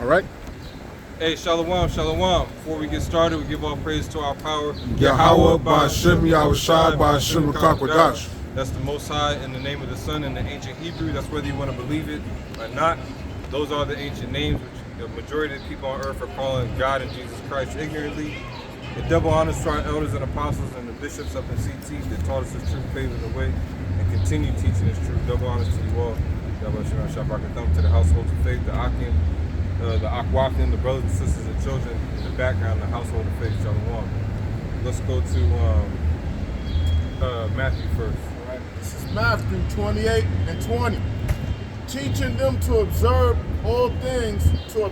All right. Hey, Shalom, Shalom. Before we get started, we give all praise to our power. Yahweh, Ba'ashem, Yahushai, Ba'ashem, Kakwadash. That's the Most High in the name of the Son in the ancient Hebrew. That's whether you want to believe it or not. Those are the ancient names which the majority of the people on earth are calling God and Jesus Christ ignorantly. And double honors to our elders and apostles and the bishops up in CT that taught us the truth, paving the way, and continue teaching this truth. Double honors to you all. To the households of faith, the Akim, the Akwakim, the brothers and sisters and children in the background, the household of faith, Shalom. Let's go to Matthew first. All right. This is Matthew 28 and 20. Teaching them to observe all things, You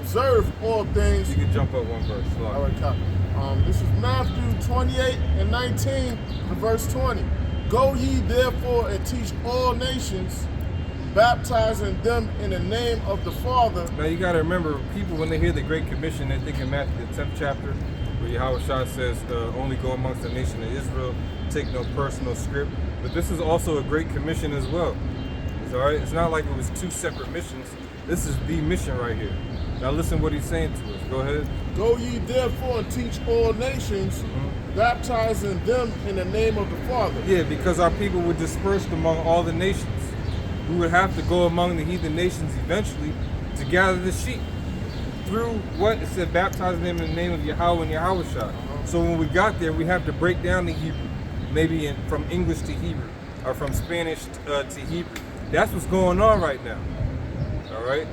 can jump up one verse. All right, copy. This is Matthew 28 and 19 to verse 20. Go ye therefore and teach all nations, baptizing them in the name of the Father. Now you got to remember, people when they hear the Great Commission, they think in Matthew the 10th chapter, where Yahushua says, only go amongst the nation of Israel, take no personal script. But this is also a Great Commission as well. It's all right. It's not like it was two separate missions. This is the mission right here. Now listen what he's saying to us. Go ahead. Go ye therefore and teach all nations, baptizing them in the name of the Father. Yeah, because our people were dispersed among all the nations. We would have to go among the heathen nations eventually to gather the sheep. Through what? It said, baptizing them in the name of Yahweh and Yahushua. So when we got there, we have to break down the Hebrew. Maybe from English to Hebrew, or from Spanish to Hebrew. That's what's going on right now. All right?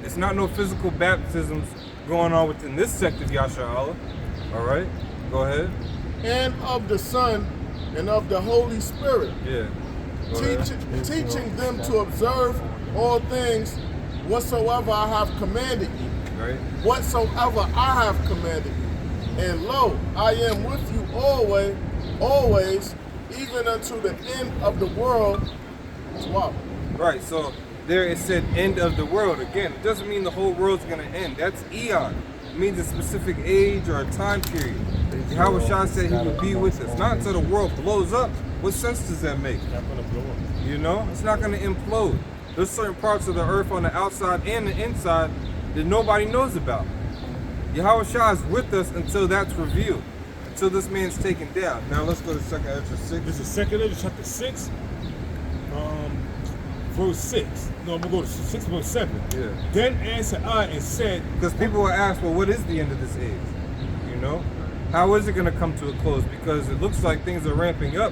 It's not no physical baptisms going on within this sect of Yasha Allah. All right? Go ahead. And of the Son and of the Holy Spirit. Yeah. Teaching them to observe all things whatsoever I have commanded you. Right. Whatsoever I have commanded you. And lo, I am with you always, even unto the end of the world. Wow. Right, so there it said end of the world. Again, it doesn't mean the whole world's going to end. That's eon. It means a specific age or a time period. Yahushua said he would be with us. Not until the world blows up. What sense does that make? It's not going to blow up. You know? It's not going to implode. There's certain parts of the earth on the outside and the inside that nobody knows about. Yahushua is with us until that's revealed. Until this man's taken down. Now let's go to 2nd Ezra 6. This is 2nd Ezra chapter 6. Verse 6. No, I'm going to go to 6 verse 7. Yeah. Then answered I and said... Because people will ask, well, what is the end of this age? You know? How is it going to come to a close? Because it looks like things are ramping up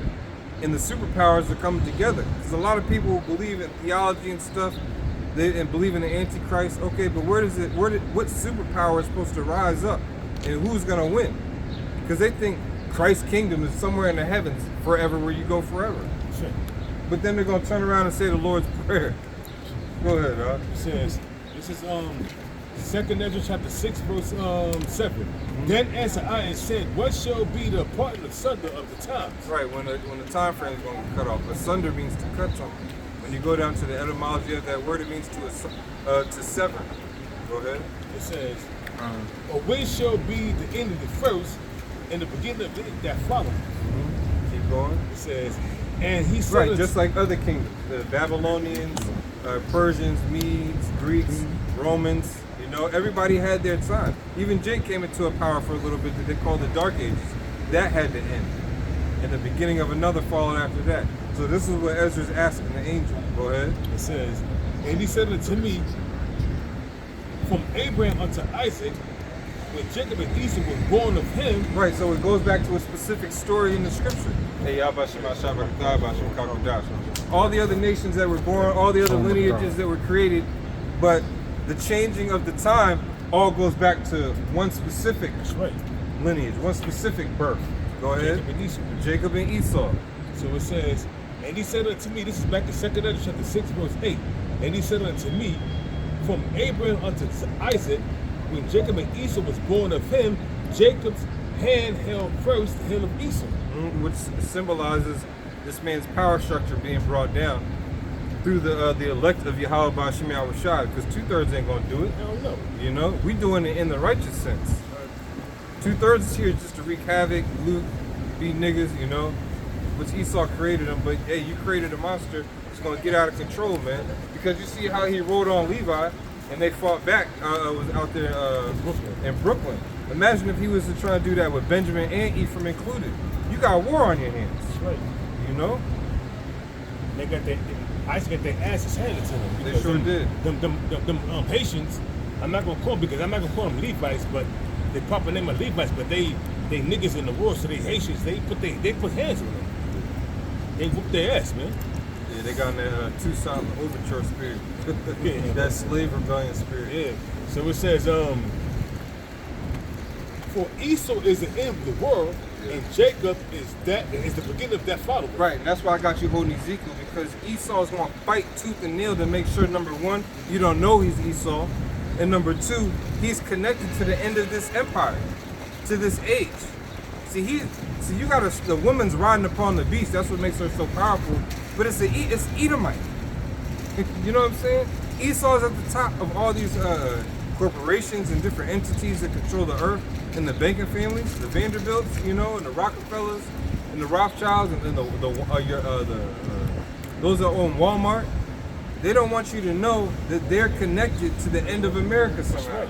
and the superpowers are coming together. Because a lot of people who believe in theology and stuff, and believe in the Antichrist. Okay, but what superpower is supposed to rise up? And who's going to win? Because they think Christ's kingdom is somewhere in the heavens forever where you go forever. Sure. But then they're going to turn around and say the Lord's Prayer. Go ahead, Rob. It says, this is 2nd Ezra chapter 6 verse 7. Then answered I and said, what shall be the parting asunder of the times? Right, when the time frame is going to be cut off. Asunder means to cut something. When you go down to the etymology of that word, it means to sever. Go ahead. It says, or when shall be the end of the first and the beginning of it that follows? Keep going. It says, and he said, right, just like other kingdoms, the Babylonians, Persians, Medes, Greeks, Romans, you know, everybody had their time. Even Jake came into a power for a little bit that they called the Dark Ages. That had to end. And the beginning of another followed after that. So this is what Ezra's asking the angel. Go ahead. It says, and he said unto me, from Abraham unto Isaac, when Jacob and Esau were born of him. Right, so it goes back to a specific story in the scripture. All the other nations that were born, all the other lineages that were created, but the changing of the time all goes back to one specific lineage, one specific birth. Go ahead. Jacob and Esau. Jacob and Esau. So it says, and he said unto me, this is back to 2nd Ezra chapter 6 verse 8. And he said unto me, from Abraham unto Isaac, when Jacob and Esau was born of him, Jacob's hand held first the hand of Esau. Which symbolizes this man's power structure being brought down through the elect of Yahweh Ba'ashem Yahushua, because 2/3 ain't gonna do it. I don't know. You know, we doing it in the righteous sense. 2/3 is here just to wreak havoc, loot, be niggas, you know, which Esau created them. But hey, you created a monster that's gonna get out of control, man. Because you see how he rode on Levi. and they fought back. Was out there in Brooklyn. Imagine if he was to try to do that with Benjamin and Ephraim included. You got war on your hands. That's right. You know? They got their ICE got their asses handed to them. They sure did. Them Haitians, I'm not gonna call them because I'm not gonna call them Levites, but they proper name are Levites, but they niggas in the war, so they Haitians. They put hands on them. They whoop their ass, man. Yeah, they got that Tucson overture spirit. Yeah. That slave rebellion spirit. Yeah. So it says, for Esau is the end of the world, and Jacob is the beginning of that follower. Right, and that's why I got you holding Ezekiel, because Esau's gonna fight tooth and nail to make sure, number one, you don't know he's Esau, and number two, he's connected to the end of this empire, to this age. See, you got the woman's riding upon the beast. That's what makes her so powerful. But it's Edomite. You know what I'm saying? Esau's at the top of all these corporations and different entities that control the earth, and the banking families, the Vanderbilts, you know, and the Rockefellers, and the Rothschilds, and then those that own Walmart. They don't want you to know that they're connected to the end of America somehow. Right.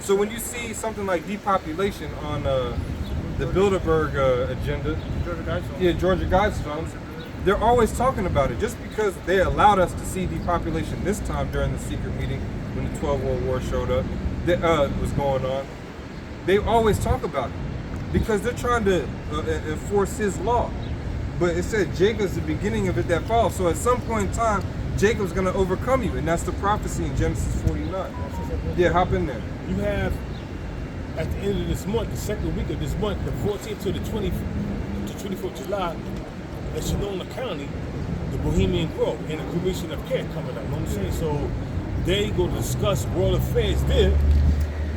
So when you see something like depopulation on the Bilderberg agenda, Georgia Guidestones, they're always talking about it. Just because they allowed us to see depopulation this time during the secret meeting when the 12 World War showed up, that was going on, they always talk about it because they're trying to enforce his law. But it said Jacob's the beginning of it that falls. So at some point in time, Jacob's going to overcome you, and that's the prophecy in Genesis 49. Yeah, hop in there. You have at the end of this month, the second week of this month, the 14th to the 24th of July, in Sonoma County, the Bohemian Grove and the Commission of Care coming up. You know what I'm saying? So they go to discuss world affairs there.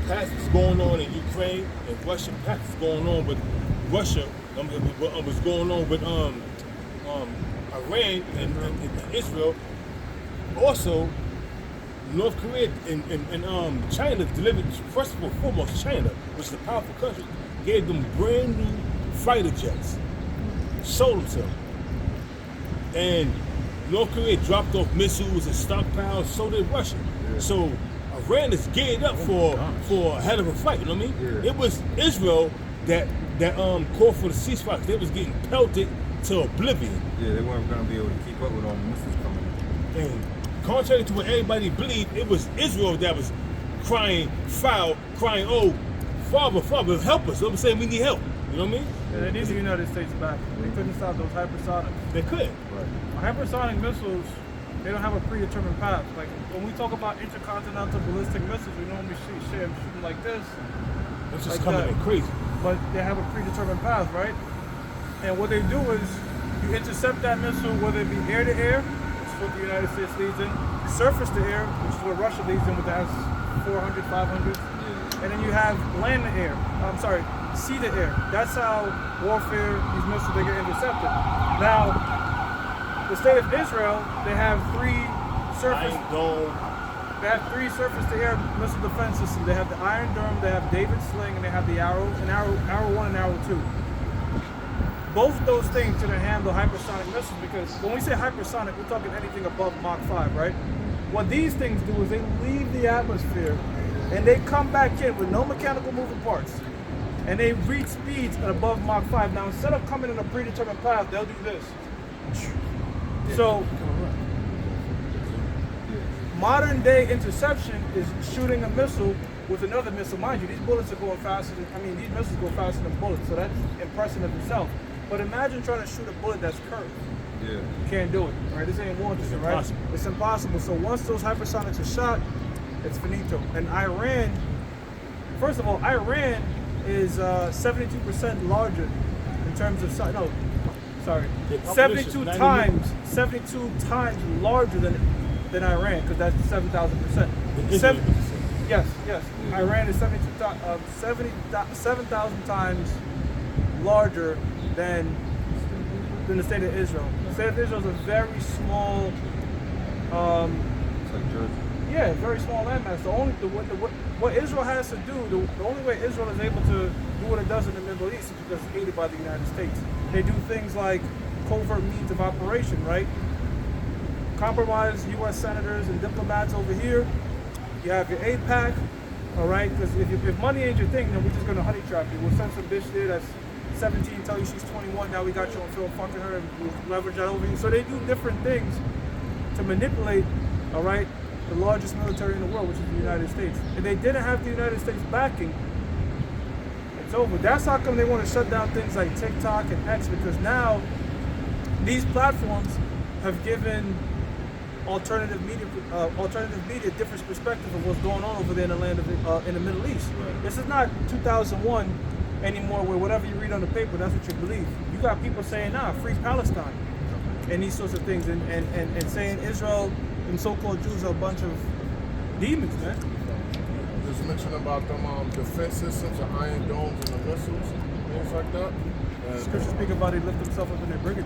Passes going on in Ukraine and Russia. Passes going on with Russia. What's going on with Iran and Israel. Also, North Korea and China delivered, first and foremost, China, which is a powerful country, gave them brand new fighter jets. Sold them to them. And North Korea dropped off missiles and stockpiles, so did Russia. Yeah. So Iran is geared up for a hell of a fight, you know what I mean? Yeah. It was Israel that called for the ceasefire. They was getting pelted to oblivion. Yeah, they weren't going to be able to keep up with all the missiles coming in. And contrary to what everybody believed, it was Israel that was crying foul, crying, oh, Father, help us. I'm saying we need help. You know what I mean? Yeah, they need the United States back. They couldn't stop those hypersonics. They could. Right. Hypersonic missiles, they don't have a predetermined path. Like when we talk about intercontinental ballistic missiles, we normally shoot them like this. It's just like coming in crazy. But they have a predetermined path, right? And what they do is you intercept that missile, whether it be air to air, which is what the United States leads in, surface to air, which is what Russia leads in with the S-400, 500, and then you have land to air. Sea to air. That's how warfare, these missiles, they get intercepted. Now, the state of Israel, they have three surface to air missile defense systems. They have the Iron Dome, they have David's Sling, and they have the Arrow 1 and Arrow 2. Both of those things can handle hypersonic missiles, because when we say hypersonic, we're talking anything above Mach 5, right? What these things do is they leave the atmosphere and they come back in with no mechanical moving parts. And they reach speeds at above Mach 5. Now, instead of coming in a predetermined path, they'll do this. Yeah. So, modern day interception is shooting a missile with another missile. Mind you, these bullets are going faster than, these missiles go faster than bullets, so that's impressive in itself. But imagine trying to shoot a bullet that's curved. Yeah. You can't do it, right? This ain't warranted, right? Impossible. It's impossible. So once those hypersonics are shot, it's finito. And Iran, first of all, Iran is 72% larger in terms of size. No, sorry, 72 times larger than Iran, because that's 7,000%. Yes. Yeah. Iran is 7,000 times larger than the state of Israel. The state of Israel is a very small. It's like Jersey. Yeah, very small landmass. What Israel has to do, the only way Israel is able to do what it does in the Middle East is because it's aided by the United States. They do things like covert means of operation, right? Compromise U.S. senators and diplomats over here, You have your APAC, all right? Because if money ain't your thing, then we're just gonna honey trap you. We'll send some bitch there that's 17, tell you she's 21. Now we got you on film fucking her, and we'll leverage that over you. So they do different things to manipulate, all right, the largest military in the world, which is the United States. If they didn't have the United States backing, it's over. That's how come they want to shut down things like TikTok and X, because now these platforms have given alternative media a different perspective of what's going on over there in the land of in the Middle East. Right. This is not 2001 anymore, where whatever you read on the paper, that's what you believe. You got people saying, nah, free Palestine, and these sorts of things, and saying Israel and so-called Jews are a bunch of demons, man. Just mention about them defense systems, the iron domes and the missiles, things like that. Scriptures speak about they lift themselves up in their brigade.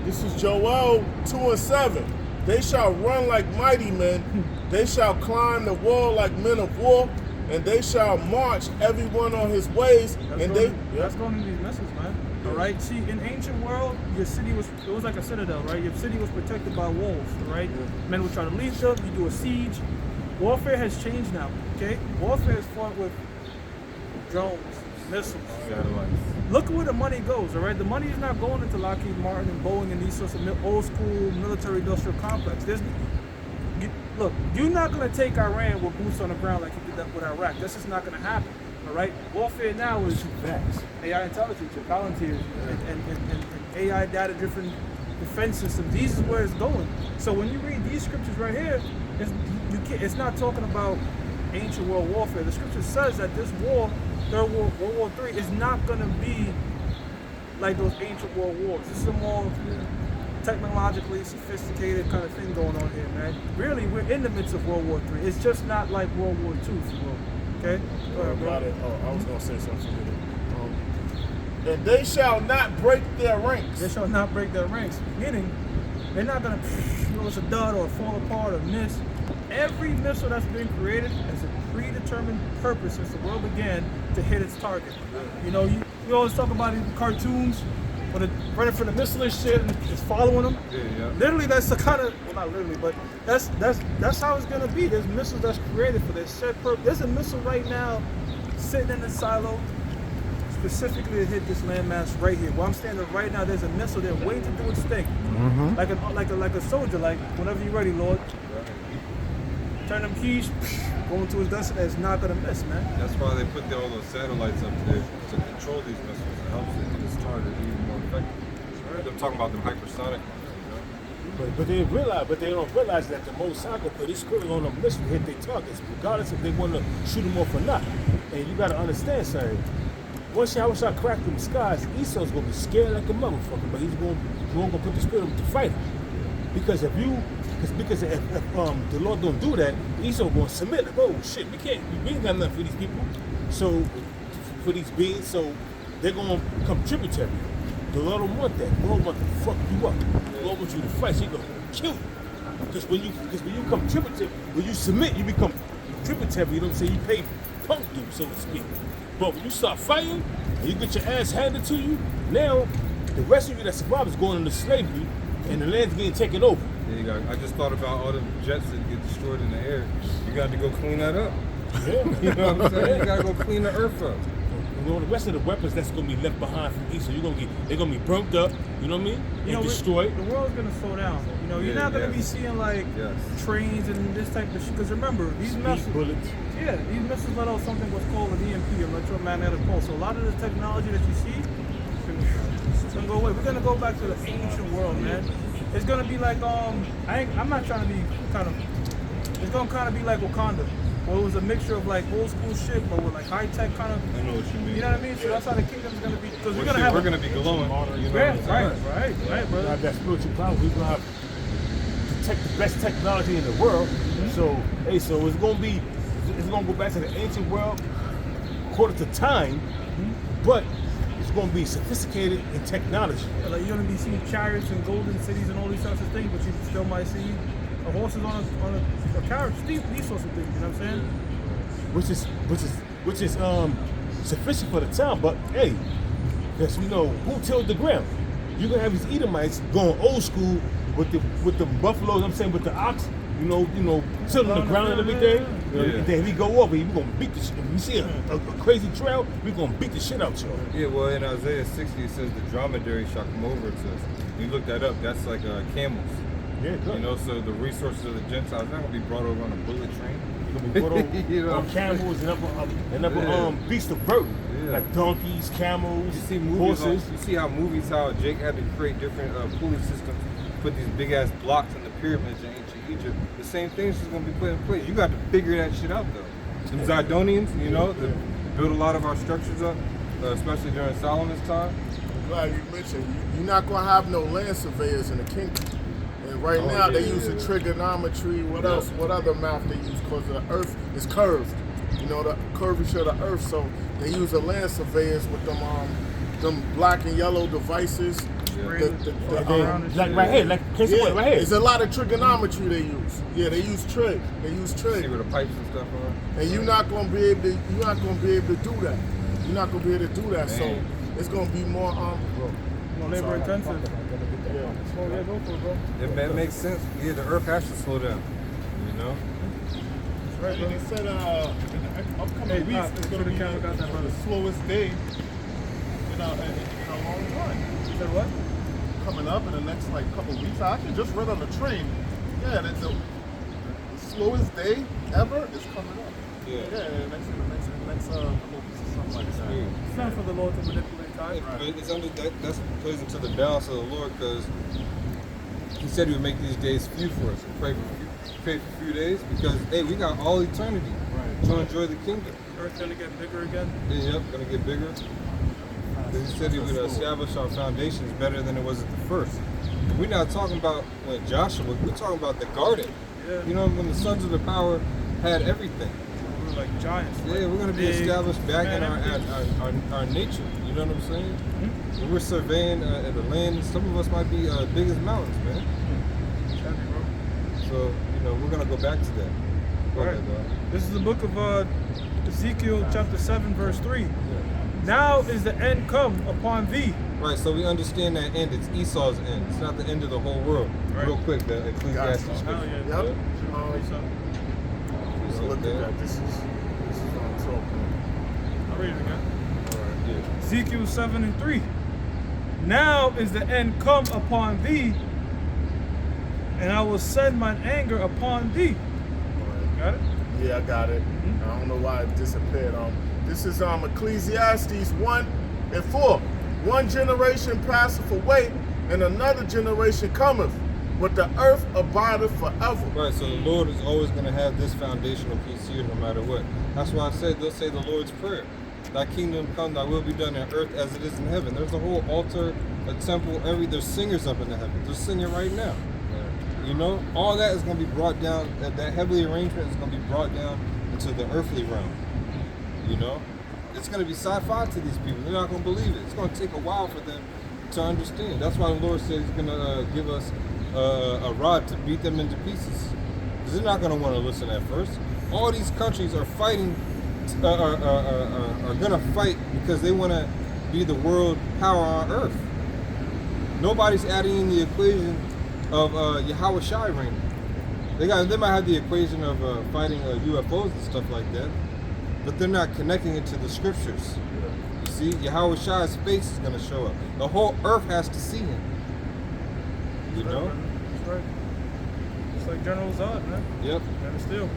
This is Joel 2:7. They shall run like mighty men. They shall climb the wall like men of war, and they shall march everyone on his ways. That's going in these missiles, man. All right. See, in ancient world, your city was like a citadel, right? Your city was protected by walls, right? Men would try to leave them. You do a siege. Warfare has changed now. Okay, warfare is fought with drones, missiles. Look at where the money goes, all right? The money is not going into Lockheed Martin and Boeing and these sorts of old school military industrial complex. Look, you're not going to take Iran with boots on the ground like you did that with Iraq. That's just not going to happen, all right? Warfare now is AI intelligence, your volunteers, and AI data-driven defense systems. These is where it's going. So when you read these scriptures right here, it's not talking about ancient world warfare. The scripture says that this war, World War III, is not going to be like those ancient world wars. This is a more technologically sophisticated kind of thing going on here, man. Really, we're in the midst of World War III. It's just not like World War II, okay? I was going to say something. And they shall not break their ranks. They shall not break their ranks. Meaning, they're not going to, it's a dud or fall apart or miss. Every missile that's been created has a predetermined purpose since the world began to hit its target. You know, we always talk about in cartoons when they're running for the missile and shit and it's following them. Yeah. Literally, that's the kind of, well, not literally, but that's how it's gonna be. There's missiles that's created for this set purpose. There's a missile right now sitting in the silo specifically to hit this landmass right here. Where I'm standing right now, there's a missile there waiting to do its thing. Like a soldier, like whenever you're ready, Lord. Turn them keys, going to his destination. It's not gonna miss, man. That's why they put all those satellites up there to control these missiles. It helps it hit its target even more effectively. They're talking about them hypersonic. But they don't realize that the Most High can put his spirit on them missile to hit their targets, regardless if they want to shoot them off or not. And you got to understand, sir. Once Yahweh crack them skies, Esau's gonna be scared like a motherfucker, but he's gonna put the spirit to fight him. Because if the Lord don't do that, Esau gonna submit. Like, oh shit, we ain't got nothing for these people. So for these beings, so they're gonna come tributary. The Lord don't want that. The Lord want to fuck you up. The Lord wants you to fight, so he's gonna kill you. Because when you come tributary, when you submit, you become tributary. You know what I'm saying? You pay punk due, so to speak. But when you start fighting and you get your ass handed to you, now the rest of you that survive is going into slavery and the land's getting taken over. Yeah, I just thought about all the jets that get destroyed in the air. You got to go clean that up. Yeah. You know what I'm saying? You got to go clean the earth up. You know, the rest of the weapons that's going to be left behind from Esau, they're going to be burnt up, you know what I mean? And destroyed. The world's going to slow down. You know, you're not going to be seeing like trains and this type of shit. Because remember, these missiles, bullets. Yeah, these missiles let out something what's called an EMP, electromagnetic pulse. So a lot of the technology that you see, it's going to go away. We're going to go back to the ancient world, man. It's going to be like, I'm not trying to be it's going to kind of be like Wakanda. Well, it was a mixture of like old school shit, but with like high tech kind of. I know what you mean. You know what I mean? So that's how the kingdom's gonna be. Because we're gonna be glowing. You know right, We brother. have that spiritual power. We're gonna have the best technology in the world. So it's gonna go back to the ancient world according to time, but it's gonna be sophisticated in technology. Yeah, like you're gonna be seeing chariots and golden cities and all these sorts of things, but you still might see horses on a carriage, these sorts of things, you know what I'm saying? Which is sufficient for the time, but hey, because you know who tilled the ground. You're gonna have these Edomites going old school with the buffaloes, I'm saying with the ox, chilling on the ground and everything. Yeah. Then if he go over, we gonna beat the shit. If we see a crazy trail, we gonna beat the shit out y'all. Yeah, well, in Isaiah 60, it says the dromedary shall come over to us. You look that up, that's like camels. Yeah, good. So the resources of the Gentiles not gonna be brought over on a bullet train. Gonna be put on camels and other beasts of burden, like donkeys, camels, You see movies, horses. you see how Jake had to create different pulley systems, put these big ass blocks in the pyramids in ancient Egypt. The same thing's just gonna be put in place. You got to figure that shit out though. The Zidonians, that built a lot of our structures up, especially during Solomon's time. I'm glad you mentioned you're not gonna have no land surveyors in the kingdom. And right now they use the trigonometry. What else? What other math they use? Because the earth is curved. The curvature of the earth. So they use the land surveyors with them black and yellow devices. Like right here, like case right here. There's a lot of trigonometry they use. Yeah, they use trig. See where the pipes and stuff are. And you're not gonna be able to do that. You're not gonna be able to do that. So it's gonna be more labor intensive. Yeah. Oh, yeah, go for it, bro. It makes sense. Yeah, the earth has to slow down. That's right, bro. They said in the upcoming weeks it's going to be the slowest day in a long time. You said what? Coming up in the next couple weeks. I actually just read on the train. Yeah, that's the slowest day ever is coming up. Yeah. Yeah, the next couple weeks or something like that. It's not for the Lord to manipulate time. It's that plays into the balance of the Lord, because He said He would make these days few for us. And pray for a few days, because we got all eternity to enjoy the kingdom. Earth's gonna get bigger again. Yep, gonna get bigger. He said He would establish our foundations better than it was at the first. We're not talking about when Joshua. We're talking about the garden. Yeah. When the sons of the power had everything. We were like giants. Yeah, we're gonna be established back in our nature. You know what I'm saying? Mm-hmm. When we're surveying the land, some of us might be big as mountains, man. Heavy, bro. So we're gonna go back to that. Go Right. ahead, dog. This is the book of Ezekiel chapter 7 verse 3. Now is the end come upon thee. Right, so we understand that end. It's Esau's end. It's not the end of the whole world. Right. Real quick, the Ecclesiastes Gotcha. scripture. Hell yeah. Yep. So Look at there. that. This is what I'm talking I'll read it again. Yeah. Ezekiel 7 and 3. Now is the end come upon thee, and I will send mine anger upon thee. Got it? Yeah, I got it. I don't know why it disappeared. This is Ecclesiastes 1 and 4. One generation passeth away, and another generation cometh, but the earth abideth forever. Right, so the Lord is always going to have this foundational piece here no matter what. That's why I said they'll say the Lord's Prayer. Thy kingdom come, thy will be done on earth as it is in heaven. There's a whole altar, a temple, there's singers up in the heavens. They're singing right now. All that is going to be brought down, that heavenly arrangement is going to be brought down into the earthly realm. It's going to be sci-fi to these people. They're not going to believe it. It's going to take a while for them to understand. That's why the Lord said He's going to give us a rod to beat them into pieces. Because they're not going to want to listen at first. All these countries are fighting, are going to fight because they want to be the world power on earth. Nobody's adding in the equation of Yahweh Shai reign. They might have the equation of fighting UFOs and stuff like that, but they're not connecting it to the scriptures. You see, Yahweh Shai's face is going to show up. The whole earth has to see Him. That's right. It's like General Zod, man. Yep. And still.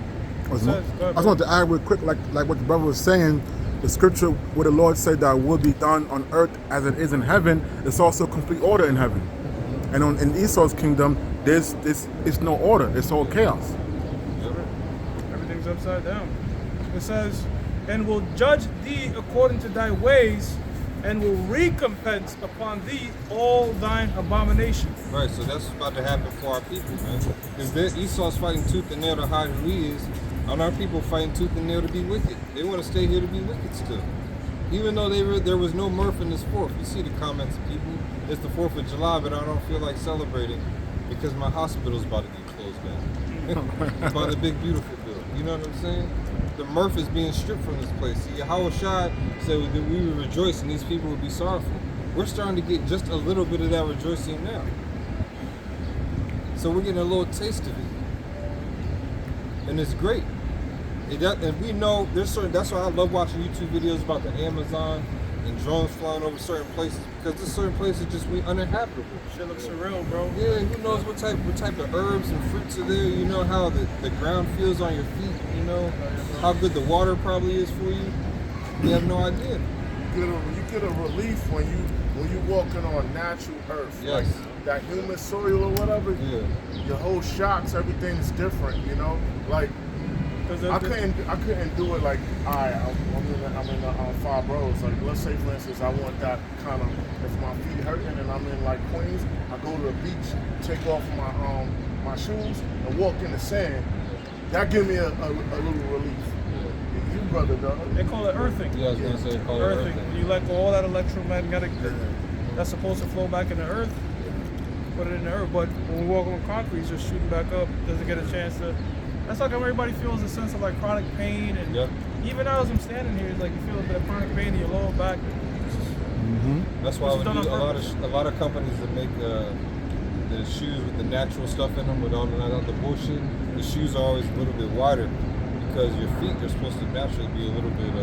I just wanted to add real quick, like what the brother was saying, the scripture where the Lord said that will be done on earth as it is in heaven, it's also complete order in heaven. And in Esau's kingdom, it's no order, it's all chaos. Everything's upside down. It says, and will judge thee according to thy ways, and will recompense upon thee all thine abominations. Right, so that's what's about to happen for our people, man. Because Esau's fighting tooth and nail to hide who he is, and our people fighting tooth and nail to be wicked. They want to stay here to be wicked still. Even though there was no mirth in this 4th. You see the comments of people, it's the 4th of July, but I don't feel like celebrating because my hospital's about to get closed down. By the big beautiful bill. You know what I'm saying? The mirth is being stripped from this place. See, Yahweh Shai said that we would rejoice and these people would be sorrowful. We're starting to get just a little bit of that rejoicing now. So we're getting a little taste of it. and it's great. And we know there's certain. That's why I love watching YouTube videos about the Amazon and drones flying over certain places, because there's certain places just we uninhabitable. Shit looks surreal, bro. Yeah, who knows what type of herbs and fruits are there? You know how the ground feels on your feet. You know how good the water probably is for you. You have no idea. You get a relief when you walking on natural earth. Yes. Like that human soil or whatever. Yeah. Your whole shots, everything's different. You know, like. I couldn't do it like I'm in the 5 rows. Like let's say for instance I want that kind of, if my feet hurting and I'm in like Queens, I go to the beach, take off my shoes and walk in the sand. That give me a little relief. You brother dog. They call it earthing. Yeah, I was gonna say call it Earthing. You let go all that electromagnetic that's supposed to flow back in the earth. Put it in the earth. But when we walk on concrete, it's just shooting back up. Doesn't get a chance to. That's like how everybody feels a sense of like chronic pain, and even now as I'm standing here, it's like you feel a bit of chronic pain in your lower back. That's why when a lot of companies that make the shoes with the natural stuff in them, with all the bullshit, the shoes are always a little bit wider because your feet are supposed to naturally be a little bit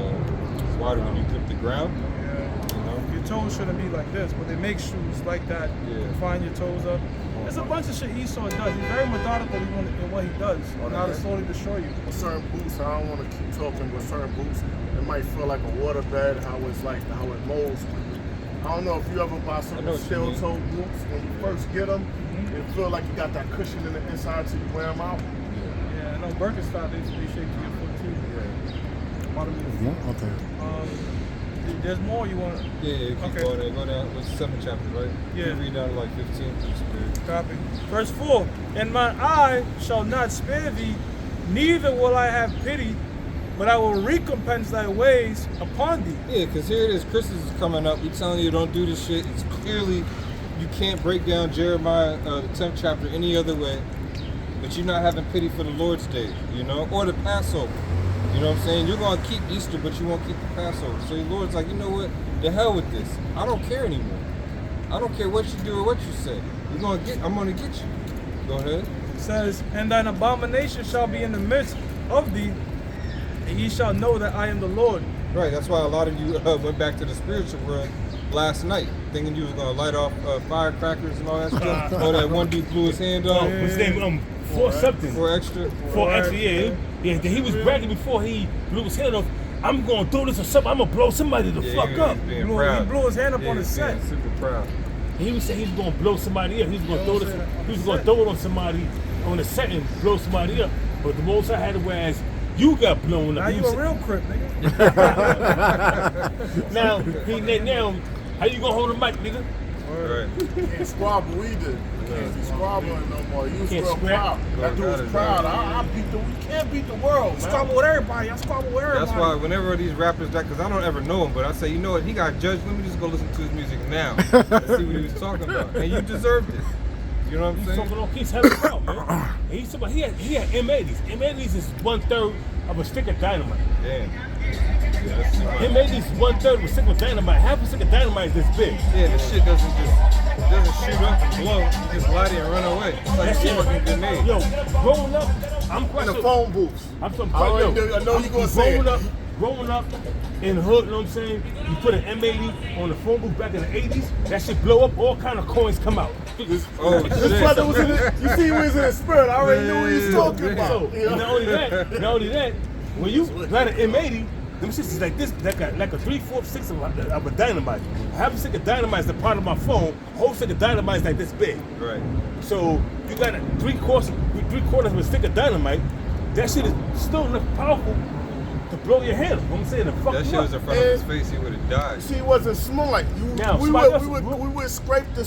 wider when you grip the ground. Yeah. You know? Your toes shouldn't be like this, but they make shoes like that. Yeah. Find your toes up. There's a bunch of shit Esau does. He's very methodical in what he does, how to slowly destroy you. With certain boots, I don't want to keep talking, but certain boots, it might feel like a waterbed, how it molds. I don't know if you ever buy some steel-toe boots, when you first get them, it feel like you got that cushion in the inside till you wear them out. Yeah, I know Birkenstock, they shape to your foot too. Yeah, okay. There's more you want. Yeah, keep going there. Go down. What's the 7th chapter, right? Yeah. You read down to like 15. Copy. Verse 4. And my eye shall not spare thee, neither will I have pity, but I will recompense thy ways upon thee. Yeah, because here it is. Christmas is coming up. We telling you don't do this shit. It's clearly you can't break down Jeremiah, the 10th chapter, any other way. But you're not having pity for the Lord's Day, you know, or the Passover. You know what I'm saying? You're going to keep Easter, but you won't keep the Passover. So your Lord's like, you know what? The hell with this. I don't care anymore. I don't care what you do or what you say. I'm going to get you. Go ahead. It says, and thine abomination shall be in the midst of thee, and ye shall know that I am the Lord. Right. That's why a lot of you went back to the spiritual world last night, thinking you was going to light off firecrackers and all that stuff. Or that one dude blew his hand off. His name, 4 something. 4 extra. 4 extra, yeah. Yeah, he was bragging before he blew his hand off. I'm going to do this or something. I'm going to blow somebody the fuck up. He blew his hand up on the set. Super proud. He was saying he was going to blow somebody up. He was going to throw this. He was going to throw it on somebody on the set and blow somebody up. But the most I had to wear is you got blown up. Now you a real crip, nigga. now how you gonna hold a mic, nigga? Right. Can't squabble either. Can't be squabbling no more. You was Can't real scrap. proud. That dude was proud. We can't beat the world, man. Squabble with everybody. I squabble with everybody. That's why whenever these rappers because I don't ever know him, but I say, you know what, he got judged. Let me just go listen to his music now and see what he was talking about. And you deserved it. You know what I'm saying? He's having a problem, man. And he's talking about he had M80s. M80s is 1/3 of a stick of dynamite. Damn. Yeah, that's too much. M80s 1/3 of a stick of dynamite. Half a stick of dynamite is this big. Yeah, the shit doesn't shoot up and blow. You just light it and run away. It's like a fucking grenade. Yo, growing up, I'm quite In the phone booths. I know you gonna say it. Growing up in the hood, you know what I'm saying? You put an M80 on the phone booth back in the 80s, that shit blow up, all kind of coins come out. This brother was in it. You see, he was in the spirit. I already knew what he was talking about. So, not only that, when you got an M80, them shits is like this, like a 3/4, 6 of a dynamite. Half a stick of dynamite is the part of my phone. Whole stick of dynamite is like this big. Right. So you got a 3/4 of a stick of dynamite. That shit is still enough powerful to blow your head. You know what I'm saying? That shit was in front of his face, he would have died. See, it wasn't smart. We would scrape the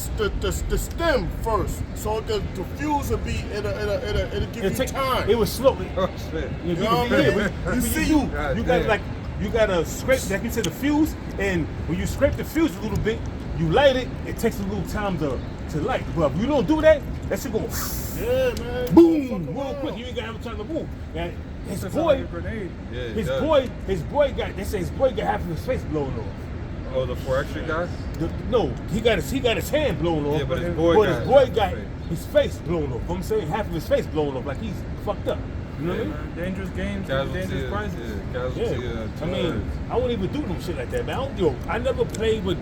stem first, so the fuse would be it'll give you time. It was slow. Oh shit. You know what I mean? You gotta scrape, like you said, the fuse, and when you scrape the fuse a little bit, you light it. It takes a little time to light. But if you don't do that, that shit go boom, real quick. You ain't gonna have time to move. And his boy got half of his face blown off. Oh, the 4 extra guy? No, he got his hand blown off. Yeah, but his boy got his face blown off. I'm saying half of his face blown off, like he's fucked up. You know what I mean? Man, dangerous games, Casualty, dangerous prizes. yeah, casualty. I mean, I wouldn't even do no shit like that, man. I never played with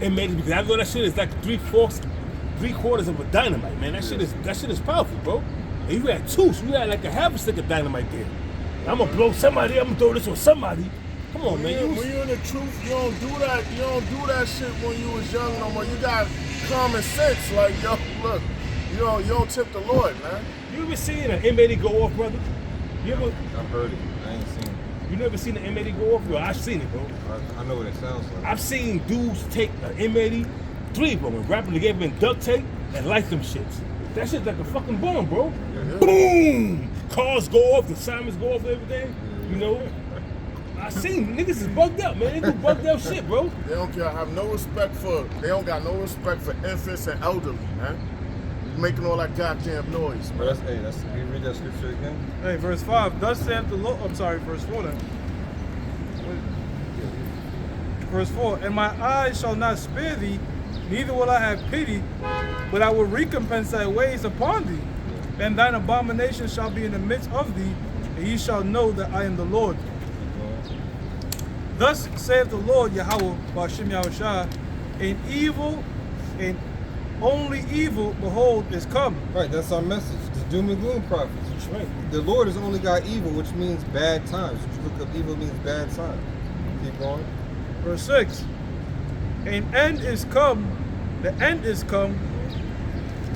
inmates because I know that shit is like 3/4 of a dynamite, man. That shit is powerful, bro. And you had two, so you had like a half a stick of dynamite there. I'm gonna blow somebody. I'm gonna throw this on somebody. Come on, man. When you in the truth, you don't do that. You don't do that shit when you was young no more. You got common sense. Like, yo, look, you don't tip the Lord, man. You ever seen an inmate go off, brother? You ever? I've heard it. I ain't seen it. You never seen an inmate go off? Yo, I've seen it, bro. I know what it sounds like. I've seen dudes take an inmate, 3 of them, and wrap them together in duct tape and light them shits. That shit's like a fucking bomb, bro. Yeah. Boom! Cars go off, the sirens go off, everything. You know? I seen niggas is bugged up, man. They do bugged up shit, bro. They don't got no respect for infants and elderly, man. Making all that goddamn noise, man. But can you read that scripture again? Hey, verse 5. Thus saith the Lord. I'm sorry, verse 4 then. Verse 4. And my eyes shall not spare thee, neither will I have pity, but I will recompense thy ways upon thee. And thine abomination shall be in the midst of thee, and ye shall know that I am the Lord. Thus saith the Lord Yahweh, Ba'ashem Yahushua, and evil, and only evil, behold, is come. Right, that's our message. The doom and gloom prophets. That's right. The Lord has only got evil, which means bad times. If you look up evil, means bad times. Keep going. Verse 6. An end is come, the end is come,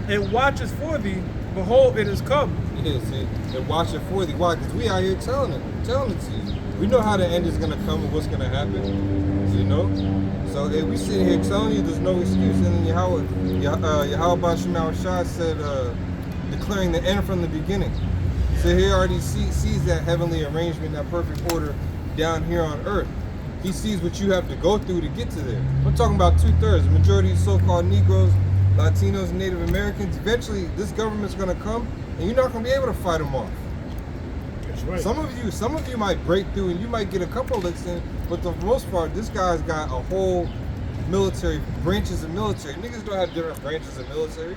it watches for thee, behold, it is come. Yeah, see, they're watching for thee. Why? Because we out here telling it to you. We know how the end is gonna come and what's gonna happen. You know? So if we sit here telling you there's no excuse, and then Yahweh Ba'ashem Yahushua said, declaring the end from the beginning. So he already sees that heavenly arrangement, that perfect order down here on earth. He sees what you have to go through to get to there. I'm talking about 2/3, the majority of so-called Negroes, Latinos, and Native Americans. Eventually, this government's gonna come, and you're not gonna be able to fight them off. That's right. Some of you might break through, and you might get a couple licks in, but for the most part, this guy's got a whole military, branches of military. Niggas don't have different branches of military.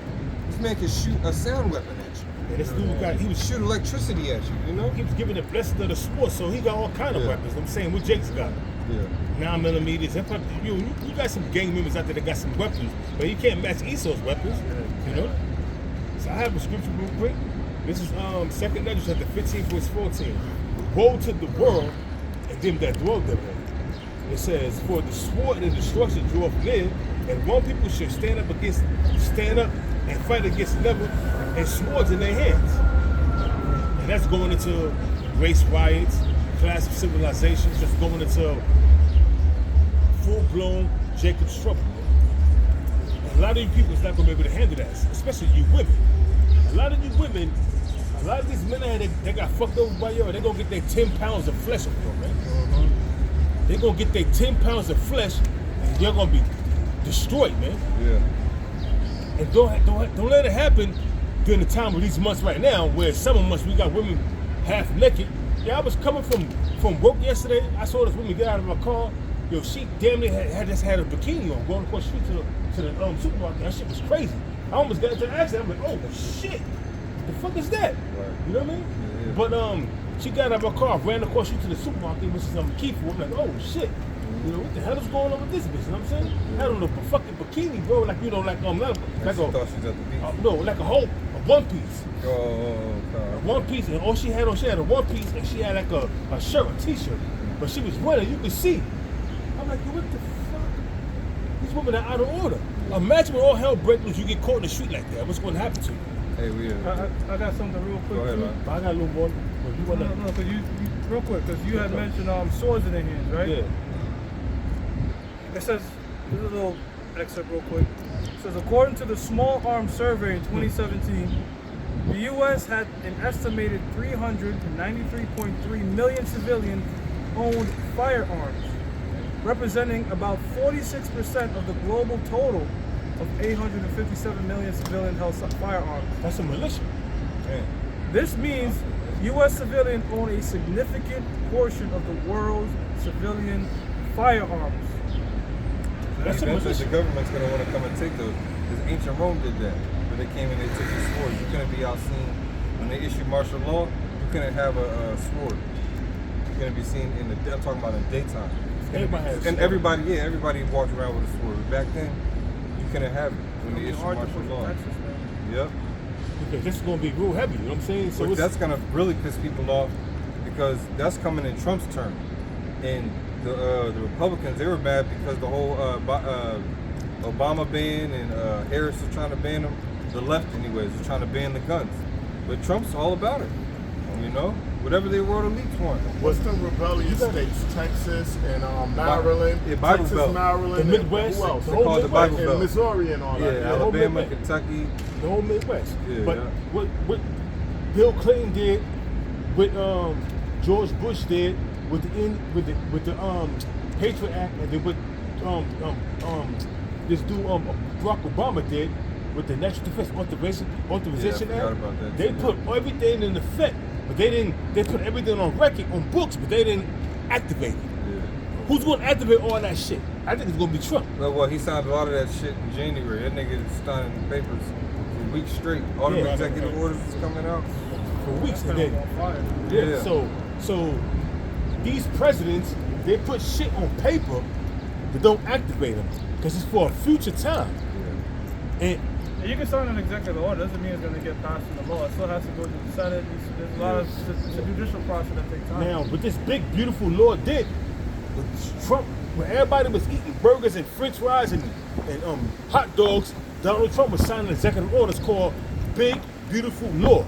This man can shoot a sound weapon at you. And this dude He would shoot electricity at you, you know? he was giving the blessing of the sport, so he got all kind of Yeah. weapons. I'm saying what Jake's got. Yeah. 9mm. You got some gang members out there that got some weapons, but you can't match Esau's weapons. You know. So I have a scripture real quick. This is 2nd Ezra chapter 15 verse 14. Woe to the world and them that dwell therein. It says, for the sword and destruction draweth near, and one people should stand up and fight against another, and swords in their hands. And that's going into race riots, class of civilizations, that's going into full-blown Jacob's trouble. And a lot of you people is not going to be able to handle that, especially you women. A lot of you women, a lot of these men out here, they got fucked over by y'all. They're going to get their 10 pounds of flesh on you, man. They're going to get their 10 pounds of flesh, and you're going to be destroyed, man. Yeah. And don't let it happen during the time of these months right now, where summer months we got women half naked. Yeah, I was coming from work yesterday. I saw this woman get out of her car. Yo, she damn near had a bikini on going across the street to the supermarket. That shit was crazy. I almost got into an accident. I'm like, oh shit, the fuck is that? Right. You know what I mean? Yeah. But she got out of her car, ran across the street to the supermarket, which is key for. I'm like, oh shit. You know, what the hell is going on with this bitch? You know what I'm saying? I don't know, a fucking bikini, bro. Like, you know, like She thought she was at the beach. no, like a one piece. Oh, okay. One piece, and all she had a one piece, and she had like a shirt, a t-shirt. But she was running, you could see. I'm like, yo, what the fuck? These women are out of order. Imagine when all hell breaks loose, you get caught in the street like that. What's going to happen to you? Hey, we I got something real quick. Go ahead, too. man. But I got a little more. But you want to? No, because you real quick, because you had mentioned swords in their hands, right? Yeah. It says, this is a little excerpt real quick. It says, according to the Small Arms Survey in 2017, the U.S. had an estimated 393.3 million civilian-owned firearms, representing about 46% of the global total of 857 million civilian-held firearms. That's a militia. Man. This means U.S. civilians own a significant portion of the world's civilian firearms. That's a Eventually, militia. the government's going to want to come and take those. Because ancient Rome did that. but they came and they took your swords. You couldn't be out seen when they issued martial law. You couldn't have a sword. You're gonna be seen in the. I'm talking about in the daytime. And everybody walked around with a sword. But back then, you couldn't have it when they issued martial law. Yep. Because this is gonna be real heavy. You know what I'm saying? So that's gonna really piss people off because that's coming in Trump's term, and the Republicans, they were mad because the whole Obama ban and Harris is trying to ban them. The left, anyways, is trying to ban the guns. But Trump's all about it. You know, whatever they world elites want. What's the rebellious states? Texas and Maryland. Yeah, Bible Texas, Belt. Maryland, The Midwest. and who else? The They whole call it the Bible And Belt. Missouri and all Yeah, that. Alabama, Midwest. Kentucky. the whole Midwest. Yeah, but yeah. what Bill Clinton did, what George Bush did with the Patriot Act, and then what this dude Barack Obama did with the National Defense Authorization Yeah, I forgot Act, about that they too, put everything in effect, but they didn't. They put everything on record, on books, but they didn't activate it. Yeah. Who's going to activate all that shit? I think it's going to be Trump. Well, he signed a lot of that shit in January. That nigga signed in the papers for weeks straight. All the Yeah. executive orders was coming out. For weeks, and then Yeah. So these presidents, they put shit on paper, but don't activate them because it's for a future time. And You can sign an executive order. Doesn't mean it's going to get passed in the law. It still has to go to the Senate. There's a lot of it's a judicial process that takes time. now, what this big beautiful law did, with Trump, when everybody was eating burgers and French fries and hot dogs, Donald Trump was signing executive orders called Big Beautiful Law.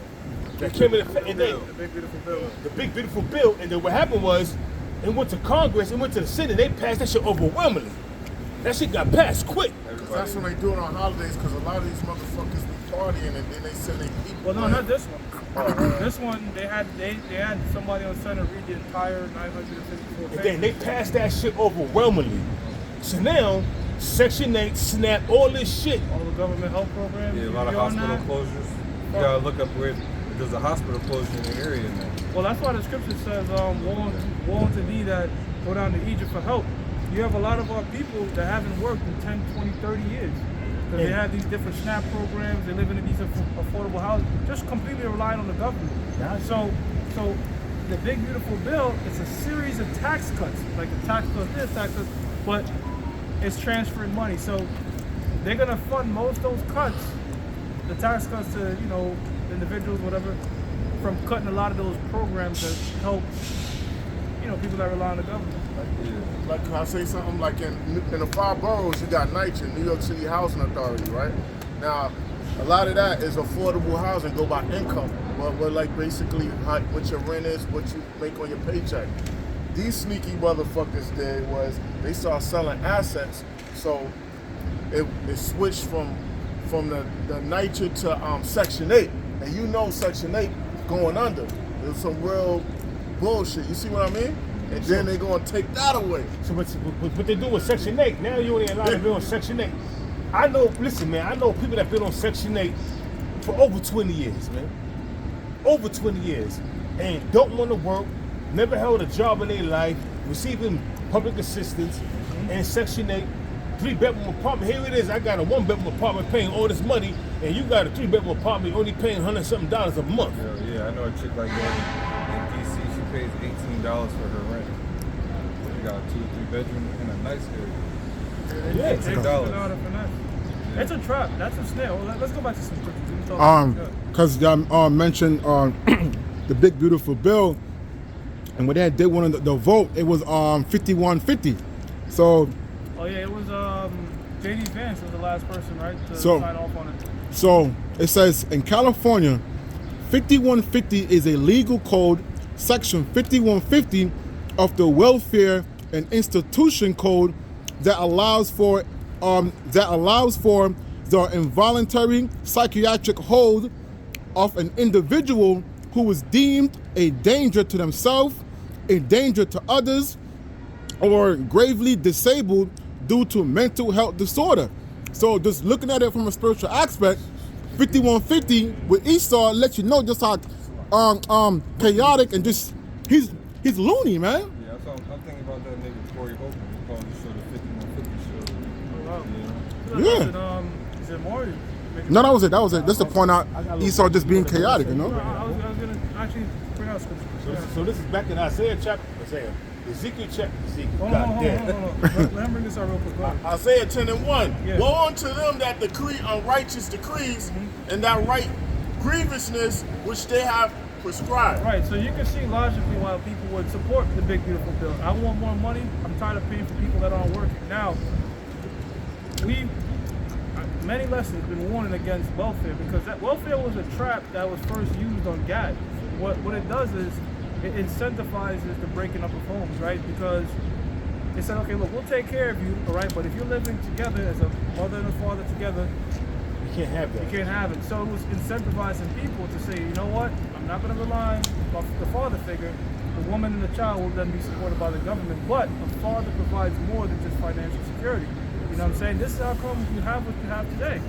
That came in effect, and then The big beautiful bill. the big beautiful bill, and then what happened was, it went to Congress, it went to the Senate, they passed that shit overwhelmingly. That shit got passed quick. Because that's when they do it on holidays, because a lot of these motherfuckers be partying and then they send their people. Well, no, in. not this one. This one, they had somebody on Senate read the entire 954 And pages. then they passed that shit overwhelmingly. So now, Section 8 snapped all this shit. all the government health programs. Yeah, a lot of you on hospital that? closures. You gotta look up where there's a hospital closure in the area now. Well, that's why the scripture says, woe unto thee that go down to Egypt for help. You have a lot of our people that haven't worked in 10, 20, 30 years. Because they Yeah. have these different SNAP programs, they live in these affordable houses, just completely relying on the government. Yeah. So the big beautiful bill, it's a series of tax cuts, like the tax cuts this, tax cuts, but it's transferring money. So they're gonna fund most of those cuts, the tax cuts to, individuals, whatever, from cutting a lot of those programs that help, people that rely on the government. Like, can I say something? Like in the 5 boroughs, you got NYCHA, New York City Housing Authority, right? Now, a lot of that is affordable housing, go by income. Well, like basically what your rent is, what you make on your paycheck. These sneaky motherfuckers did was they started selling assets, so it switched from the NYCHA to Section 8, and Section 8 going under. There's some real bullshit. You see what I mean? And then they're gonna take that away. So what they do with Section 8, now you ain't allowed to be on Section 8. I know people that been on Section 8 for over 20 years, man. Over 20 years. And don't want to work, never held a job in their life, receiving public assistance, and Section 8, 3-bedroom apartment. Here it is, I got a 1-bedroom apartment paying all this money, and you got a 3-bedroom apartment only paying $100-something a month. Yeah, I know a chick like that in DC. She pays $18 for her rent. She got a 2 or 3 bedroom in a nice area. Yeah, $18. It's a trap. That's a snare. Well, let's go back to some scriptures. Because y'all mentioned the big beautiful bill, and when they did one of the vote, it was 51-50. So. Oh yeah, it was J.D. Vance was the last person, right, to So- sign off on it. So it says in California, 5150 is a legal code, section 5150 of the Welfare and Institution Code that allows for the involuntary psychiatric hold of an individual who is deemed a danger to themselves, a danger to others, or gravely disabled due to mental health disorder. So just looking at it from a spiritual aspect, 5150 with Esau lets you know just how chaotic and just he's loony, man. Yeah, I'm thinking about that nigga Corey Holcomb. He called the show the 5150 show. Oh, wow. Yeah. Is it more? No, that was it. That was it. Just to point out Esau just being chaotic, you know. No, I was gonna actually bring out scripture. So this is back in Ezekiel chapter. Ezekiel. Hold God on. damn. Let him bring this out real quick. Go ahead. Isaiah 10:1. Yeah. Woe unto them that decree unrighteous decrees and that write grievousness which they have prescribed. Right, so you can see logically why people would support the big beautiful bill. I want more money. I'm tired of paying for people that aren't working. Now, many lessons been warning against welfare because that welfare was a trap that was first used on Gad. What it does is it incentivizes the breaking up of homes, right? Because it said, okay, look, we'll take care of you, all right, but if you're living together as a mother and a father together, You can't have that. you can't have it. So it was incentivizing people to say, you know what, I'm not going to rely on the father figure. The woman and the child will then be supported by the government, but a father provides more than just financial security. You know what I'm saying? This is how come you have what you have today.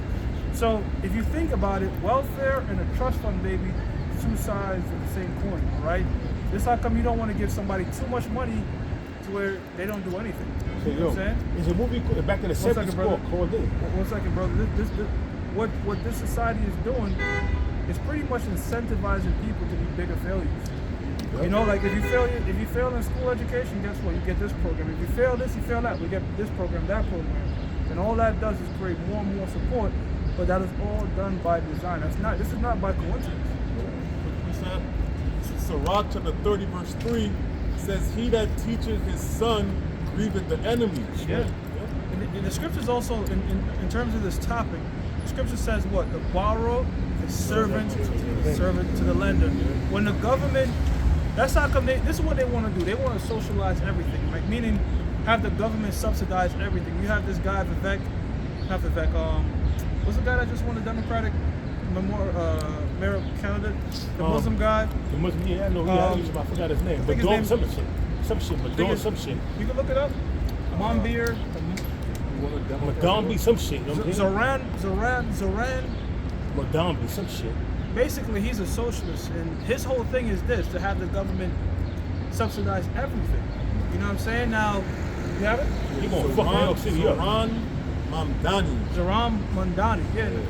So if you think about it, welfare and a trust fund, baby, two sides of the same coin, all right? This is how come you don't want to give somebody too much money to where they don't do anything. So, You know what I'm saying? there's a movie back in the 70s brother. called this. One second, brother. What this society is doing is pretty much incentivizing people to be bigger failures. You know, like if you fail in school education, guess what? You get this program. If you fail this, you fail that. We get this program, that program, and all that does is create more and more support. But that is all done by design. This is not by coincidence. Sirach chapter 30 verse 3 says, "He that teacheth his son grieveth the enemy." Yeah. And the scriptures also, in terms of this topic, the scripture says what? The borrower is servant to the lender. When the government, that's how come this is what they want to do. They want to socialize everything, right? Meaning have the government subsidize everything. You have this guy, what's the guy that just won the Democratic mayor candidate? The Muslim guy. The Muslim, yeah, I know. I forgot his name. But his doing name- some shit. But doing some shit. You can look it up. Monbeer, Madambi, some shit. You know what I'm saying? Zoran. Madambi, some shit. Basically, he's a socialist, and his whole thing is this: to have the government subsidize everything. You know what I'm saying? Now, you have it? You gonna fuck New York City up. Zoran Mandani.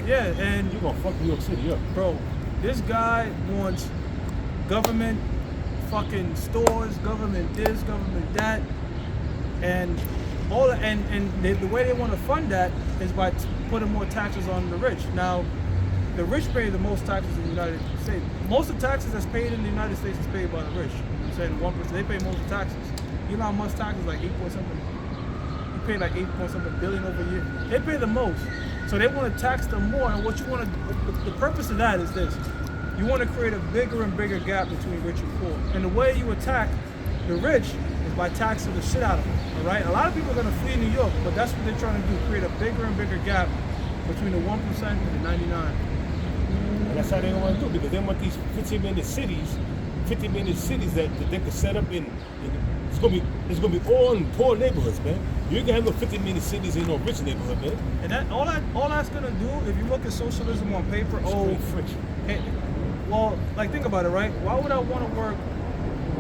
Yeah, and You gonna fuck New York City up. bro, this guy wants government fucking stores, government this, government that, and all. The way they want to fund that is by putting more taxes on the rich. Now, the rich pay the most taxes in the United States. Most of the taxes that's paid in the United States is paid by the rich. I'm saying 1%. They pay most of the taxes. You know how much taxes? Like 8 point something. You pay like 8 point something billion over a year. They pay the most. So they want to tax them more. And what you want to, the purpose of that is this. You want to create a bigger and bigger gap between rich and poor. And the way you attack the rich is by taxing the shit out of them. All right? A lot of people are going to flee New York, but that's what they're trying to do. Create a bigger and bigger gap between the 1% and the 99%. And that's how they don't want to do it, because they want these 50-minute cities that they can set up in it's gonna be all in poor neighborhoods, man. You can have no 50-minute cities in no rich neighborhood, man. And that all that's gonna do, if you look at socialism on paper, Friction. well, like think about it, right? Why would I want to work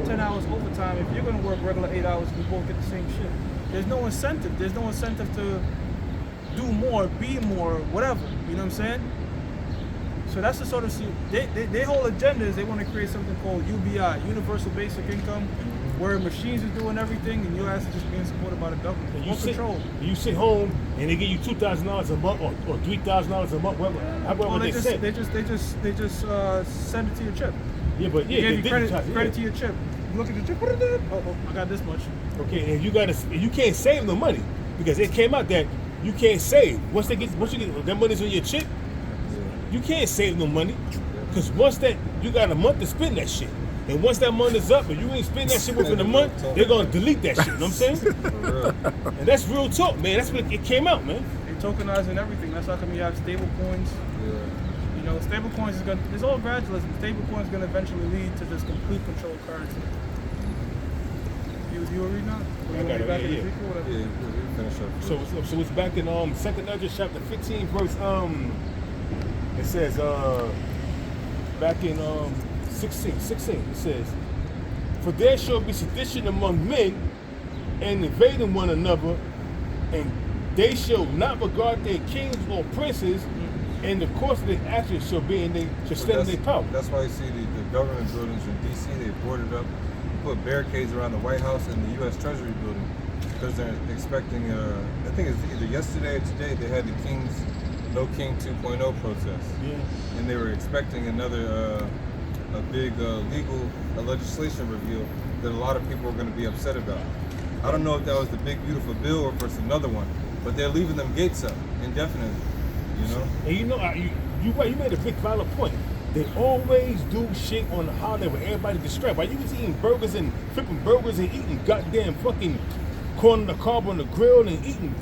10 hours overtime if you're gonna work regular 8 hours and we both get the same shit? There's no incentive. There's no incentive to do more, be more, whatever. You know what I'm saying? So that's the sort of their whole agenda is they want to create something called UBI, Universal Basic Income, where machines are doing everything and your ass is just being supported by the government. And More control. you sit home and they give you $2,000 a month or $3,000 a month, whatever they say. They just send it to your chip. Yeah, but They yeah, give you they credit to your chip. You look at the chip. Oh, I got this much. Okay, and you can't save no money because it came out that you can't save once you get that money's on your chip. You can't save no money because once that you got a month to spend that shit, and once that month is up and you ain't spend that shit within a month, they're gonna delete that shit. You know what I'm saying? And that's real talk, man. That's what it came out, man. They're tokenizing everything. That's how come you have stable coins. You know, stable coins is gonna. It's all gradualism. Stable coins is gonna eventually lead to this complete control currency. You were reading that? I got it. Back in Yeah. Ezekiel, whatever. Finish up. So it's back in 2nd Ezra chapter 15 verse it says back in 16 it says, for there shall be sedition among men and invading one another, and they shall not regard their kings or princes, and the course of their actions shall be in they should stand in their power. That's why you see the government buildings in D.C. they boarded up, put barricades around the White House and the U.S. Treasury building because they're expecting. I think it's either yesterday or today they had the No King 2.0 protest. Yeah. And they were expecting another a big legal legislation reveal that a lot of people are going to be upset about. I don't know if that was the big beautiful bill or if it's another one, but they're leaving them gates up indefinitely. You know. And you know, you made a big valid point. They always do shit on the holiday where everybody distracted. Why you was eating burgers and flipping burgers and eating goddamn fucking corn on the cob on the grill and eating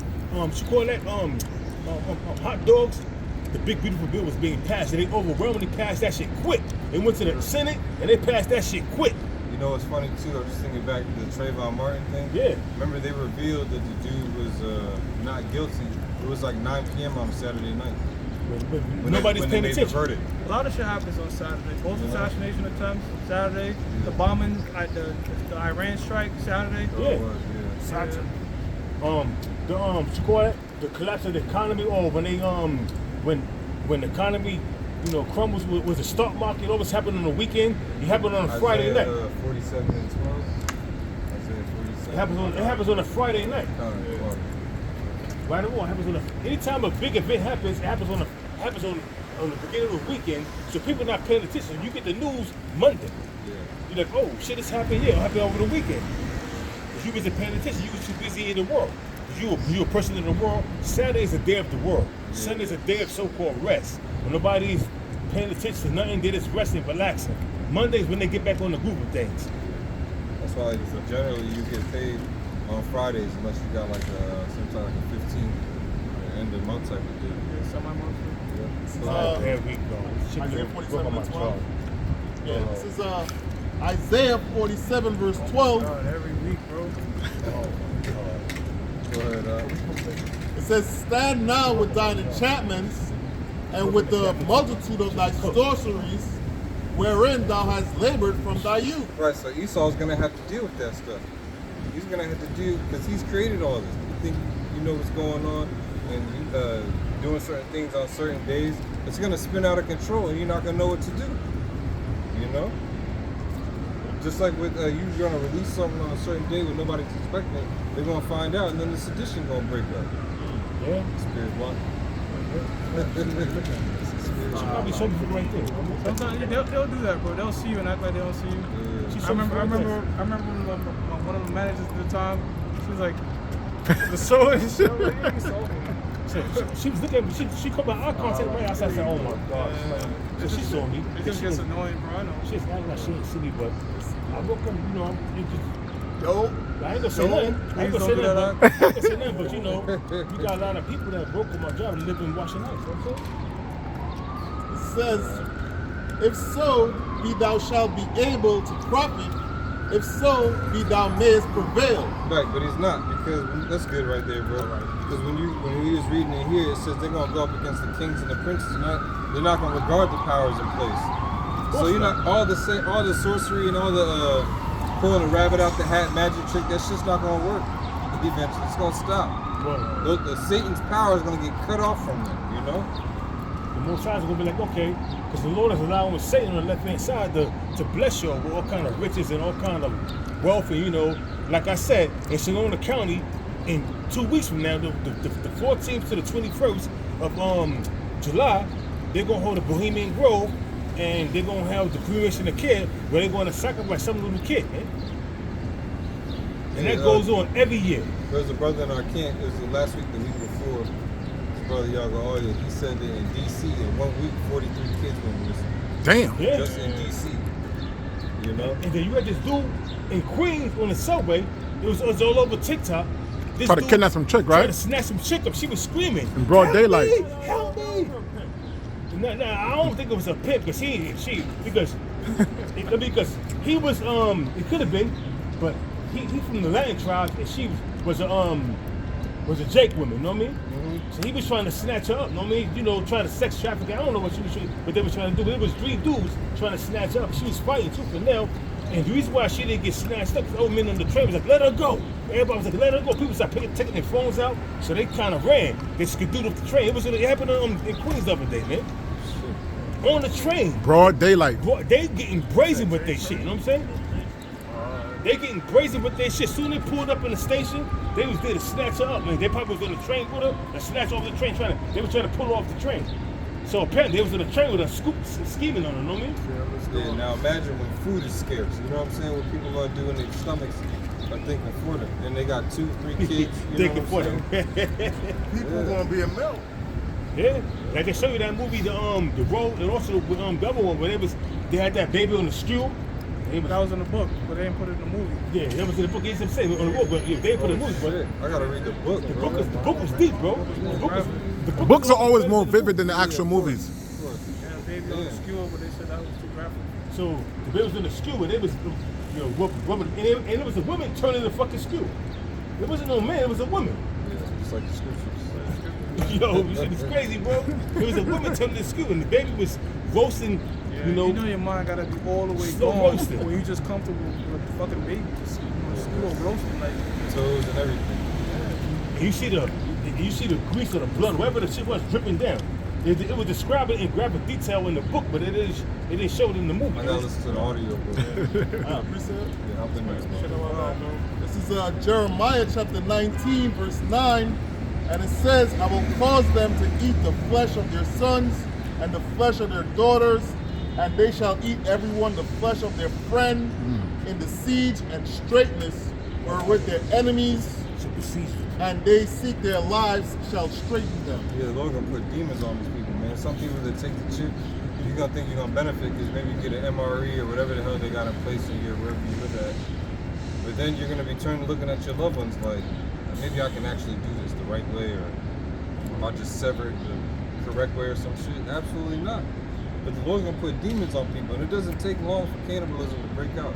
hot dogs. The big beautiful bill was being passed and they overwhelmingly passed that shit quick. They went to the Senate and they passed that shit quick. You know what's funny too? I was just thinking back to the Trayvon Martin thing. Yeah. Remember they revealed that the dude was not guilty. It was like 9 p.m. on Saturday night. When nobody's paying attention. Verdict. A lot of shit happens on Saturday. Both assassination attempts Saturday, the bombing at the Iran strike Saturday. Yeah. It was, The collapse of the economy, or when they when the economy crumbles was the stock market. Always happened on the weekend. It happened on a Friday night. 47 and 12. Isaiah 47. It happens on a Friday night. Right or wrong, it happens on anytime a big event happens, it happens on the beginning of the weekend. So people not paying attention. You get the news Monday. Yeah. You're like, oh shit, it's happened here. It happened over the weekend. If you wasn't paying attention, you was too busy in the world. You a person in the world. Saturday is a day of the world. Yeah. Sunday is a day of so-called rest. When nobody's paying attention to nothing, they're just resting, relaxing. Monday's when they get back on the groove of things. That's why generally you get paid on Fridays unless you got like sometimes like a 15 end of month type of deal. Yeah, semi-monthly. Yeah. There we go. Isaiah 47 and 12. Yeah, Oh. this is Isaiah 47 verse 12. God, every week, bro. Go ahead. It says, stand now with thine enchantments and with the multitude of thy sorceries, wherein thou hast labored from thy youth. Right, so Esau's gonna have to deal with that stuff. He's gonna have to deal because he's created all this. You think you know what's going on and doing certain things on certain days? It's gonna spin out of control and you're not gonna know what to do. You know? Just like with you're gonna release something on a certain day when nobody's expecting it, they're gonna find out and then the sedition gonna break up. Yeah. Spirit one. Probably something right there. Sometimes they'll do that, bro. They'll see you and act like they don't see you. She's I remember right there. one of the managers at the time. She was like, the show is She was looking at me. She caught my eye contact right outside. I said, "Oh my God!" So she saw me. It just gets annoying, bro. I know. She's acting like she didn't see me, but I woke up. Yo, I ain't gonna say nothing. I ain't gonna say nothing. But you got a lot of people that broke on my job and live in Washington Heights. You know what I'm saying? it says, if so be thou shalt be able to profit, if so be thou mayest prevail. Right, but he's not because that's good right there, bro. Because when we was reading it here, it says they're gonna go up against the kings and the princes. They're not gonna regard the powers in place. So you're not all the sorcery and all the pulling a rabbit out the hat magic trick. That's just not gonna work. Eventually, it's gonna stop. The Satan's power is gonna get cut off from them. You know. The Most High is gonna be like, okay, because the Lord is allowing Satan on the left hand side to bless you with all kind of riches and all kind of wealth, and like I said, in Sonoma County, in 2 weeks from now, the 14th to the 21st of July, they're gonna hold a Bohemian Grove, and they're gonna have the cremation of kid where they're gonna sacrifice some little kid, man. And that goes on every year. There's a brother in our camp. It was the last week, the week before. His brother Yaga, he said that in D.C. in 1 week, 43 kids went missing. Damn. Yeah. Just in D.C. You know. And then you had this dude in Queens on the subway. It was all over TikTok. This Try to dude kidnap some chick, tried right? to snatch some chick up. She was screaming. In broad "Help daylight." me, help me. No, I don't think it was a pimp because because he was it could have been, but he from the Latin tribe and she was a Jake woman, you know what I mean? Mm-hmm. So he was trying to snatch her up, you know what I mean? Trying to sex traffic. I don't know what they were trying to do, but it was 3 dudes trying to snatch her up. She was fighting tooth and nail. And the reason why she didn't get snatched up, the old men on the train was like, let her go. Everybody was like, let her go. People started taking their phones out, so they kind of ran. They skedaddled off the train. It happened in Queens the other day, man. On the train. Broad daylight. They getting brazen with their shit, you know what I'm saying? They getting brazen with their shit. Soon they pulled up in the station, they was there to snatch her up, man. They probably was on the train with her and snatch her off the train, they were trying to pull her off the train. So apparently they was on the train with her scheming on her, you know what I mean? Yeah, now imagine when food is scarce, you know what I'm saying? What people are doing, their stomachs are thinking for them. And they got 2, 3 kids, you Thinking know for what I'm them. saying? People gonna be a milk. Yeah, like they show you that movie, the road, and also the other one where they had that baby on the skew. That was in the book, but they didn't put it in the movie. Yeah, that was in the book. It's saying on the book, but yeah, they put it in the movie. But I gotta read the book, the bro. book was deep, bro. The Books are always more vivid than the actual movies. Yeah, baby on the skewer, but they said that was too graphic. So the baby was in the skew, and it was, woman, and it was a woman turning the fucking skew. It wasn't no man, it was a woman. Yeah, just like the scriptures. Yo, this shit is crazy, bro. It was a woman turning the skew, and the baby was roasting. Yeah, you know your mind gotta be all the way Slow gone roasted. when you just comfortable with the fucking baby, just skewer roasting like. Toes and everything. And you see the grease or the blood, whatever the shit was dripping down. It was described in graphic detail in the book, but it didn't show it in the movie. I gotta listen to the audio book. I appreciate it. Yeah, I'll think about it. This is Jeremiah chapter 19, verse 9. And it says, I will cause them to eat the flesh of their sons and the flesh of their daughters, and they shall eat everyone the flesh of their friend in the siege and straitness wherewith their enemies and they seek their lives shall straighten them. Yeah, the Lord gonna put demons on these people, man. Some people that take the chip, you're gonna think you're gonna benefit because maybe you get an MRE or whatever the hell they got in place in your wherever you live at. But then you're gonna be turning looking at your loved ones like, maybe I can actually do this the right way, or I'll just sever it the correct way or some shit. Absolutely not. But the Lord's gonna put demons on people, and it doesn't take long for cannibalism to break out.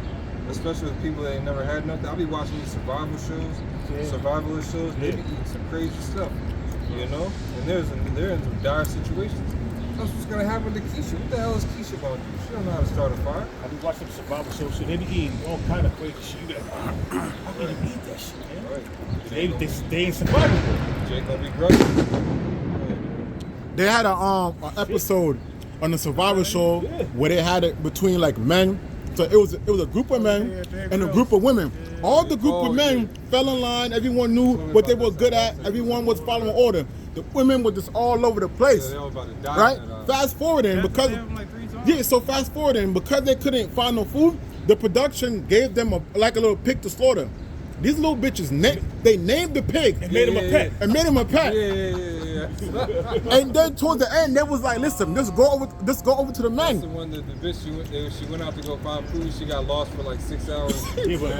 Especially with people that ain't never had nothing. I'll be watching these survival shows, survivalist shows, they be eating some crazy stuff, you know? And they're in some dire situations. That's what's gonna happen to Keisha. What the hell is Keisha gonna do? She don't know how to start a fire. I be watching some survival shows, so they be eating all kind of crazy shit. You be like, how can you eat that shit, man? Right. They ain't survivable. Jake gonna be grumpy. They had an episode on the survival show where they had it between like men. So it was a group of men and a group of women. All the group of men fell in line. Everyone knew what they were good at. Everyone was following order. The women were just all over the place. They all about to die. Right? Fast forwarding because so fast forwarding because they couldn't find no food. The production gave them a little pig to slaughter. These little bitches they named the pig And made him a pet. and made him a pet. Yeah. And then towards the end, they was like, "Listen, just go over to the That's the men." one that the bitch she went out to go find food. She got lost for like 6 hours. Yeah, but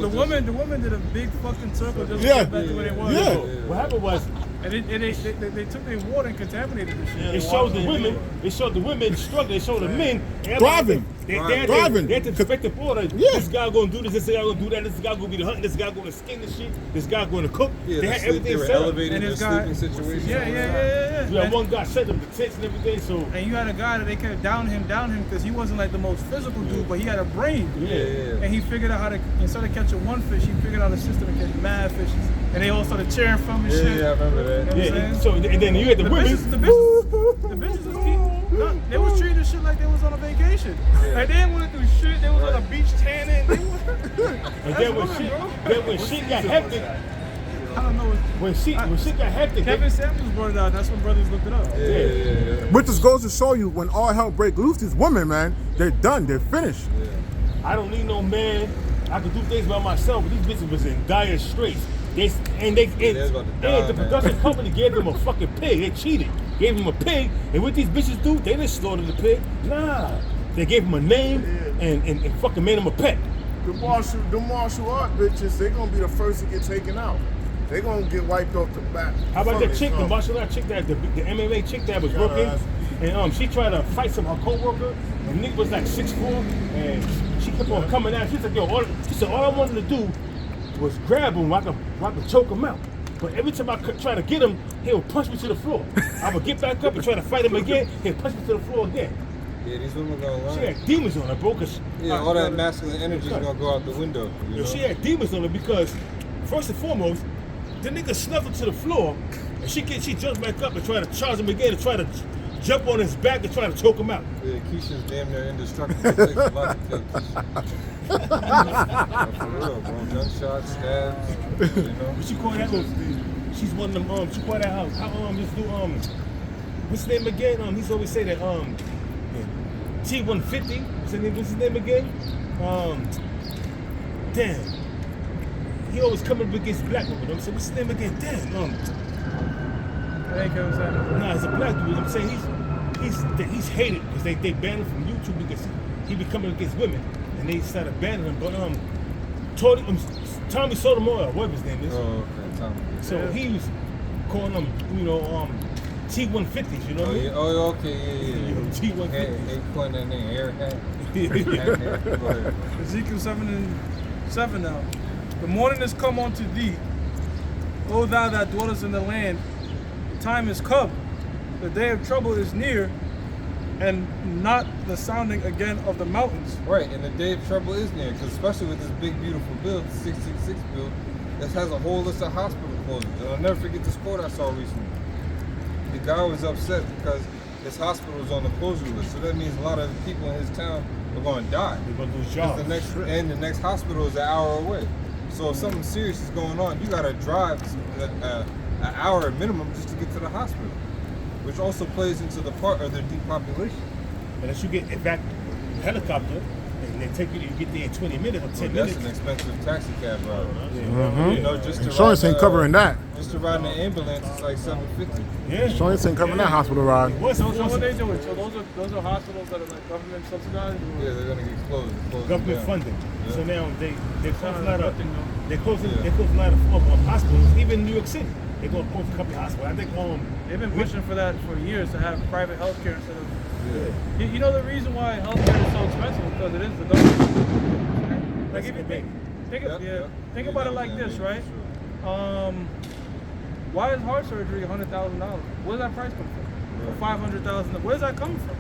The woman did a big fucking circle just to Yeah. get back to where they was. Yeah. what happened was And they took their water and contaminated the shit. it showed the women. It showed the women struggling. It showed the men Thriving. They Thriving. had to inspect the order. Yeah. This guy gonna do this. This guy gonna do that. This guy gonna be the hunting. This guy gonna skin the shit. This guy gonna cook. Yeah, they had they everything were set up. elevating And their this guy- sleeping situation. Yeah. You had one guy set up the tents and everything. So And you had a guy that they kept down him because he wasn't like the most physical dude, but he had a brain. Yeah. And he figured out how to, instead of catching one fish, he figured out a system to catch mad fishes. And they all started cheering from him and shit. Yeah, I remember that. You know what I'm yeah. saying? So and then you had the The women. bitches was they was treating the shit like they was on a vacation. Like they didn't want to do shit. They was on a beach tanning. And then when shit got hectic, I don't know. when shit got hectic, Kevin Samuels brought it out. That's when brothers looked it up. Yeah. Which just goes to show you when all hell break loose, these women, man, they're done, they're finished. I don't need no man. I could do things by myself, but these bitches was in dire straits. They was about to die, The man. production company gave them a fucking pig. They cheated. Gave them a pig, and what these bitches do, they didn't slaughter the pig. Nah, they gave him a name and fucking made him a pet. The martial art bitches, they gonna be the first to get taken out. They gonna get wiped off the back. How about that chick, the From martial art chick that the MMA chick that was Got her working, ass and she tried to fight her coworker, and nigga was like 6'4", and she kept on coming out. She said, all I wanted to do was grab him where I could choke him out. But every time I try to get him, he would punch me to the floor. I would get back up and try to fight him again. He'd punch me to the floor again. Yeah, these women gonna learn. She had demons on her, bro. Cause All that masculine energy is gonna go out the window. You know? she had demons on her because, first and foremost, the nigga snuffled to the floor, and she jumps back up and try to charge him again and try to jump on his back and try to choke him out. Yeah, Keisha's damn near indestructible. It takes a lot to kill Keisha. For real, bro. Gunshots, stabs, you know. What you call that? She's one of them. She call that how this dude what's his name again? He's always say that T-150. What's his name again? Damn. He always coming up against black women. I'm saying, what's his name again? Damn. Nah, it's a black dude. I'm saying he's hated because they banned him from YouTube because he be coming against women and they started banning him. But Tommy Sotomayor, whatever his name is. Oh, okay, Tommy. So he was calling them, T-150s. You know what I mean? Oh, okay, yeah. T-150s. They calling that name Airhead. Go ahead. Ezekiel 7:7 now. The morning is come unto thee, O thou that dwellest in the land. The time is come. The day of trouble is near, and not the sounding again of the mountains. Right, and the day of trouble is near, because especially with this big, beautiful bill, the 666 bill, that has a whole list of hospital closings. And I'll never forget this quote I saw recently. The guy was upset because his hospital was on the closure list. So that means a lot of the people in his town are going to die. They're going to lose jobs. The next hospital is an hour away. So if something serious is going on, you got to drive an hour minimum just to get to the hospital, which also plays into the part of their depopulation. Unless you get back helicopter and they take you get there in 20 minutes or 10 minutes. That's an expensive taxi cab ride. Mm-hmm. You know, just to Insurance ride, ain't covering that. Just to ride in the ambulance, it's like $750. Yeah. Insurance ain't covering that hospital ride. So what they doing? So those are hospitals that are like government subsidized? Or? Yeah, they're gonna get closed. Government funding. Yeah. So now they're closing a lot of nothing, they're closing a lot of hospitals, even in New York City. They're gonna close a couple of hospitals. I think they've been pushing for that for years to have private healthcare instead of. Yeah. You know the reason why healthcare is so expensive because it is the government. Like if you think about it like this, right? Why is heart surgery $100,000? Where's that price come from? Or $500,000? Where's that coming from?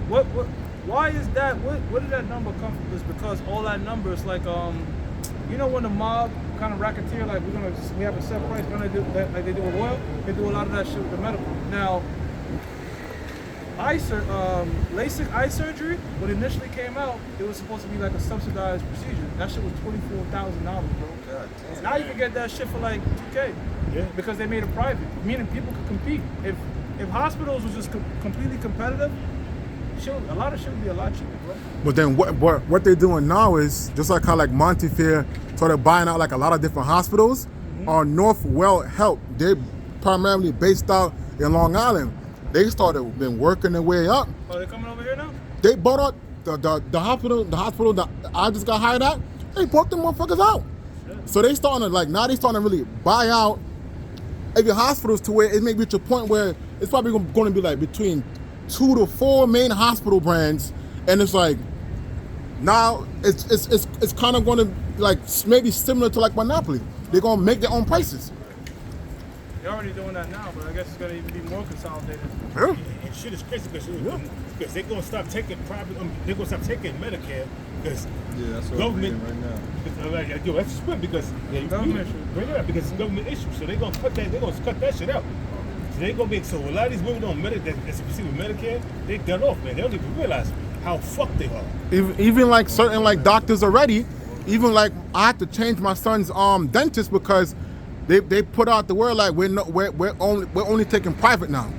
What? Why is that? Where did that number come from? It's because all that number is like you know when the mob kind of racketeer, like we have a set price, we're gonna do that like they do with oil. They do a lot of that shit with the medical. Now, LASIK eye surgery, when it initially came out, it was supposed to be like a subsidized procedure. That shit was $24,000, bro. God damn. Now you can get that shit for like $2K. Yeah. Because they made it private, meaning people could compete. If hospitals was just completely competitive, a lot of shit would be a lot cheaper, bro. But then what they're doing now is just like how like Montefiore started buying out like a lot of different hospitals. On Northwell Health, they're primarily based out in Long Island. They been working their way up. Oh, they're coming over here now? They bought out the hospital that I just got hired at. They bought them motherfuckers out. Shit. So they starting to really buy out every hospitals to where it may reach a point where it's probably going to be like between 2 to 4 main hospital brands, and it's like now it's kind of going to like maybe similar to like Monopoly. They're going to make their own prices. They're already doing that now, but I guess it's going to even be more consolidated. Yeah. And shit is crazy because they're gonna stop taking private. They're gonna stop taking Medicare because that's what government we're doing right now. Because, that's split because government issue. Bring it up because it's government issue. So they're gonna cut that. They're gonna cut that shit out. So they're gonna be so a lot of these women on Medicare that's receiving Medicare, they done off, man. They don't even realize how fucked they are. Even like certain like doctors already. Even like I had to change my son's dentist because they put out the word like we're only taking private now.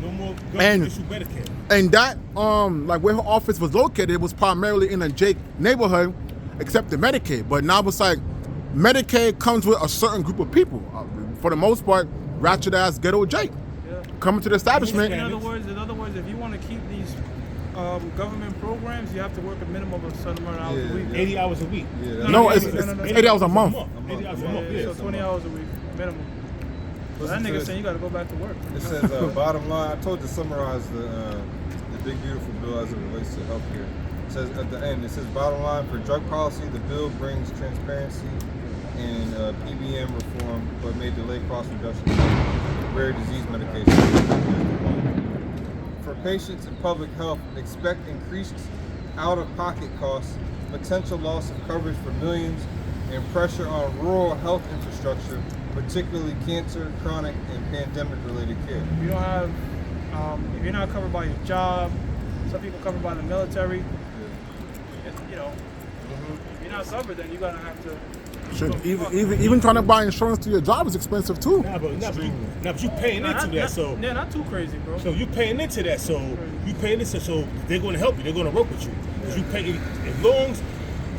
No more government issue Medicare. And that like where her office was located, it was primarily in a Jake neighborhood, except the Medicaid. But now it's like Medicaid comes with a certain group of people. For the most part, ratchet ass ghetto Jake coming to the establishment. In other words, if you want to keep these government programs, you have to work a minimum of a certain amount of hours a week. 80 hours a week. Yeah, no, it's 80 hours a month. 80 hours a month. So 20 hours a week minimum. So that nigga saying you got to go back to work. It says bottom line. I told you to summarize the big beautiful bill as it relates to healthcare. It says at the end, it says bottom line for drug policy, the bill brings transparency and PBM reform, but may delay cost reduction in rare disease medication. For patients and public health expect increased out-of-pocket costs, potential loss of coverage for millions, and pressure on rural health infrastructure, particularly cancer, chronic, and pandemic-related care. If you don't have, if you're not covered by your job, some people covered by the military. You know, if you're not covered, then you're gonna have to. Shit, even trying to buy insurance to your job is expensive too. But you paying into that, so yeah, not too crazy, bro. So you paying into that, so you paying into, so they're going to help you. They're going to work with you. You pay as long as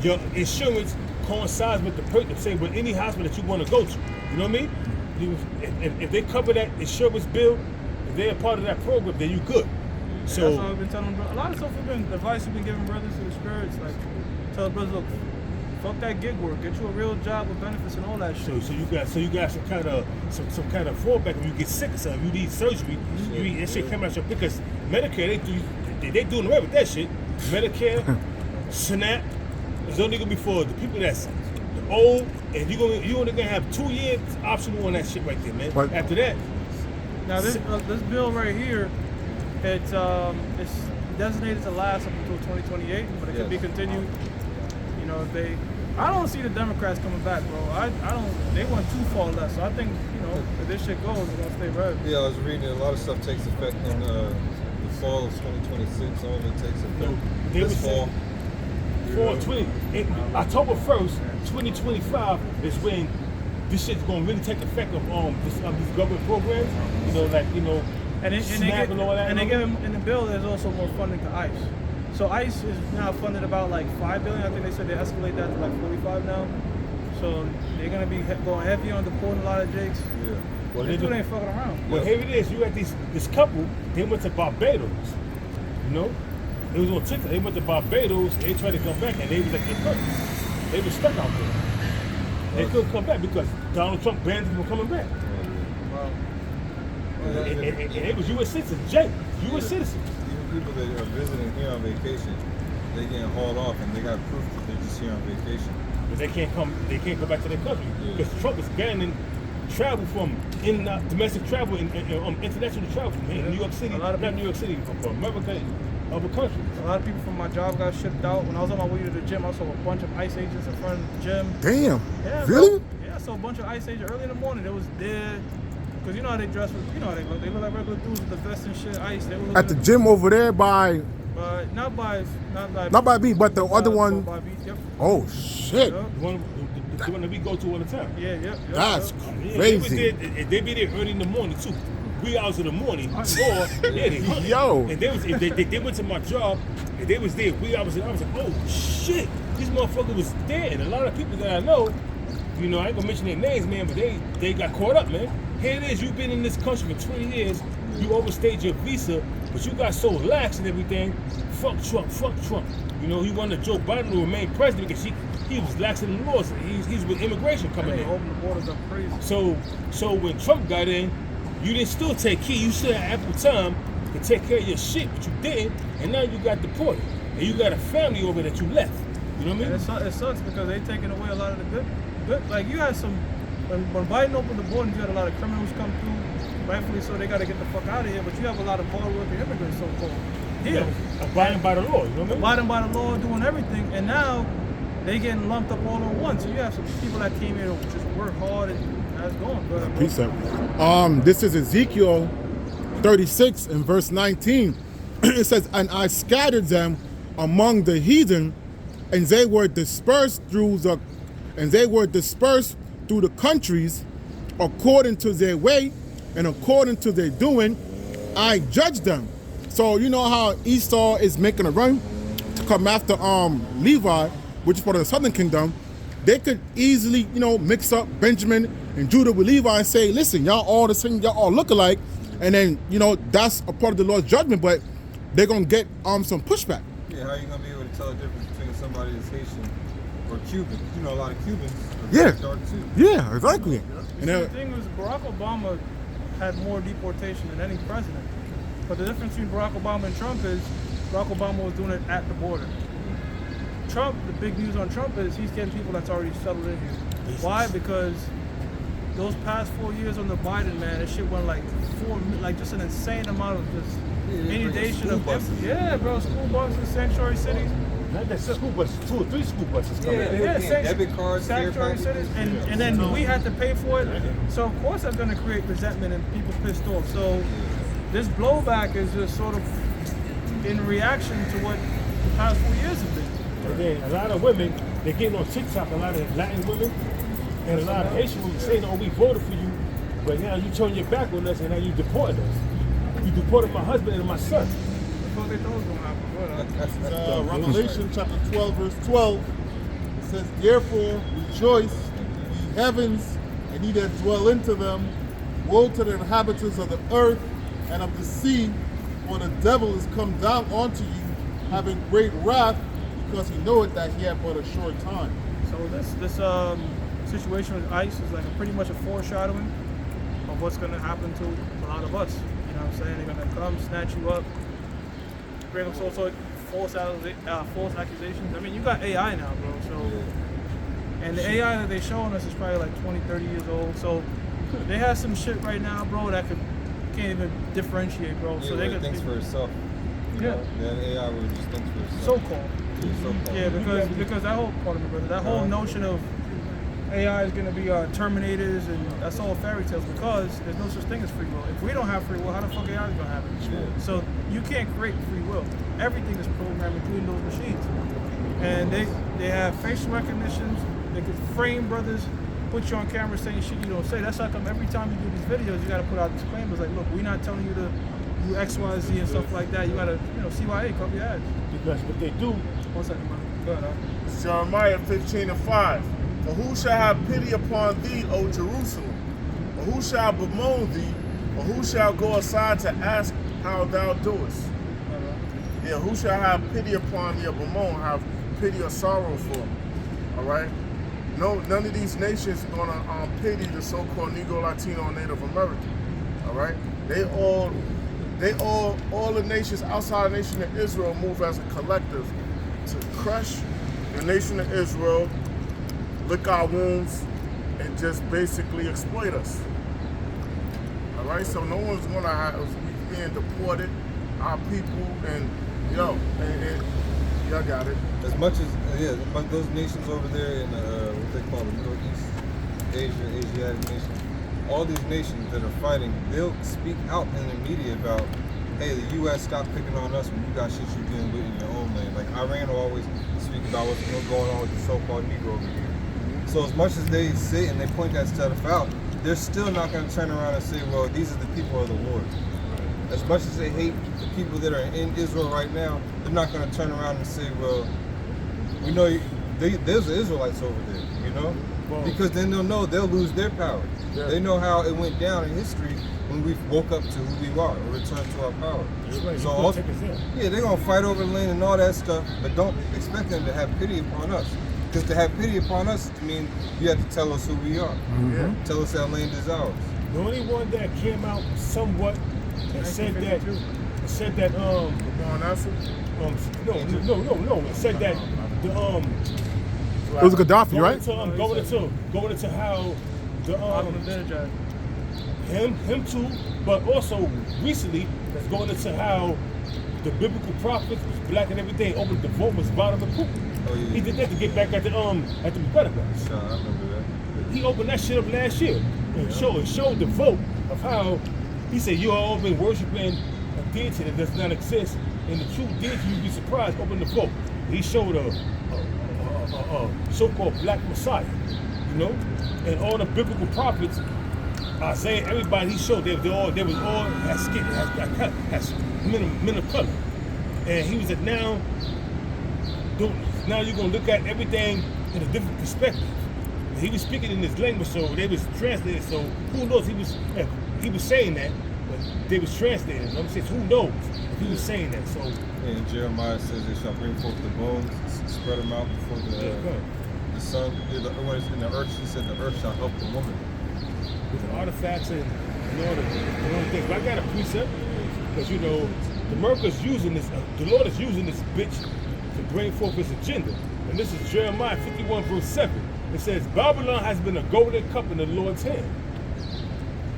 your insurance coincides with the person. Say with any hospital that you want to go to. You know what I mean? If they cover that insurance bill, if they're a part of that program, then you good. So that's what I've been telling them. A lot of stuff advice we've been giving brothers to the spirits, like tell brothers, look, fuck that gig work. Get you a real job with benefits and all that shit. So you got some kind of fallback when you get sick or something. You need surgery. You need that shit come out your, because Medicare they doing away with that shit. Medicare, SNAP is only gonna be for the people that's old, and you only gonna have 2 years optional on that shit right there, man. But after that, now this bill right here, it's designated to last up until 2028, but it can be continued. You know, if they, I don't see the Democrats coming back, bro. I don't. They want too far less. So I think, you know, if this shit goes, it's gonna stay red. Yeah, I was reading a lot of stuff takes effect in the fall of 2026. Some of it takes effect this fall. October 1st, 2025 is when this shit's gonna really take effect of these government programs. You know, like, you know, and they give them in the bill. There's also more funding to ICE. So ICE is now funded about like $5 billion. I think they said they escalate that to like 45 now. So they're gonna be going heavy on deporting a lot of jakes. Yeah. Well, they ain't fucking around. Well, here it is. You got this couple. They went to Barbados. You know, it was on TikTok. They went to Barbados. They tried to come back, and they was like, they were stuck out there. They couldn't come back because Donald Trump banned them from coming back. Wow. And it was U.S. citizens, Jay. U.S. citizens. Even people that are visiting here on vacation, they getting hauled off, and they got proof that they're just here on vacation. But they can't come back to their country because Trump is banning travel from domestic travel and international travel from here in New York City, not New York City, but from America, other countries. A lot of people from my job got shipped out. When I was on my way to the gym, I saw a bunch of ICE agents in front of the gym. Damn. Yeah, really? Bro. Yeah, I saw a bunch of ICE agents early in the morning. They was there. Because you know how they dress with, you know how they look. They look like regular dudes with the vest and shit, ICE. They were At the gym over there by... Not by me, but the other one... By B, yep. Oh, shit. Yep. The one that we go to all the time. Yeah, yep. That's Yeah, crazy. they be there early in the morning too. 3 hours in the morning. Or Yo. And they went to my job and they was there 3 hours and I was like, oh shit, this motherfucker was there. And a lot of people that I know, you know, I ain't gonna mention their names, man, but they got caught up, man. Here it is, you've been in this country for 20 years, you overstayed your visa, but you got so lax and everything. Fuck Trump. You know, he wanted Joe Biden to remain president because he was laxing the laws. He's with immigration coming in. Open the borders up crazy. So when Trump got in, you didn't still take key. You still had ample time to take care of your shit, but you didn't, and now you got deported. And you got a family over that you left. You know what I mean? And it sucks because they taking away a lot of the good. Like you had some, when Biden opened the borders, you had a lot of criminals come through. Rightfully so, they got to get the fuck out of here. But you have a lot of hard-working immigrants, so-called. Here, abiding by the law. You know what I mean? Abiding by the law, doing everything, and now they getting lumped up all at once. So you have some people that came here to just work hard and that's going. But Precept. This is Ezekiel 36 and verse 19. It says, "And I scattered them among the heathen, and they were dispersed through the countries, according to their way and according to their doing. I judged them." So you know how Esau is making a run to come after Levi, which is part of the southern kingdom. They could easily, you know, mix up Benjamin and Judah with Levi and say, listen, y'all all the same, y'all all look alike, and then, you know, that's a part of the Lord's judgment, but they're gonna get some pushback. Yeah, how are you gonna be able to tell the difference between somebody that's Haitian or Cuban? You know, a lot of Cubans are very dark too. Yeah, exactly. And the thing was, Barack Obama had more deportation than any president. But the difference between Barack Obama and Trump is Barack Obama was doing it at the border. Trump, the big news on Trump is he's getting people that's already settled in here. Why? Because those past 4 years on the Biden, man, that shit went like just an insane amount of just any bringing nation school of buses. yeah, bro, school buses, sanctuary cities. Not that school buses, 2 or 3 school buses coming. Yeah. Debit cards, care sanctuary packages. cities, and then we had to pay for it. So of course that's gonna create resentment and people pissed off. So this blowback is just sort of in reaction to what the past 4 years have been. And then a lot of women, they're getting on TikTok, a lot of Latin women, and a lot of Haitian women saying, oh, we voted for you, but now you turn your back on us and now you deported us. You deported my husband and my son. That's what they thought was gonna happen. Revelation chapter 12, verse 12. It says, therefore rejoice, ye heavens, and ye that dwell into them. Woe to the inhabitants of the earth and of the sea, for the devil is come down unto you, having great wrath, because he knoweth that he had but a short time. So this situation with ICE is like pretty much a foreshadowing of what's gonna happen to a lot of us. You know what I'm saying? They're gonna come, snatch you up, bring up all sorts of false accusations. I mean, you got AI now, bro. So, and the AI that they're showing us is probably like 20, 30 years old. So they have some shit right now, bro, that can't even differentiate, bro. Yeah, So they thinks for itself. Yeah. That AI will just thinks for itself. so-called. So-called. Yeah, because that whole part of it, brother, that whole notion of AI is going to be Terminators and that's all fairy tales because there's no such thing as free will. If we don't have free will, how the fuck AI is going to have it? Yeah. So you can't create free will. Everything is programmed, including those machines. And they have facial recognitions. They can frame brothers, put you on camera saying shit you don't say. That's how come every time you do these videos, you got to put out disclaimers like, look, we're not telling you to do X, Y, Z and stuff like that. You got to, CYA, cover your ads. Because what they do, 1 second, man. Go ahead, It's Jeremiah 15:5. For who shall have pity upon thee, O Jerusalem? Or who shall bemoan thee? Or who shall go aside to ask how thou doest? Yeah, who shall have pity upon thee or bemoan, have pity or sorrow for? All right? No, none of these nations are gonna pity the so-called Negro, Latino, and Native American. All right? They all the nations outside the nation of Israel move as a collective to crush the nation of Israel, lick our wounds, and just basically exploit us. All right, so no one's gonna have us being deported, our people, and y'all got it. As much as but those nations over there in what they call the Middle East, Asiatic nations, all these nations that are fighting, they'll speak out in the media about, hey, the U.S. stop picking on us when you got shit you're dealing with in your own land. Like Iran will always speak about what's going on with the so-called Negro over here. So as much as they say and they point that stuff out, they're still not going to turn around and say, well, these are the people of the Lord. As much as they hate the people that are in Israel right now, they're not going to turn around and say, well, we know there's the Israelites over there, because then they'll know they'll lose their power. Yeah. They know how it went down in history when we woke up to who we are or returned to our power. Right. So they're going to fight over land and all that stuff, but don't expect them to have pity upon us. Because to have pity upon us means you have to tell us who we are. Mm-hmm. Tell us that land is ours. The only one that came out somewhat and said that it said that it was Gaddafi, right? Going into how him too, but also recently going into how the biblical prophets was black and everything, opened the vote was bottom of the poop. Oh, yeah. He did that to get back at the Democrats. I remember that. He opened that shit up last year and showed the vote of how he said you all been worshiping a deity that does not exist, and the true deity, you'd be surprised, open the vote. He showed a so-called black Messiah, and all the biblical prophets, Isaiah, everybody he showed, they was all had skin, has men of color, and he was like, now you're gonna look at everything in a different perspective. And he was speaking in his language, so they was translating. So who knows? He was saying that, but they was translating. I'm saying, who knows if he was saying that? So. And Jeremiah says they shall bring forth the bones, spread them out before the sun. In the earth, he said the earth shall help the woman. With the artifacts and all the things. But I got a precept because the America's using this. The Lord is using this bitch to bring forth his agenda. And this is Jeremiah 51 verse 7. It says, Babylon has been a golden cup in the Lord's hand.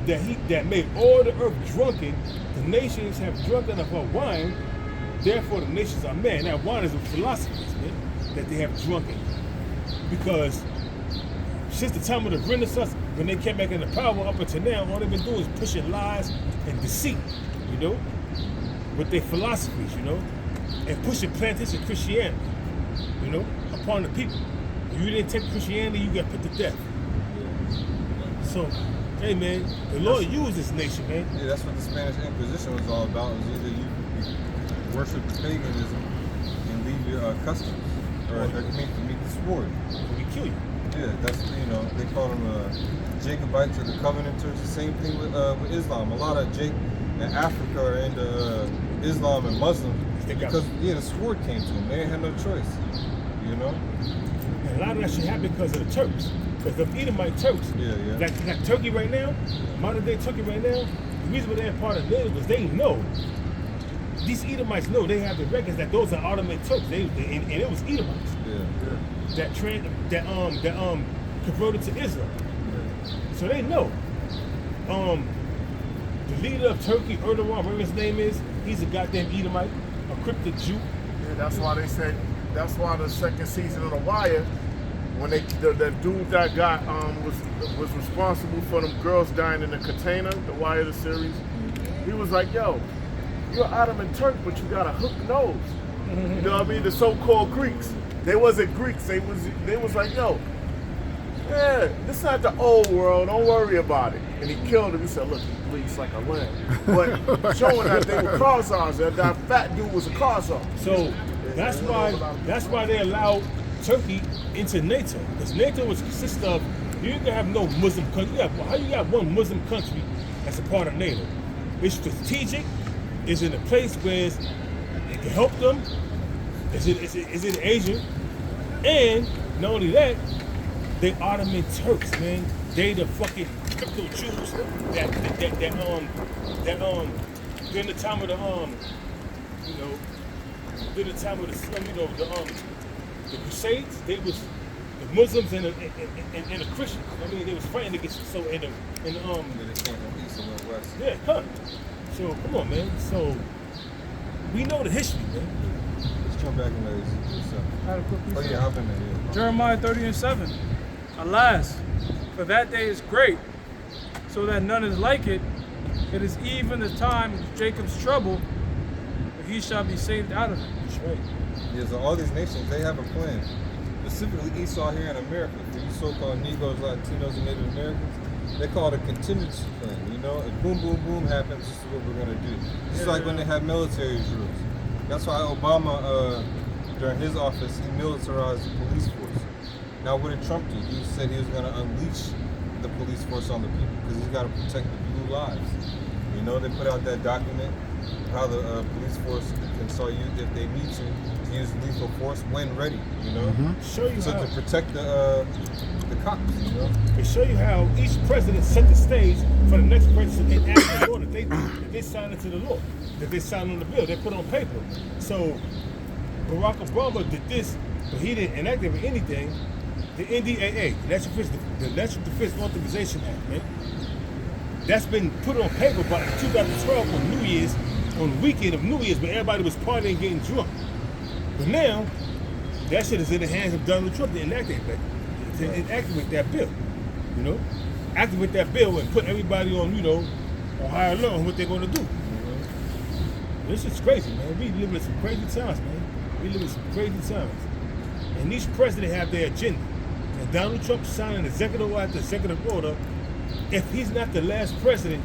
that made all the earth drunken. The nations have drunken of her wine. Therefore, the nations are mad. Now, wine is a philosophy, man, that they have drunken. Because since the time of the Renaissance, when they came back into power up until now, all they've been doing is pushing lies and deceit, you know, with their philosophies, you know, and pushing plantation Christianity, you know, upon the people. If you didn't take Christianity, you got put to death. So, hey man, the Lord used this nation, man. Yeah, that's what the Spanish Inquisition was all about. It was either you worship paganism and leave your customs, or meet the sword. We kill you. Yeah, that's, you know, they call them Jacobites or the Covenanters. The same thing with Islam. A lot of in Africa are into Islam and Muslim because the sword came to them. They had no choice, you know. And a lot of that shit happened because of the Turks. Because the Edomite Turks, like Turkey right now, modern day Turkey right now, the reason why they're part of NATO is they know, these Edomites know, they have the records that those are Ottoman Turks. And it was Edomites that converted to Islam. So they know. The leader of Turkey, Erdogan, whatever his name is, he's a goddamn Edomite, a cryptic Jew. Yeah, that's why they said. That's why the second season of The Wire, when the dude that got was responsible for them girls dying in the container, The Wire, the series, he was like, "Yo, you're Ottoman Turk, but you got a hooked nose." You know what I mean? The so-called Greeks, they wasn't Greeks. They was like, "Yo, yeah, this is not the old world. Don't worry about it." And he killed him. He said, "Look, he bleeds like a lamb," but showing that they were Khazars. That fat dude was a Khazar. So that's why they allowed Turkey into NATO, because NATO was consist of, you can have no Muslim country. How you got one Muslim country that's a part of NATO? It's strategic. It's in a place where it can help them. It's in Asia, and not only that, they Ottoman Turks, man. They the fucking crypto Jews that during the time of the during the time of the Crusades, they was the Muslims and the Christians. I mean, they was fighting against it. So they came from east and went west. Yeah, come. So come on, man. So we know the history, man. Let's jump back in there. Oh yeah, I've been there. Yeah. Jeremiah 30:7. Alas, for that day is great, so that none is like it. It is even the time of Jacob's trouble, but he shall be saved out of it. That's right. Yeah, so all these nations, they have a plan. Specifically Esau here in America, for you so-called Negroes, Latinos, and Native Americans, they call it a contingency plan. You know, if boom, boom, boom happens, this is what we're gonna do. It's like when they have military drills. That's why Obama, during his office, he militarized the police force. Now, what did Trump do? He said he was gonna unleash the police force on the people because he's got to protect the blue lives. You know, they put out that document how the police force can start you if they need to use lethal force when ready. You know, Show you so how. to protect the cops. You know, To show you how each president set the stage for the next president and act the law that they sign into the law, that they sign on the bill, they put on paper. So Barack Obama did this, but he didn't enact it with anything. The NDAA, the National Defense Authorization Act, man. That's been put on paper by 2012 on New Year's, on the weekend of New Year's, when everybody was partying and getting drunk. But now, that shit is in the hands of Donald Trump to enact it, to activate that bill. You know, activate that bill and put everybody on, on higher law on what they're going to do. This is crazy, man. We live in some crazy times, man. We live in some crazy times. And each president have their agenda. And Donald Trump signing executive order after executive order. If he's not the last president,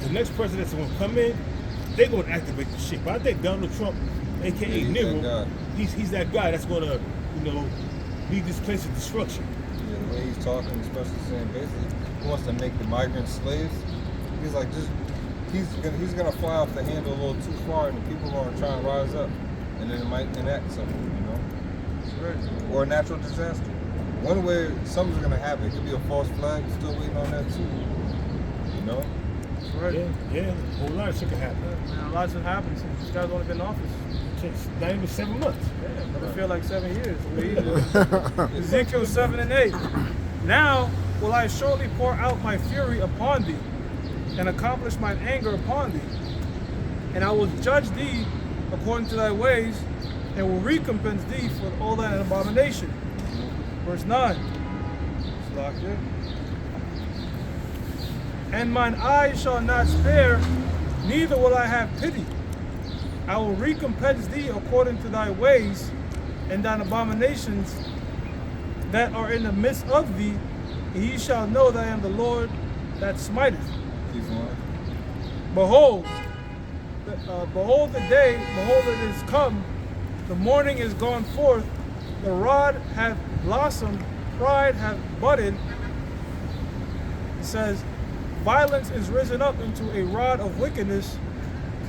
the next president's going to come in, they're going to activate the shit. But I think Donald Trump, a.k.a. Nero, he's that guy that's going to, lead this place to destruction. Yeah, the way he's talking, especially saying basically he wants to make the migrants slaves. He's like, he's gonna fly off the handle a little too far, and the people are gonna try and rise up, and then it might enact something, or a natural disaster. One way something's gonna happen. It could be a false flag. We're still waiting on that too. Yeah, a whole lot of shit can happen. Man, a lot has happened since this guy's only been in office. It's not even 7 months. Yeah, but it feel like 7 years. Ezekiel 7 and 8. Now will I shortly pour out my fury upon thee, and accomplish mine anger upon thee. And I will judge thee according to thy ways, and will recompense thee for all thine abomination. Verse 9. It's locked in. And mine eyes shall not spare, neither will I have pity. I will recompense thee according to thy ways, and thine abominations that are in the midst of thee, and ye shall know that I am the Lord that smiteth. Keep going. Behold, behold the day, behold it is come, the morning is gone forth, the rod hath blossomed, pride hath budded. It says, violence is risen up into a rod of wickedness,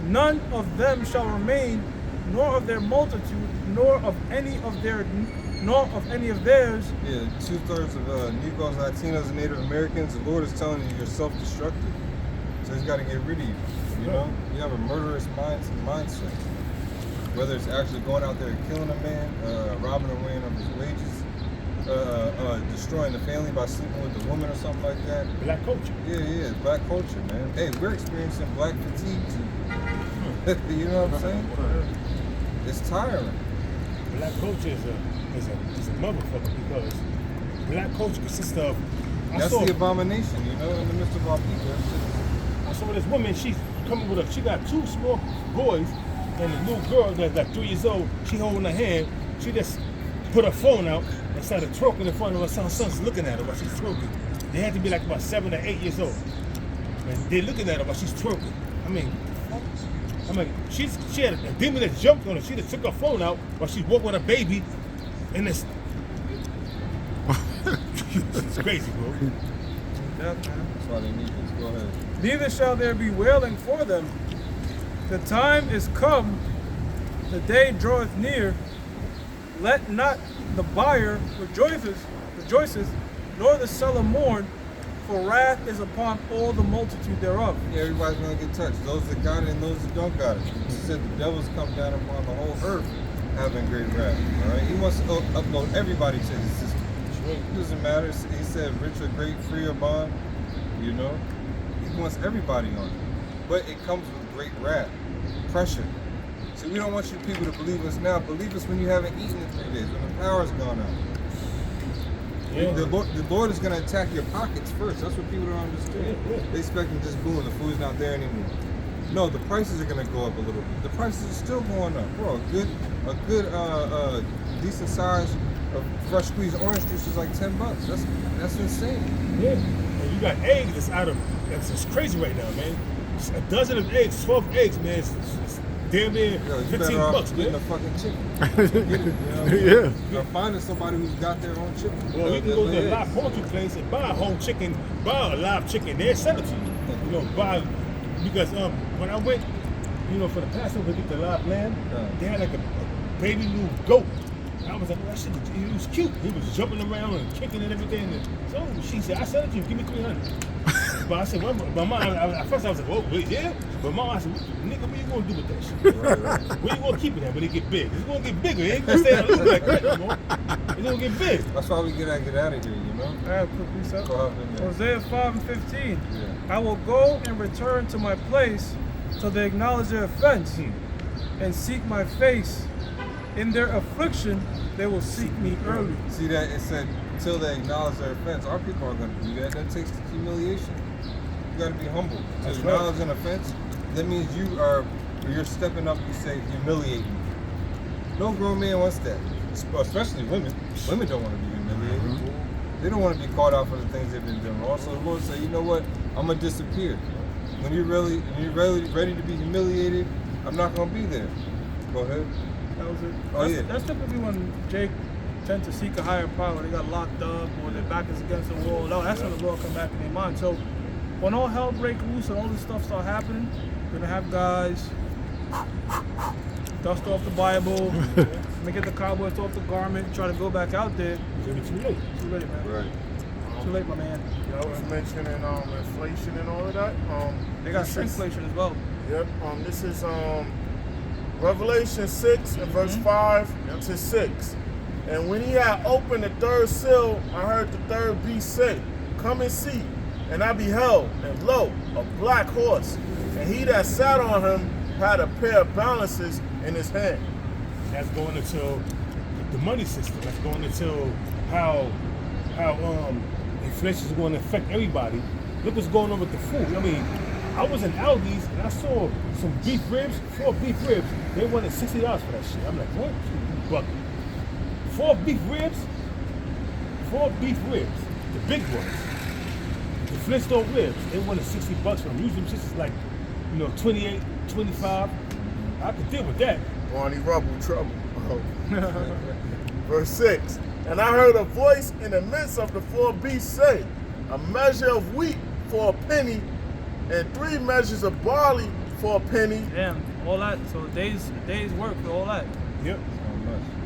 none of them shall remain, nor of their multitude, nor of any of theirs. Yeah, 2/3 of Negroes, Latinos, and Native Americans, the Lord is telling you you're self-destructive. So he's got to get rid of you. You know, you have a murderous mindset. Whether it's actually going out there and killing a man, robbing a man of his wages, destroying the family by sleeping with a woman or something like that. Black culture. Yeah, black culture, man. Hey, we're experiencing black fatigue too. You know what I'm saying? It's tiring. Black culture is a motherfucker because black culture consists of. That's the abomination, you know, in the midst of our people. I saw this woman. She's coming with she got 2 small boys and a little girl that's like 3 years old. She holding her hand. She just put her phone out and started twerking in front of her son's looking at her while she's twerking. They had to be like about 7 or 8 years old. And they're looking at her while she's twerking. I mean, she had a demon that jumped on her. She just took her phone out while she walked with her baby, and it's it's crazy, bro. That's why they need this. Go ahead. Neither shall there be wailing for them. The time is come, the day draweth near. Let not the buyer rejoiceth, nor the seller mourn, for wrath is upon all the multitude thereof. Yeah, everybody's gonna get touched. Those that got it and those that don't got it. He said the devil's come down upon the whole earth having great wrath. All right, he wants to upload everybody to his system. It doesn't matter. He said rich or great, free or bond. You know, he wants everybody on it. But it comes with great wrath, pressure. See, we don't want you people to believe us now. Believe us when you haven't eaten in 3 days, when the power's gone out. Yeah. The Lord is going to attack your pockets first. That's what people don't understand. They expecting just boom, the food's not there anymore. No, the prices are going to go up a little bit. The prices are still going up, bro. A good decent size of fresh squeezed orange juice is like $10. That's insane. Yeah, and you got eggs that's just crazy right now, man. A dozen of eggs, 12 eggs, man. It's damn near Yo, you $15, better off getting man. a fucking chicken. Get it, you know? Yeah. Or finding somebody who's got their own chicken. Well, you can go to a live poultry place and buy a whole chicken, buy a live chicken. They'll sell it to you. You know, because when I went, you know, for the Passover to get the live lamb, they had like a baby little goat. And I was like, oh, that shit, it was cute. He was jumping around and kicking and everything. And so she said, I sell it to you, give me $300. But I said, well, but mom, at first I was like, oh, wait, yeah? But mom, I said, nigga, what you gonna do with that shit? Right. Where you gonna keep it at when it get big? It's gonna get bigger. It ain't gonna stay out like that no more. It's gonna get big. That's why we get out of here, you know? I have a quick reset. Go ahead in there. Hosea 5:15. Yeah. I will go and return to my place till they acknowledge their offense and seek my face. In their affliction, they will seek me early. See that? It said, until they acknowledge their offense. Our people aren't going to do that. That takes humiliation. You got to be humble. To acknowledge an offense, that means you're stepping up and say, humiliate me. No grown man wants that. Especially women. Women don't want to be humiliated. They don't want to be caught out for the things they've been doing. Also, the Lord said, you know what? I'm going to disappear. When you're ready to be humiliated, I'm not going to be there. Go ahead. That was it. Oh, yeah. That's typically when Jake tend to seek a higher power. They got locked up or their back is against the wall. That's when the Lord come back in their mind. So when all hell break loose and all this stuff start happening, you're gonna have guys dust off the Bible, make it the cowboys off the garment, try to go back out there. It's gonna be too late. Too late, man. Right. Too late, my man. Y'all was mentioning inflation and all of that. They got this is- shrinkflation as well. Yep. This is Revelation 6 and verse 5 to 6. And when he had opened the third seal, I heard the third beast say, come and see. And I beheld, and lo, a black horse, and he that sat on him had a pair of balances in his hand. That's going into the money system. That's going into how inflation is going to affect everybody. Look what's going on with the food. I mean, I was in Aldi's and I saw some beef ribs, 4 beef ribs. They wanted $60 for that shit. I'm like, what? But 4 beef ribs, the big ones, the Flintstone ribs. They wanted $60 for them. Usually, shit is like, 28, 25. I could deal with that. Barney Rubble, trouble. Verse 6. And I heard a voice in the midst of the 4 beasts say, a measure of wheat for a penny, and 3 measures of barley for a penny. Damn, all that. So a day's work for all that. Yep.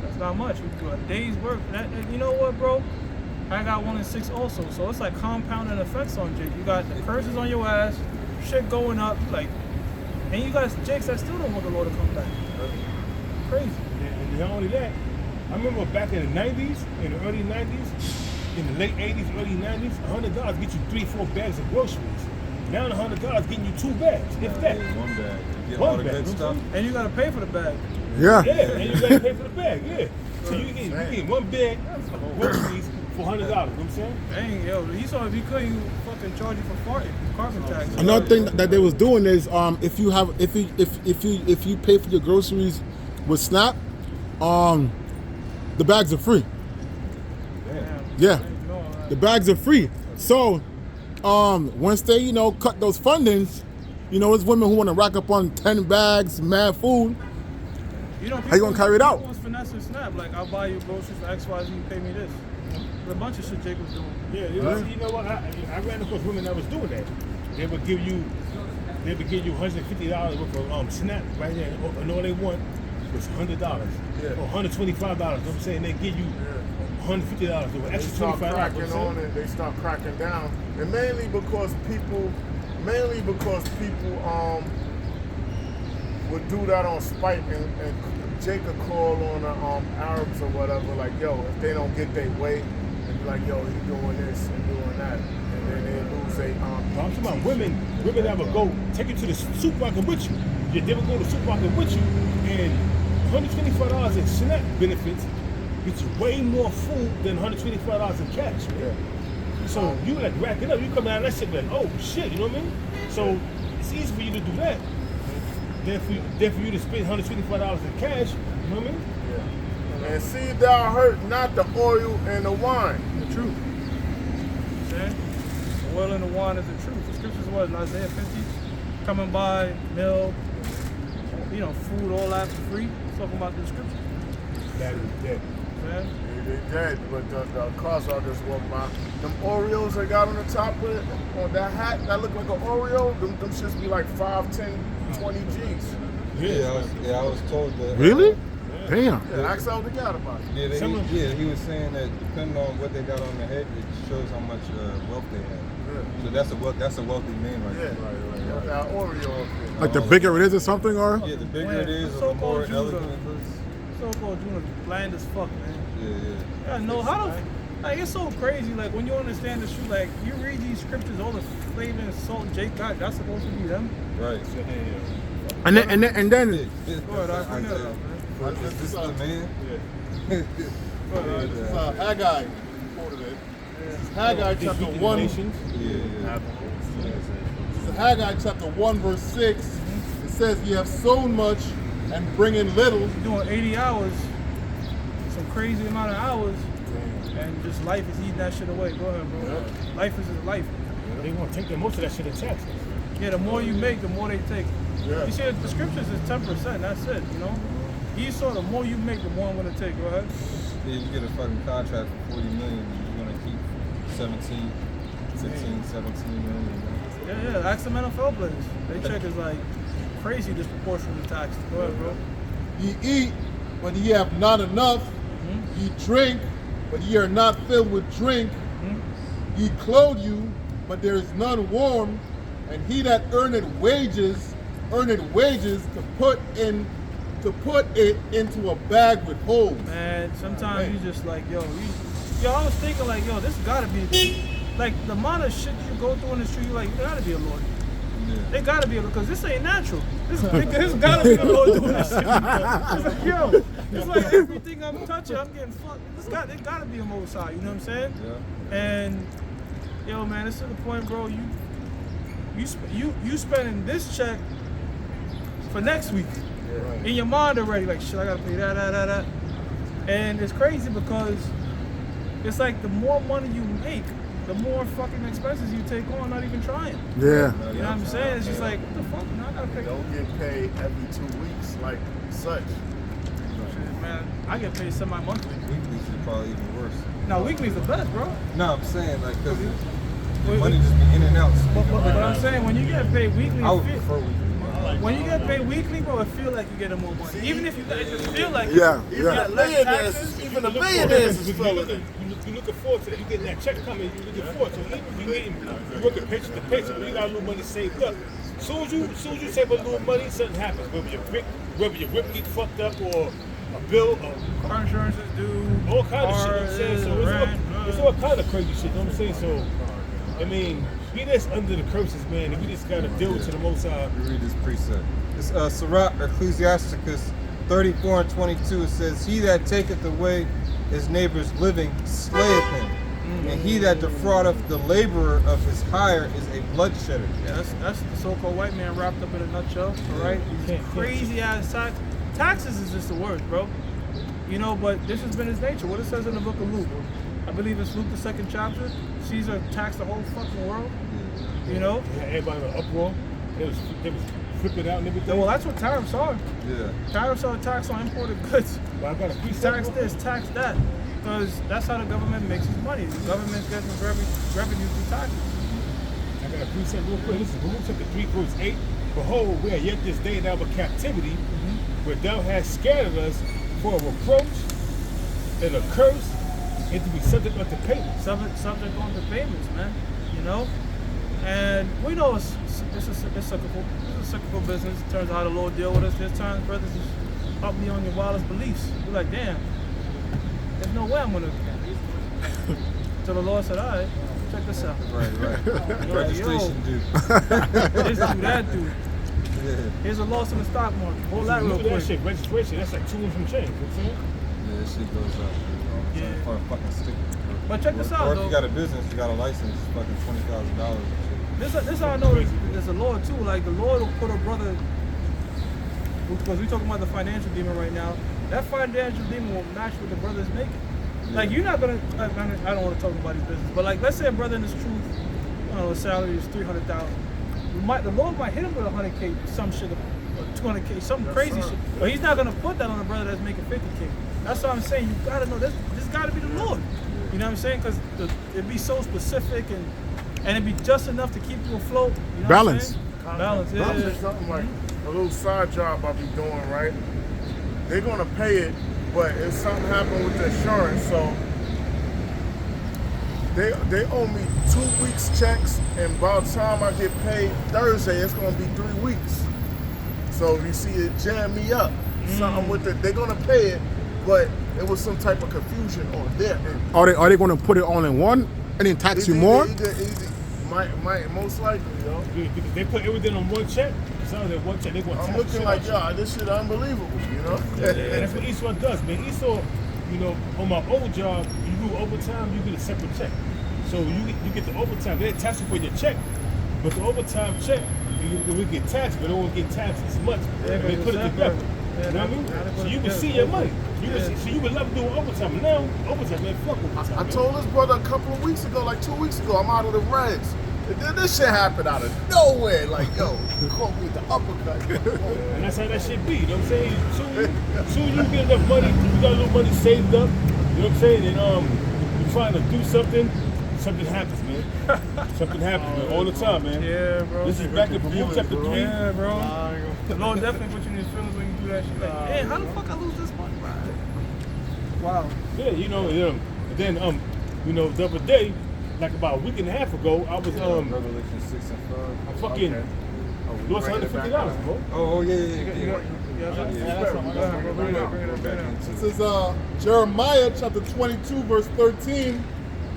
That's not much. We do a day's work. You know what, bro? I got 1 and 6 also. So it's like compounding effects on Jake. You got the curses on your ass, shit going up, like, and you got Jakes that still don't want the Lord to come back. Crazy. And not only that, I remember back in the 90s, in the early 90s, in the late 80s, early 90s, $100 get you 3-4 bags of groceries. Now $100 getting you 2 bags, if that. One bag. You get One all the bag, good stuff. And you gotta pay for the bag. Yeah. Yeah, and you gotta pay for the bag, yeah. So you get 1 bag of groceries for $100, you know what I'm saying? Dang, yo, he saw if he could, he would fucking charge you for farting, carbon tax. Another thing that they was doing is if you pay for your groceries with Snap, the bags are free. Damn. Yeah, the bags are free. So once they cut those fundings, there's women who want to rack up on 10 bags, mad food. How you gonna carry it out? People was finessing Snap, like I'll buy you groceries for XYZ, you pay me this. There's a bunch of shit Jake was doing. Yeah, you know what? I ran across women that was doing that. They would give you $150 worth of Snap right there, and all they want was $100 or $125. You know what I'm saying? They give you $150 or They extra start $25. cracking on it. They start cracking down, and mainly because people would do that on spite, and Jake could call on the Arabs or whatever, like, yo, if they don't get their way, and be like, yo, he doing this and doing that, and then they lose their I'm talking about women that would go take you to the supermarket with you. Yeah, they would go to the supermarket with you, and $125 in Snap benefits gets you way more food than $125 in cash, man. Yeah. So you like rack it up, you come out of that shit like, oh shit, you know what I mean? So it's easy for you to do that. Then for you to spend $125 in cash, you know what I mean? Yeah. And see thou hurt not the oil and the wine. The truth. See? The oil and the wine is the truth. The scriptures was in Isaiah 50, coming by, milk, food, all that for free. It's talking about the scriptures. That is dead. Man. They dead, but the cars I just walked by, them Oreos they got on the top of it, on that hat, that look like an Oreo, them shits be like 5, 10, 20 G's. I was told that. Really? Damn. Yeah, ask all together about it. He was saying that depending on what they got on their head, it shows how much wealth they have. Yeah. So that's a wealthy man right there. Right. That Oreo up there. Like the bigger it is or something, or? Yeah, the bigger it is, the more elegant it looks. So-called Jews are bland as fuck, man. Yeah. Yeah, no, like it's so crazy. Like when you understand the truth, like you read these scriptures, all the flavor and salt Jake got, that's supposed to be them. Right. And then Go ahead, I forget it, man. This is the man. This is Haggai. Quoted it. This is Haggai chapter 1. This is Haggai chapter 1 verse 6. It says, "Ye have sown much and bring in little." You're doing 80 hours, some crazy amount of hours, and just life is eating that shit away. Go ahead, bro. Yep. Life is life. They gonna take most of that shit in taxes. Yeah, the more you make, the more they take. Yeah. You see, the scriptures is 10%. That's it. Esau, the more you make, the more I'm gonna take. Go ahead. Yeah, you get a fucking contract for $40 million, you're gonna keep 17, 16, 17 million. Yeah. Ask some NFL players. They check is like crazy disproportionate tax. Go ahead, bro. Ye eat, but ye have not enough. Ye drink, but ye are not filled with drink. Ye clothe you, but there is none warm. And he that earneth wages to put it into a bag with holes. Man, sometimes you just like, I was thinking like, this gotta be like the amount of shit you go through in the street, you're like, you gotta be a Lord. They gotta be able, because this ain't natural. This gotta be the Lord doing this shit. It's like, yo, it's like everything I'm touching, I'm getting fucked. It gotta be a Most High, you know what I'm saying? Yeah. And yo, man, it's to the point, bro. You spending this check for next week in your mind already. Like, shit, I gotta pay that. And it's crazy because it's like the more money you make, the more fucking expenses you take on, not even trying. Yeah. You know what I'm saying? It's just like, what the fuck? I gotta pay. Don't get paid every 2 weeks like such. Shit, man, I get paid semi-monthly. Weekly is probably even worse. No, weekly's the best, bro. No, I'm saying like because money just be in and out. But I'm saying when you get paid weekly, I would prefer weekly. when you get paid weekly, bro, it feel like you're getting more money. Even if you just feel like Yeah, you yeah. get less taxes. Even the millionaires is feeling it. You looking forward to that. You getting that check coming. You looking forward to it. You working paycheck to paycheck. You got a little money saved up. Soon as you save a little money, something happens. Whether your whip get fucked up or a bill, or Car insurance is due. all kind of shit. You know what I'm saying? So it's all kind of crazy shit. You know what I'm saying? So I mean, we just under the curses, man, and we just gotta deal with the Most High. Let me read this precept. It's Sirach Ecclesiasticus 34 and 22. It says, "He that taketh away his neighbor's living slayeth him, and he that defraudeth the laborer of his hire is a bloodshedder." Yeah, that's the so-called white man wrapped up in a nutshell, all right? These crazy ass taxes is just the worst, bro. You know, but this has been his nature. What it says in the book of Luke, I believe it's Luke the 2nd chapter. Caesar taxed the whole fucking world. You know? Yeah, everybody in an uproar. They was flipping out and everything. Well, that's what tariffs are. Yeah. Tariffs are a tax on imported goods. But I got a Tax this, tax that. Because that's how the government makes its money. The government gets its revenue through taxes. I got a precept real quick. Listen, Luke chapter 3, verse 8. Behold, we are yet this day in our captivity, where thou hast scattered us for a reproach and a curse, and to be subject unto payments. Subject onto payments, man. You know? And we know it's cyclical. It's a cyclical business in terms of how the Lord deal with us. There's times, brothers, just up me on your wildest beliefs. You're like, damn, there's no way I'm gonna. So the Lord said, all right, check this out. Right. You're like, Registration due. this dude, that dude. Yeah. Here's a loss in the stock market. Hold that real Look at quick. that shit, registration, that's like 2 and some change. You know what I'm saying? Yeah, that shit goes up. Yeah. For a fucking stick. But check this out, Or if though. you got a business, you got a license, it's fucking $20,000 and shit. This how I know there's a Lord too. Like the Lord will put a brother, because we talking about the financial demon right now. That financial demon will match what the brother's making. Yeah. Like you're not gonna. I don't want to talk about his business, but like let's say a brother in his truth, I don't know, his salary is $300,000. The Lord might hit him with $100K, some shit, or $200K, some crazy shit. But He's not gonna put that on a brother that's making $50K. That's what I'm saying. You gotta know this gotta be the Lord. You know what I'm saying? Because it'd be so specific and it'd be just enough to keep you afloat. You know Balance. What I'm saying? Balance. Yeah. I'll say something like a little side job I be doing, right? They're gonna pay it, but if something happened with the insurance, so they owe me 2 weeks checks, and by the time I get paid Thursday, it's gonna be 3 weeks. So you see, it jammed me up. Something with it. They're gonna pay it, but it was some type of confusion on their end. Are they going to put it all in one and then tax you more? Might most likely, yo. Because they put everything on one check. As long as that one check, they want to I'm looking like, yo, this shit unbelievable, you know? And that's what Esau does, man. Esau, you know, on my old job, you do overtime, you get a separate check. So you get the overtime. They tax you for your check, but the overtime check, you will get taxed, but it won't get taxed as much. Yeah, They put it together. You know what I mean? So you can see your money. So you would love doing overtime. Now, overtime, man, fuck overtime. I told this brother a couple of weeks ago, like 2 weeks ago, I'm out of the reds. And then this shit happened out of nowhere. Like, yo, you caught me with the uppercut. And that's how that shit be, you know what I'm saying? Soon you get enough money, you got a little money saved up, you know what I'm saying? And you're trying to do something happens, man. Something happens, man, all the time, man. Yeah, bro. This is back in Luke chapter 3. Yeah, bro. The Lord definitely put you in His feelings when you do that shit. Like, hey, how the fuck I lose this money, bro? Wow. Yeah, you know, and then, you know, the other day, like about a week and a half ago, I was, Revelation 6 and 5. I fucking lost $150, bro. Oh, yeah. This is Jeremiah chapter 22, verse 13.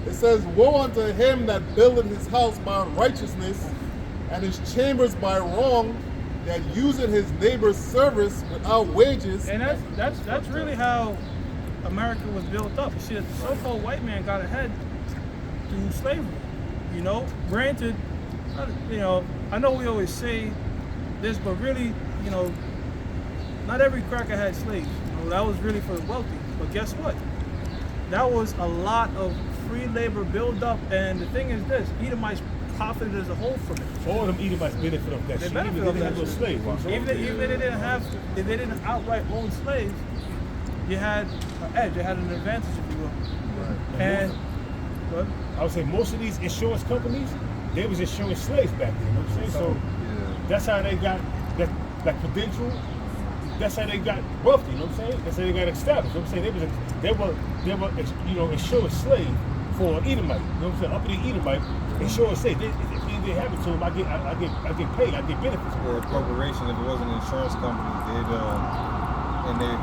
It It says, woe unto him that buildeth his house by unrighteousness, and his chambers by wrong, that useth his neighbor's service without wages. And that's really how America was built up. You see, the so-called white man got ahead through slavery. You know, granted, you know, I know we always say this, but really, you know, not every cracker had slaves. You know, that was really for the wealthy. But guess what? That was a lot of free labor built up, and the thing is this: Edomites profited as a whole from it. All them Edomites benefit off that They shit. benefit Even off if they that had no shit. slave. Even if they didn't have, if they didn't outright own slaves, you had an edge, you had an advantage, if you will. Right. And but I would say most of these insurance companies, they was insuring slaves back then. You know what I'm saying? So that's how they got that, like Prudential. That's how they got wealthy. You know what I'm saying? That's how they got established. You know what I'm saying? They were you know, insuring slave for Edomite. You know what I'm saying? Uppity Edomite, insuring slave. If they have it to them, I get paid. I get benefits. Or a corporation, if it wasn't an insurance company,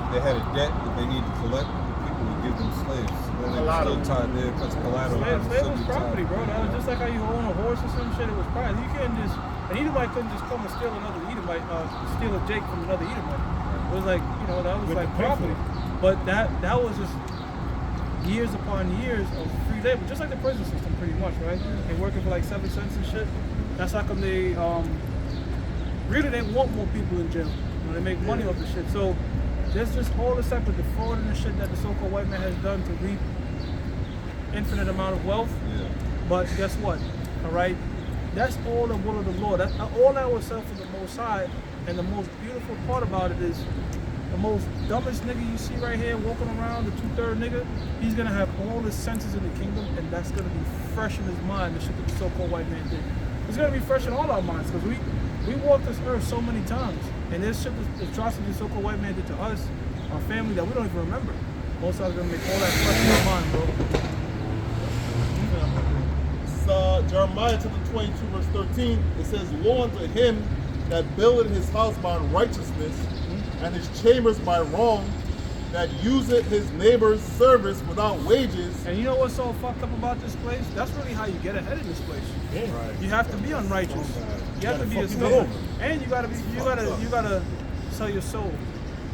they had a debt that they needed to collect, people would give them slaves. Then they were still tied there because collateral. slave was property, bro. That was just like how you own a horse or some shit. It was property. You couldn't just, an Edomite couldn't just come and steal another Edomite, steal a Jake from another Edomite. It was like, you know, that was With like the property. But that was just years upon years of free labor, just like the prison system, pretty much, right? They working for like 7 cents and shit. That's how come they really they want more people in jail. You know, they make money off the shit. So there's just all this type of defrauding and shit that the so-called white man has done to reap infinite amount of wealth. Yeah. But guess what? All right, that's all the will of the Lord. That's all that was set for the Most High. And the most beautiful part about it is the most dumbest nigga you see right here walking around, the 2/3 nigga, he's gonna have all his senses in the kingdom, and that's gonna be fresh in his mind, the shit that the so-called white man did. It's gonna be fresh in all our minds, because we walked this earth so many times, and there's shit, the atrocity the so-called white man did to us, our family, that we don't even remember. Most of us are gonna make all that fresh in our mind, bro. It's Jeremiah chapter 22, verse 13. It says, woe unto him that buildeth his house by unrighteousness, and his chambers by wrong, that useth his neighbor's service without wages. And you know what's so fucked up about this place? That's really how you get ahead in this place. Yeah. Right. You have to be unrighteous. You have to be a fuck you slave. over. And you gotta sell your soul.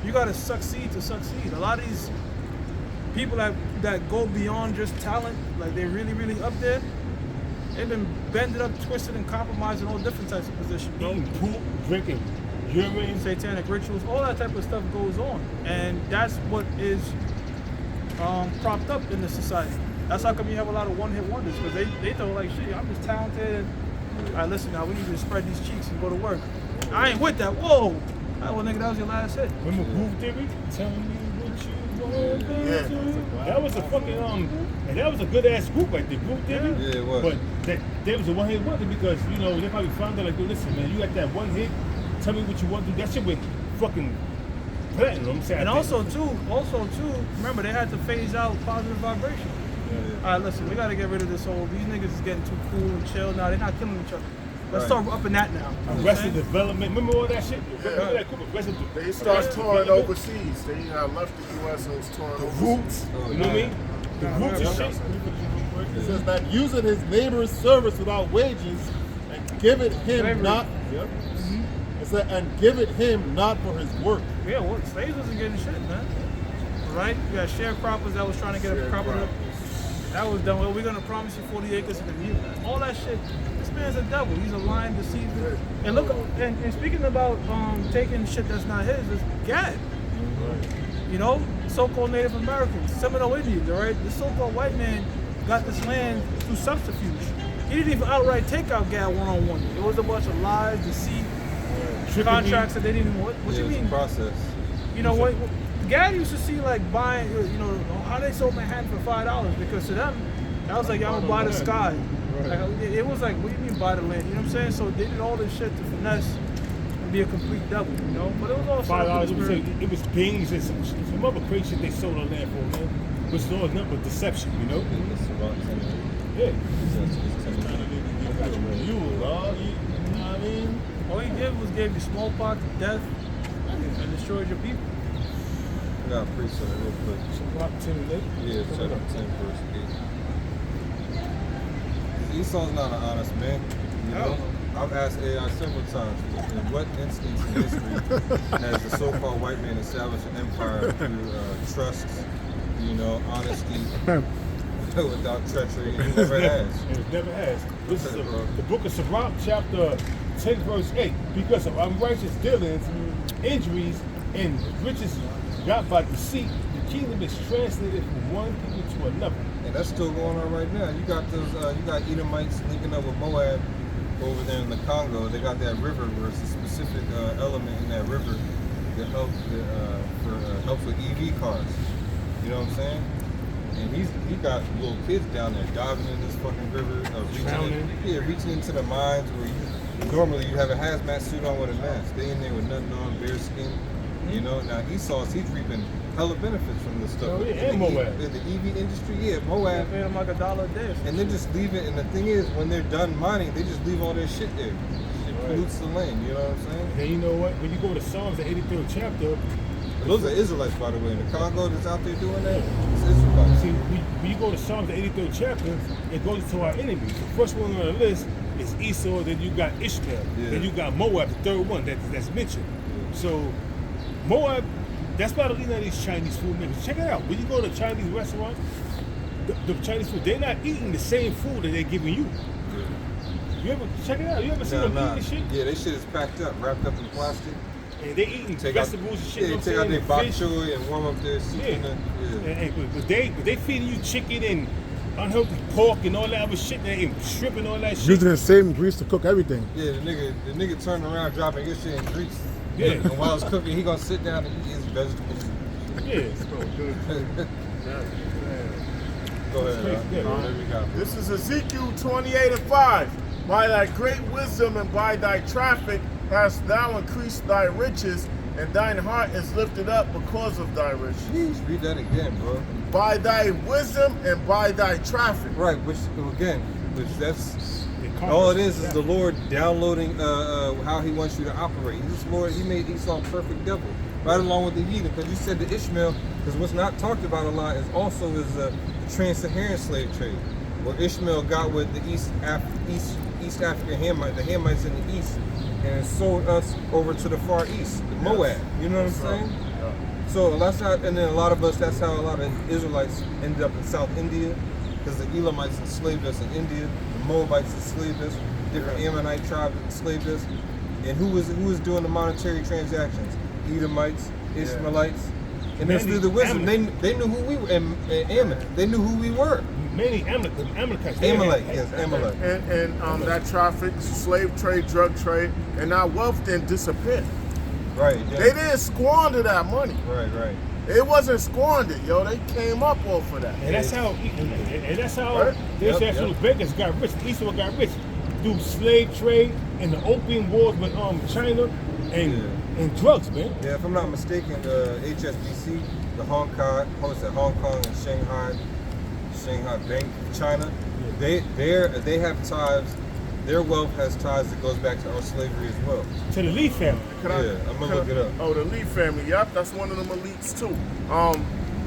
You gotta succeed to succeed. A lot of these people that go beyond just talent, like they're really, really up there, they've been bended up, twisted, and compromised in all different types of positions, bro. Eating poop, drinking urine. Satanic rituals, all that type of stuff goes on. And that's what is propped up in the society. That's how come you have a lot of one-hit wonders, because they throw like, shit, I'm just talented. All right, listen now, we need to spread these cheeks and go to work. I ain't with that. Whoa. All right, well, nigga, that was your last hit. Remember Groove Theory? Tell me what you want to Yeah. do. That was a fucking and that was a good ass group right there, Groove Theory. Yeah, it was. But that was a one hit wonder, because you know they probably found out like, yo, listen, man, you got that one hit. Tell me what you want to do. That shit went fucking platinum. You know what I'm saying? And also too, remember they had to phase out positive vibration. All right, listen, we gotta get rid of this whole. These niggas is getting too cool and chill now. They're not killing each other. Let's Right. start upping that now. You know what I'm Arrested saying? Development. Remember all that shit? Remember that group? Arrested They start Arrested touring Development? overseas. They had left the U.S. and was touring The overseas. Roots. You know what I mean? The Roots and shit. It says that useth his neighbor's service without wages, and give it him Slavery. not. Yep. It said, and give it him not for his work. Yeah, well, slaves wasn't getting shit, man. Right? You got sharecroppers that was trying to get a crop up. That was done. Well, we're gonna promise you 40 acres in a year. All that shit. This man's a devil. He's a lying deceiver. And look, and speaking about taking shit that's not his, is Gad. You know, so-called Native Americans, Seminole Indians, all right? The so-called white man got this land through subterfuge. He didn't even outright take out Gad one-on-one. It was a bunch of lies, deceit, contracts that they didn't even want. What you It's mean? a process. You know what? Gad used to see like buying, you know, how they sold Manhattan for $5, because to them, that was like, y'all gonna buy the sky. Like, it was like, what do you mean buy the land? You know what I'm saying? So they did all this shit to finesse and be a complete devil, you know? But it was all $5. spirit. It was Bings and some other crazy shit they sold on land for, man. Which is all nothing but deception, you know? It's about 10. Yeah. You, dog. You know what I mean? All he did was gave you smallpox, death, and destroyed your people. I got a priest on it real quick. Some rock 10 today. Yeah, chapter 10, verse 8. Esau's not an honest man. You know, I've asked AI several times, in what instance in history has the so-called white man established an empire through trust, you know, honesty, without treachery? It never has. It never has. This is the book of Sirach, chapter 10, verse 8. Because of unrighteous dealings, injuries, and riches got by deceit, the kingdom is translated from one people to another. And that's still going on right now. You got those, you got Edomites linking up with Moab over there in the Congo. They got that river where it's a specific element in that river that helps helps with EV cars. You know what I'm saying? And he got little kids down there diving in this fucking river, reaching into the mines where normally you have a hazmat suit on with a mask. They in there with nothing on, bare skin. You know, now he's reaping hella benefits from this stuff. Oh, yeah, and Moab. The EV industry, yeah, Moab. They pay them like $1 a day. And they just leave it, and the thing is, when they're done mining, they just leave all their shit there. It pollutes the land, you know what I'm saying? And you know what? When you go to Psalms, the 83rd chapter, those are Israelites, by the way. In the Congo that's out there doing that, it's Israelites. see, when you go to Psalms, the 83rd chapter, it goes to our enemies. The first one on the list is Esau, then you got Ishmael, then you got Moab, the third one that's mentioned. So, Moab, that's why I don't eat none of these Chinese food niggas. Check it out. When you go to Chinese restaurants, the Chinese food, they're not eating the same food that they're giving you. You ever check it out? You ever seen them eating this shit? Yeah, they shit is packed up, wrapped up in plastic. And they eating vegetables and shit. Yeah, take out their bok choy and warm up their soup. But they feeding you chicken and unhealthy pork and all that other shit, and shrimp and all that shit. Using the same grease to cook everything. Yeah, the nigga turning around dropping his shit in grease. Yeah. And while it's cooking, he gonna sit down and eat his vegetables. Yeah. Go ahead. Whatever you got. This is Ezekiel 28:5. By thy great wisdom and by thy traffic hast thou increased thy riches, and thine heart is lifted up because of thy riches. Read that again, bro. By thy wisdom and by thy traffic. Right, which that's all it is the Lord downloading how He wants you to operate. This Lord, He made Esau a perfect devil, right along with the heathen. Because you said to Ishmael, because what's not talked about a lot is also the trans-Saharan slave trade, where Ishmael got with the East African Hamites, the Hamites in the east, and sold us over to the far east, the Moab. You know what I'm saying? So that's how, and then a lot of us, that's how a lot of Israelites ended up in South India, because the Elamites enslaved us in India, the Moabites enslaved us, different Ammonite tribes enslaved us, and who was doing the monetary transactions? Edomites, Ishmaelites, and that's through the wisdom. They knew who we were, and Ammon, they knew who we were. Many Amalekites. Amalek, yes, Amalek. And that traffic, slave trade, drug trade, and our wealth didn't disappear. Right. Yeah. They didn't squander that money. Right. It wasn't squandered, yo. They came up off of that. And that's how the international beggars got rich. Esau got rich through slave trade and the opium wars with China and drugs, man. Yeah, if I'm not mistaken, HSBC, the Hong Kong and Shanghai Bank of China, they have ties. Their wealth has ties that goes back to our slavery as well. To the Lee family. I'm gonna look it up. Oh, the Lee family. Yep, that's one of them elites too.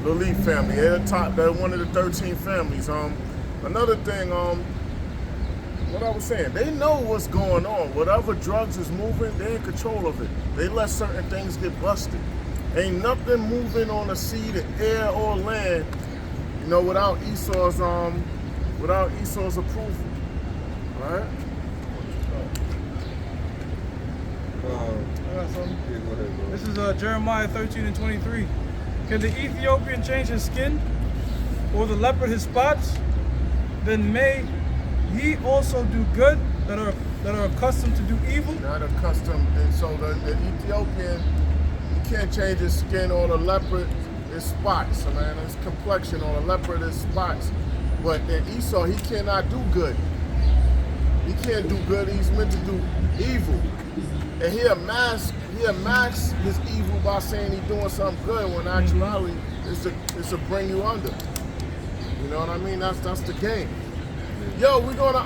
The Lee family. They're the top. They're one of the 13 families. Another thing. What I was saying, they know what's going on. Whatever drugs is moving, they're in control of it. They let certain things get busted. Ain't nothing moving on the sea, the air, or land, you know, without Esau's approval. Right? This is Jeremiah 13:23. Can the Ethiopian change his skin, or the leopard his spots? Then may ye also do good that are accustomed to do evil. Not accustomed. And so the Ethiopian, he can't change his skin, or the leopard his spots. So man, his complexion, or the leopard his spots. But in Esau, he cannot do good. He can't do good. He's meant to do evil. And he'll mask his evil by saying he's doing something good, when actuality is to bring you under. You know what I mean? That's the game. Yo, we're gonna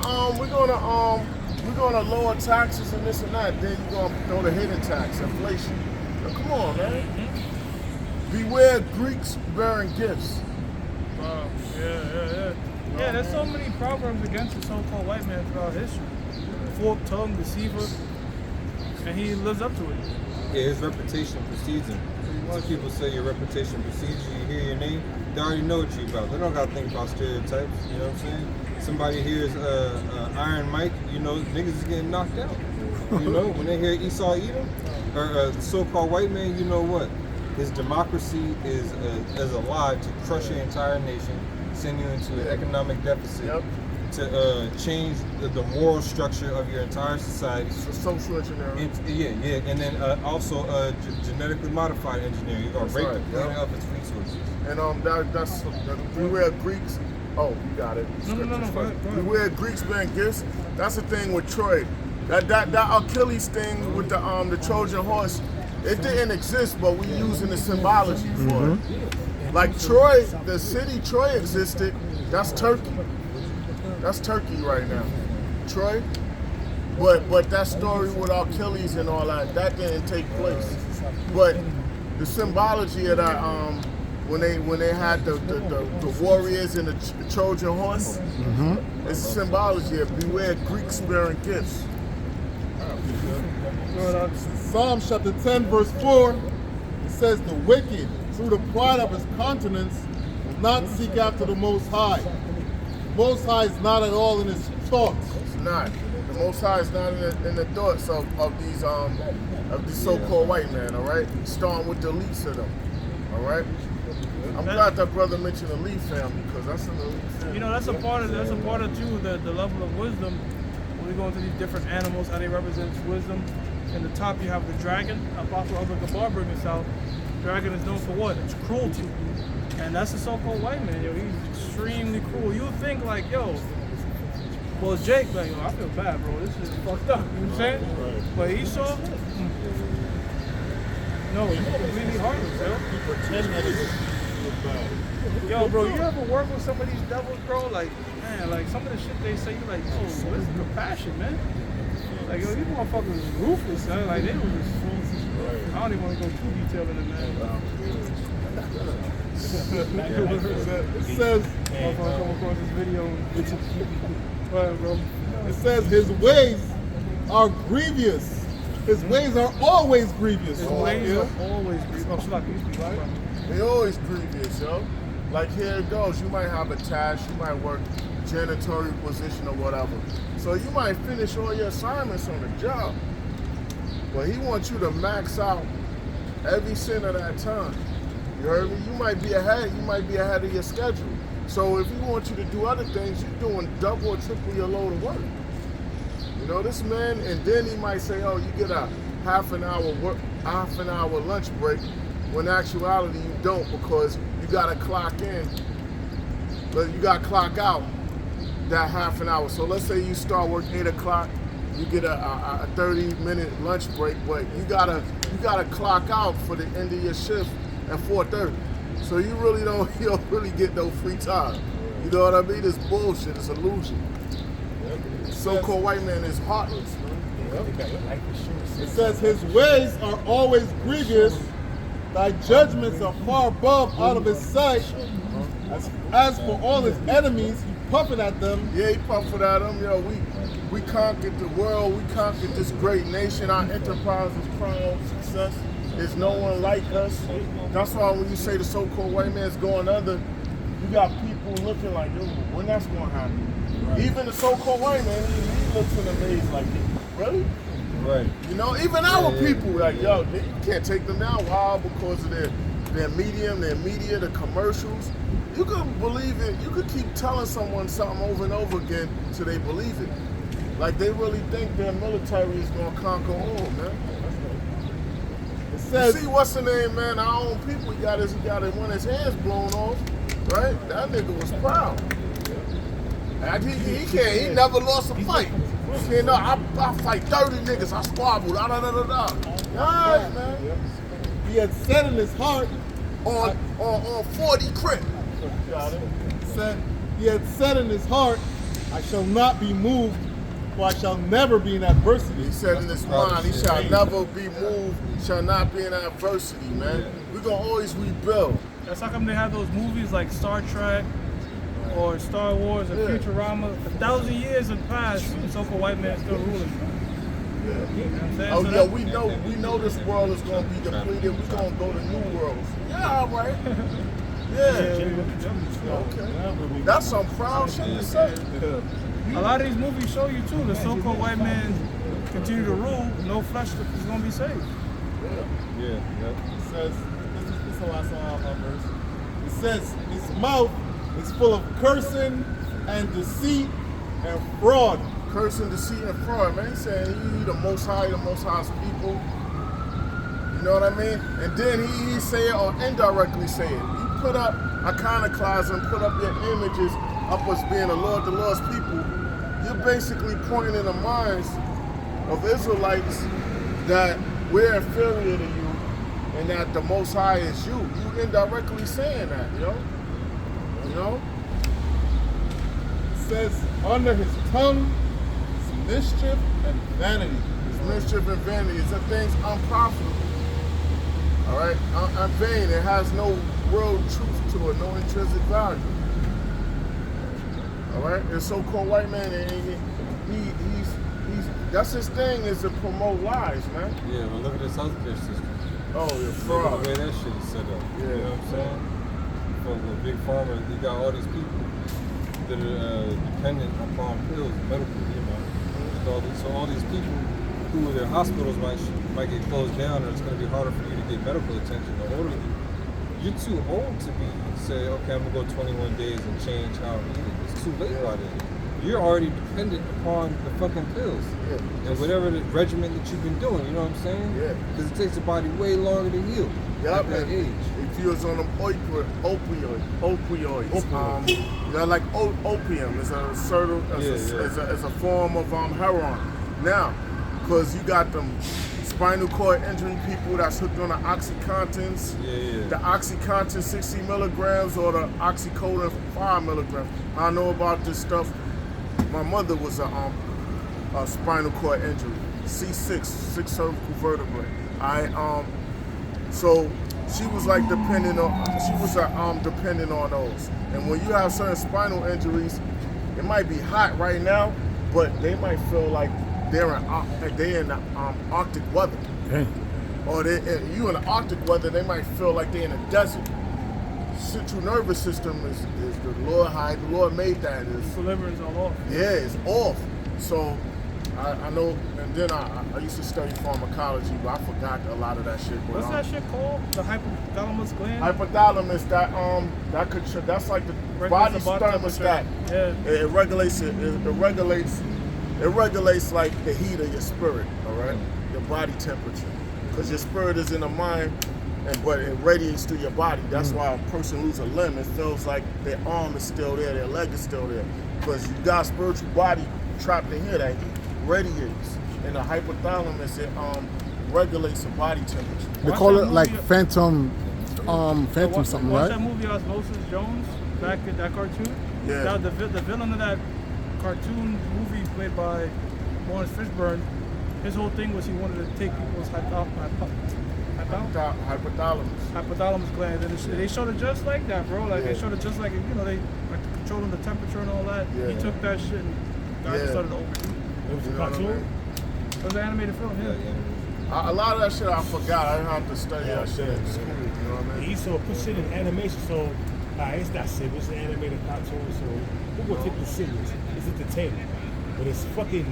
lower taxes and this and that. Then you're gonna throw the hidden tax, inflation. Now, come on, man. Beware Greeks bearing gifts. Yeah. Yeah, there's so many proverbs against the so-called white man throughout history. Forked tongue, deceiver, and he lives up to it. Yeah, his reputation precedes him. So people say your reputation precedes you, you hear your name, they already know what you about. They don't gotta think about stereotypes, you know what I'm saying? Somebody hears Iron Mike, you know, niggas is getting knocked out. You know, when they hear Esau Edom, or the so-called white man, you know what? His democracy is alive to crush your entire nation, send you into an economic deficit, to change the moral structure of your entire society. So social engineering. Yeah, and then also genetically modified engineering. You're gonna rape the planet of its resources. And that's beware Greeks. Oh, you got it. No. Go ahead. Beware Greeks being gifts. That's the thing with Troy. That Achilles thing with the Trojan horse. It didn't exist, but we using the symbology for it. Like Troy, the city Troy existed. That's Turkey. That's Turkey right now. Troy. But that story with Achilles and all that didn't take place. But the symbology of that, when they had the warriors and the Trojan horse, it's symbology of beware Greeks bearing gifts. Psalm chapter 10, verse 4, it says, the wicked, through the pride of his countenance, will not seek after the Most High. The Most High is not at all in his thoughts. It's not. The Most High is not in the thoughts of these so-called white men, all right? Starting with the least of them, all right? I'm glad that brother mentioned the Lee family, because that's an elite family. You know, that's a part of too, the level of wisdom. When we go into these different animals, how they represent wisdom. In the top, you have the dragon. Apostle Abba Gabar brings out. Dragon is known for what? It's cruelty. And that's the so-called white man, yo. He's extremely cruel. You think like, yo, well, Jake, like, yo, I feel bad, bro. This is fucked up. You know what I'm saying? Right. But Esau, no, he's completely heartless, yo. He pretend that it's bad. Yo, bro, you ever work with some of these devils, bro? Like, man, like some of the shit they say, you like, yo, what is compassion, man? Like, yo, these motherfuckers is ruthless, son. Like, they was just, I don't even want to go too detailed in it, man. It says, I'm gonna come across this video. Go ahead, bro. it says his ways are grievous. His ways are always grievous. His ways are always grievous. Oh, Shalak, you speak, right? They always grievous, yo. Like here it goes. You might have a task. You might work janitorial position or whatever. So you might finish all your assignments on the job, but he wants you to max out every cent of that time. You heard me? You might be ahead. You might be ahead of your schedule. So if he wants you to do other things, you're doing double or triple your load of work. You know this man, and then he might say, "Oh, you get a half an hour lunch break." When in actuality you don't, because you gotta clock in, but you gotta clock out that half an hour. So let's say you start work 8 o'clock, you get a 30-minute lunch break, but you gotta clock out for the end of your shift at 4:30. So you don't really get no free time. You know what I mean? It's bullshit. It's illusion. So-called white man is heartless, man. It says his ways are always grievous. Thy judgments are far above out of his sight. As for all his enemies, he puffing at them. Yeah, he puffing at them. Yo, we conquered the world. We conquered this great nation. Our enterprise is crowned with success. There's no one like us. That's why when you say the so-called white man's going under, you got people looking like, yo, when that's going to happen? Right. Even the so-called white man, he looks in a maze like, really? Right. You know, even our people, like, yo, you can't take them down. Why? Because of their medium, their media, the commercials. You could believe it. You could keep telling someone something over and over again till they believe it. Like they really think their military is gonna conquer all, man. It says, you see, what's the name, man? Our own people, he got one of his hands blown off, right? That nigga was proud. And he never lost a fight. You know, I fight 30 niggas, I squabbled, Alright, man. he had said in his heart, on 40 crit. he had said in his heart, I shall not be moved, for I shall never be in adversity. He said in his mind, he shall never be moved, shall not be in adversity, man. We're gonna always rebuild. That's how come they have those movies like Star Trek, or Star Wars or Yeah. Futurama, 1,000 years have passed, and so-called white man is still ruling. You know what I'm saying? Oh So yeah, that- we know this world is gonna be depleted. We're gonna go to new worlds. Yeah, all right. Yeah. Okay. That's some proud shit to say. A lot of these movies show you too, the so-called white man continue to rule, no flesh is going to be saved. Yeah, yep. It says, this is the last verse. It says, his mouth is full of cursing and deceit and fraud. Cursing, deceit, and fraud, man. He's saying he the most highest people. You know what I mean? And then he say it or indirectly say it. You put up iconoclasm, put up your images up as being the Lord's people. You're basically pointing in the minds of Israelites that we're inferior to you and that the Most High is you. You indirectly saying that, yo. You know? It says, under his tongue is mischief and vanity. It's mischief and vanity. It's the things unprofitable. All right? And vain. It has no real truth to it, no intrinsic value. All right? The so-called white man, he's that's his thing, is to promote lies, man. Yeah, well, look at this healthcare system. Oh, you're Look at fraud. the way that shit is set up. Yeah. You know what I'm saying? For the big pharma, you got all these people that are dependent upon pills, medical, you know. So all these people who their hospitals might get closed down, or it's going to be harder for you to get medical attention. The older you're too old to be say, okay, I'm gonna go 21 days and change how I'm eating. It's too late by then. You're already dependent upon the fucking pills and whatever the regimen that you've been doing. You know what I'm saying? Yeah. Because it takes the body way longer to heal at that age. If you was on them opioids, like opium is a certain, as a form of heroin. Now, because you got them spinal cord injury people that's hooked on the OxyContins, the OxyContin 60 milligrams or the oxycodone 5 milligrams. I know about this stuff. My mother was a spinal cord injury, C6, 6 cervical vertebrae. So she was like dependent on those. And when you have certain spinal injuries, it might be hot right now, but they might feel like they're in the Arctic weather. Okay. Or you in the Arctic weather, they might feel like they're in a desert. Central nervous system is the Lord high. The Lord made that. Deliverance all off. Yeah, it's off. So I know, and then I used to study pharmacology, but I forgot a lot of that shit. What's that shit called? The hypothalamus gland? Hypothalamus, that's like the body thermostat. Yeah. It regulates like the heat of your spirit, all right? Your body temperature. Because your spirit is in the mind, but it radiates through your body. That's why a person loses a limb, it feels like their arm is still there, their leg is still there. Because you got a spiritual body trapped in here that heat radiates. And the hypothalamus, it regulates the body temperature. They call it like phantom something, Watch right? that movie Osmosis Jones back in that cartoon? Yeah. That was the villain of that cartoon movie played by Lawrence Fishburne. His whole thing was he wanted to take people's hypothalamus gland, and they showed it just like that, bro. Like they showed it just like, you know, they like controlling the temperature and all that. Yeah. He took that shit and guys started to overheat. It was a cartoon. It was an animated film, yeah. A lot of that shit I forgot. I didn't have to study that shit in school. You know what I mean? He used to put shit in animation, so it's not serious. It's an animated cartoon, so who gonna take this serious? It's entertainment, but it's fucking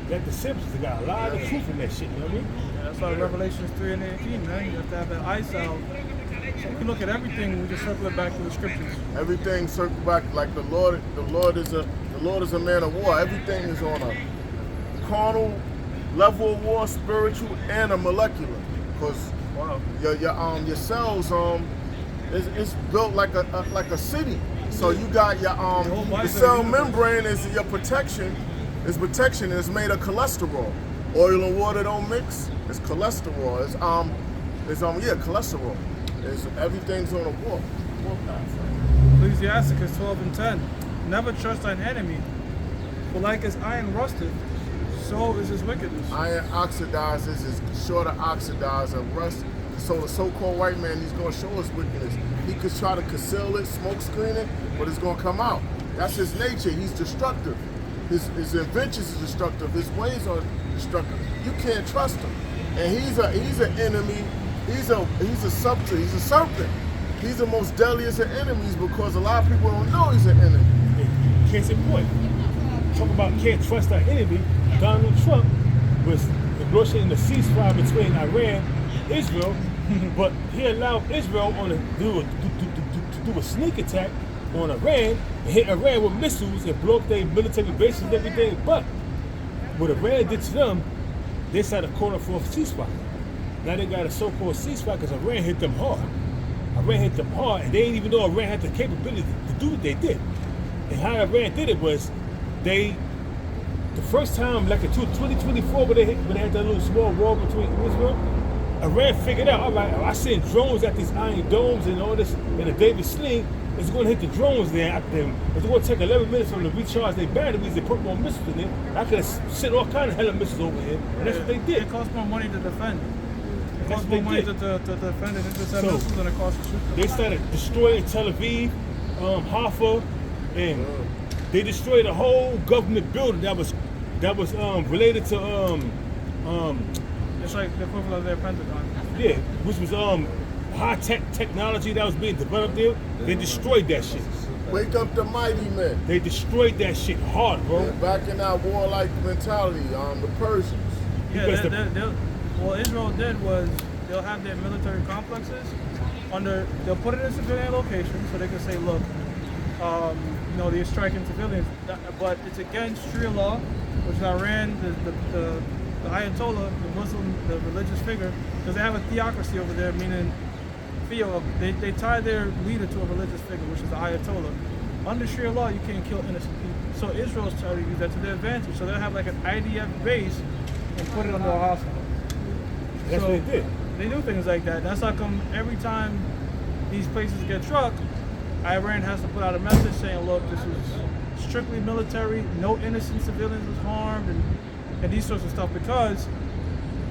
like The Simpsons. They got a lot of truth in that shit. You know what I mean? Yeah, that's why Revelations 3 and 18, man. You have to have that eyesight. So you can look at everything. We just circle it back to the scriptures. Everything circle back like the Lord is a man of war. Everything is on a carnal level of war, spiritual, and a molecular. Because your cells it's built like a city. So you got your cell membrane is your protection. It's protection. It's made of cholesterol. Oil and water don't mix. It's cholesterol. It's cholesterol. Everything's on a warpath. Ecclesiasticus 12 and 10. Never trust thine enemy, for like as iron rusteth, so is his wickedness. Iron oxidizes, is sure to oxidize and rust. So the so-called white man, he's going to show us wickedness. He could try to conceal it, smoke screen it, but it's gonna come out. That's his nature. He's destructive. His inventions are destructive. His ways are destructive. You can't trust him. And he's an enemy. He's a serpent. He's the most deadliest of enemies because a lot of people don't know he's an enemy. Case in point. Talk about can't trust our enemy. Donald Trump was negotiating the ceasefire between Iran and Israel, but he allowed Israel to do a sneak attack on Iran and hit Iran with missiles and blow up their military bases and everything. But what Iran did to them, they started calling for a ceasefire. Now they got a so-called ceasefire because Iran hit them hard. Iran hit them hard, and they didn't even know Iran had the capability to do what they did. And how Iran did it was the first time, like in 2024, when they had that little small war between Israel, Iran figured out, all right, I send drones at these iron domes and all this, and a David Sling is going to hit the drones there after them. It's going to take 11 minutes for them to recharge their batteries and put more missiles in there. I could have sent all kind of hella missiles over here, and that's what they did. It costs more money to defend. It That's costs what more they money did. to defend and intercept So, missiles than it costs to shoot them. They started destroying Tel Aviv, Haifa, and they destroyed a whole government building that was related to It's like the equivalent of their Pentagon. yeah, which was high tech technology that was being developed there. They destroyed that shit. Wake up the mighty men. They destroyed that shit hard, bro. Yeah, back in that warlike mentality, the Persians. Yeah, Because what Israel did was they'll have their military complexes they'll put it in civilian locations so they can say, look, they're striking civilians, but it's against Sharia law, which is Iran, the Ayatollah, the Muslim, the religious figure, because they have a theocracy over there, meaning they tie their leader to a religious figure, which is the Ayatollah. Under Sharia law, you can't kill innocent people. So Israel's trying to use that to their advantage. So they'll have like an IDF base and put it under a hospital. That's So what they did. they do things like that. That's how come every time these places get struck, Iran has to put out a message saying, look, this was strictly military, no innocent civilians was harmed, and these sorts of stuff. Because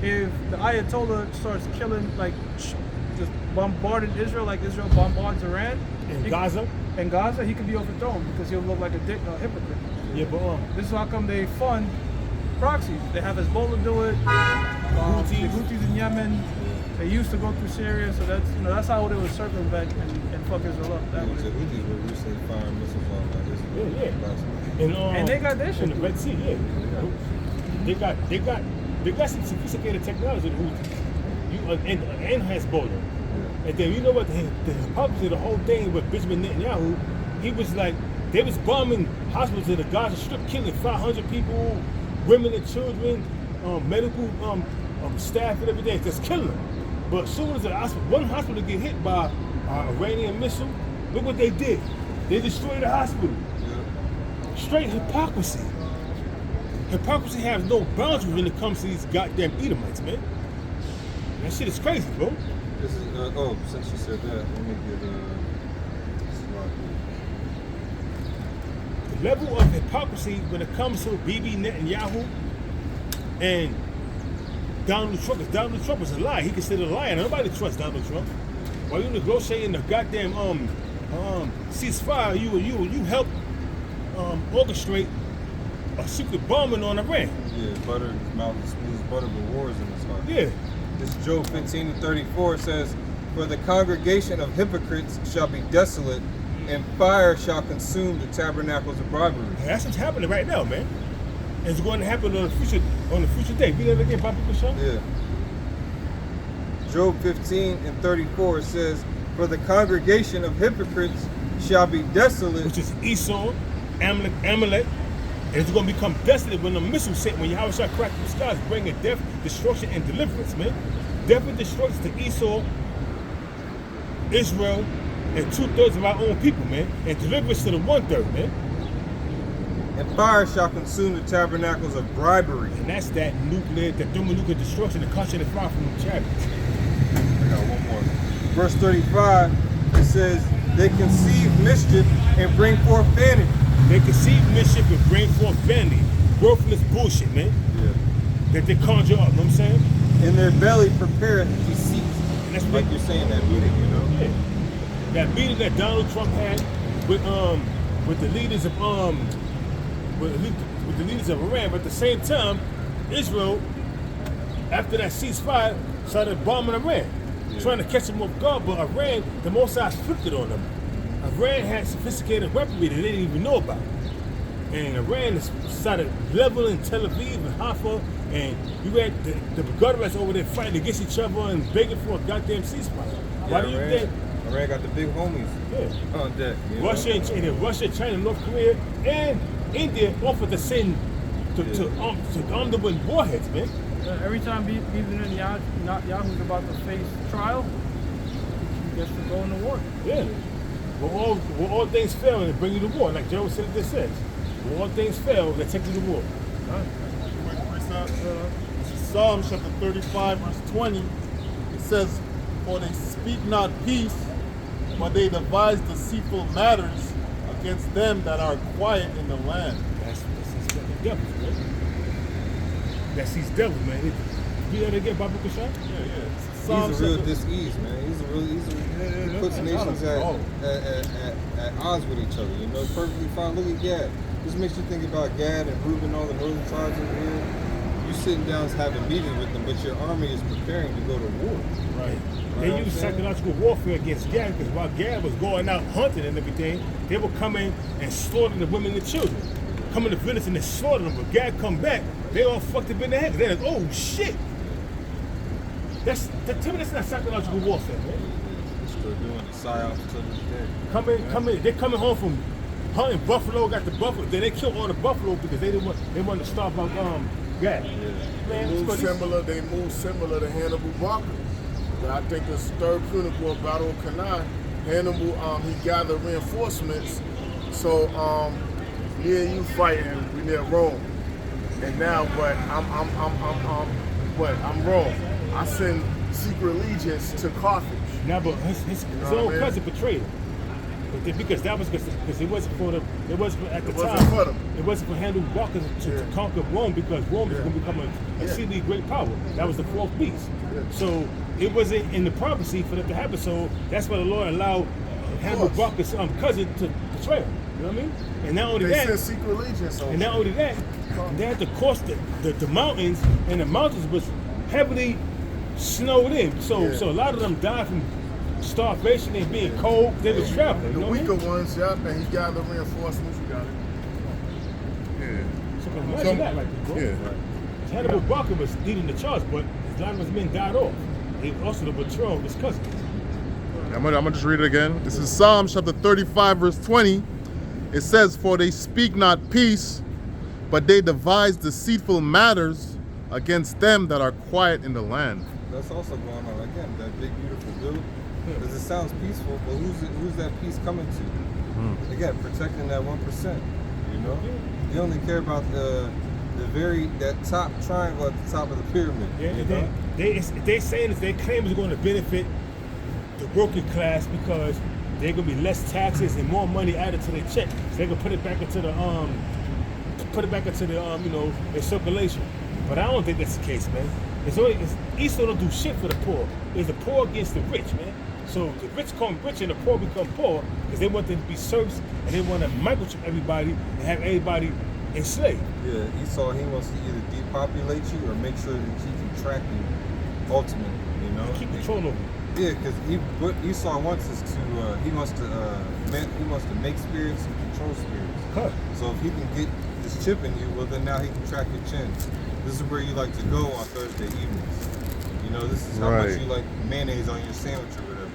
if the Ayatollah starts killing, like just bombarding Israel like Israel bombards Iran, In Gaza? in Gaza, he could be overthrown because he'll look like a hypocrite. Yeah, but This is how come they fund proxies. They have Hezbollah do it, the Houthis in Yemen. They used to go through Syria, so that's how they would circumvent and fuck Israel up. That The way. Houthis were recently firing missiles on Israel. yeah. And they got their shit in the too. Red Sea, yeah. They got some sophisticated technology, the Houthis. And Hezbollah. And then you know what the hypocrisy of the whole thing with Benjamin Netanyahu, he was like, they was bombing hospitals in the Gaza Strip, killing 500 people, women and children, medical staff and everything, just killing them. But as soon as one hospital get hit by an Iranian missile, look what they did. They destroyed the hospital. Straight hypocrisy. Hypocrisy has no boundaries when it comes to these goddamn Edomites, man. That shit is crazy, bro. This is since you said that, let me get The level of hypocrisy when it comes to Bibi Netanyahu and Donald Trump, because Donald Trump is a liar. He considered a liar. Nobody trusts Donald Trump. While you negotiating the goddamn ceasefire, you help orchestrate a secret bombing on Iran. Yeah, butter his mouth is smooth butter, but wars in his heart. Yeah. This Job 15:34 says, "For the congregation of hypocrites shall be desolate, and fire shall consume the tabernacles of bribery." And that's what's happening right now, man. And it's going to happen on the future day. Read that again, Bobby Bishop. Yeah. Job 15:34 says, "For the congregation of hypocrites shall be desolate." Which is Esau, Amalek. And it's going to become desolate when the missile set, when Yahweh shall crack the skies, bringing death, destruction, and deliverance, man. Death and destruction to Esau, Israel, and 2/3 of our own people, man. And deliverance to the 1/3, man. And fire shall consume the tabernacles of bribery. And that's that thermonuclear destruction, the country that far from the chariots. I got one more. Verse 35, it says, "They conceive mischief and bring forth vanity." They conceive mischief and bring forth vanity. Worthless bullshit, man. Yeah. That they conjure up, you know what I'm saying? In their belly prepareth deceit. That's Like what you're saying that meeting, you know. Yeah. that meeting that Donald Trump had with the leaders of with the leaders of Iran. But at the same time, Israel, after that ceasefire, started bombing Iran, trying to catch them off guard. But Iran, the Mossad flipped it on them. Iran had sophisticated weaponry that they didn't even know about. And Iran started leveling Tel Aviv and Haifa, and you had the Guardians over there fighting against each other and begging for a goddamn ceasefire. Why do you think? Iran got the big homies on deck. Russia and Russia, China, North Korea, and India offered to send to arm them with warheads, man. Every time even Netanyahu's about to face trial, he gets to go into war. Yeah. Well, all things fail and they bring you to war, like Joe said this says. When all things fail, they take you to war. Psalm chapter 35, verse 20. It says, "For they speak not peace, but they devise deceitful matters against them that are quiet in the land." That's these fucking devils, man. That's these devils, man. You know they get Baba Kushai? Yeah. He's a real dis-ease, man. He puts nations at odds with each other. You know, perfectly fine. Look at Gad. This makes you think about Gad and Reuben, all the northern tribes over here. You sitting down having meetings with them, but your army is preparing to go to war. Right. They used psychological warfare against Gad because while Gad was going out hunting and everything, they would come in and slaughter the women and the children. Come in the village and they slaughter them. But Gad come back, they all fucked up in their head. They're like, oh shit. To me, that's not psychological warfare, man. They're still doing the psyops to this day. Come in. They're coming home from hunting buffalo. Got the buffalo. Then they killed all the buffalo because they wanted to stop out Gad. They move similar to Hannibal Barca. I think the third Punic War battle of Cannae, Hannibal he gathered reinforcements. So me and you fighting, we near Rome. And now I'm Rome. I send secret legions to Carthage. Now, but his own cousin betrayed him. Because that was because it wasn't for them. It wasn't at the time. For them. It wasn't for Hannibal Barca to conquer Rome because Rome was going to become a exceedingly great power. That was the fourth beast. So it wasn't in the prophecy for that to happen. So that's why the Lord allowed Hannibal Barca's cousin to betray him. You know what I mean? And not only that, sent secret legions. and not only that, they had to cross the mountains, and the mountains was heavily snowed in. So a lot of them died from starvation and being cold. They was traveling. The weaker ones, and he gathered reinforcements. You got it. So imagine that right there, bro. Hannibal Barca was leading the charge, but a lot of his men died off. They also the betrayal of his cousin. I'm gonna just read it again. This is Psalm chapter 35, verse 20. It says, "For they speak not peace, but they devise deceitful matters against them that are quiet in the land." That's also going on again. That big beautiful bill. Because it sounds peaceful, but who's that peace coming to? Again, protecting that 1%. You know, they only care about that top triangle at the top of the pyramid. Yeah, they saying that their claim is going to benefit the working class because they're going to be less taxes and more money added to their check, so they can put it back into the their circulation. But I don't think that's the case, man. Esau don't do shit for the poor. It's the poor against the rich, man. So the rich become rich and the poor become poor because they want them to be serfs and they want to microchip everybody and have everybody enslaved. Yeah, Esau, he wants to either depopulate you or make sure that he can track you ultimately, you know? Keep control over you. Yeah, because what Esau wants is he wants to make spirits and control spirits. Huh. So if he can get this chip in you, well then now he can track your chin. This is where you like to go on Thursday evenings. You know, this is how much you like mayonnaise on your sandwich or whatever.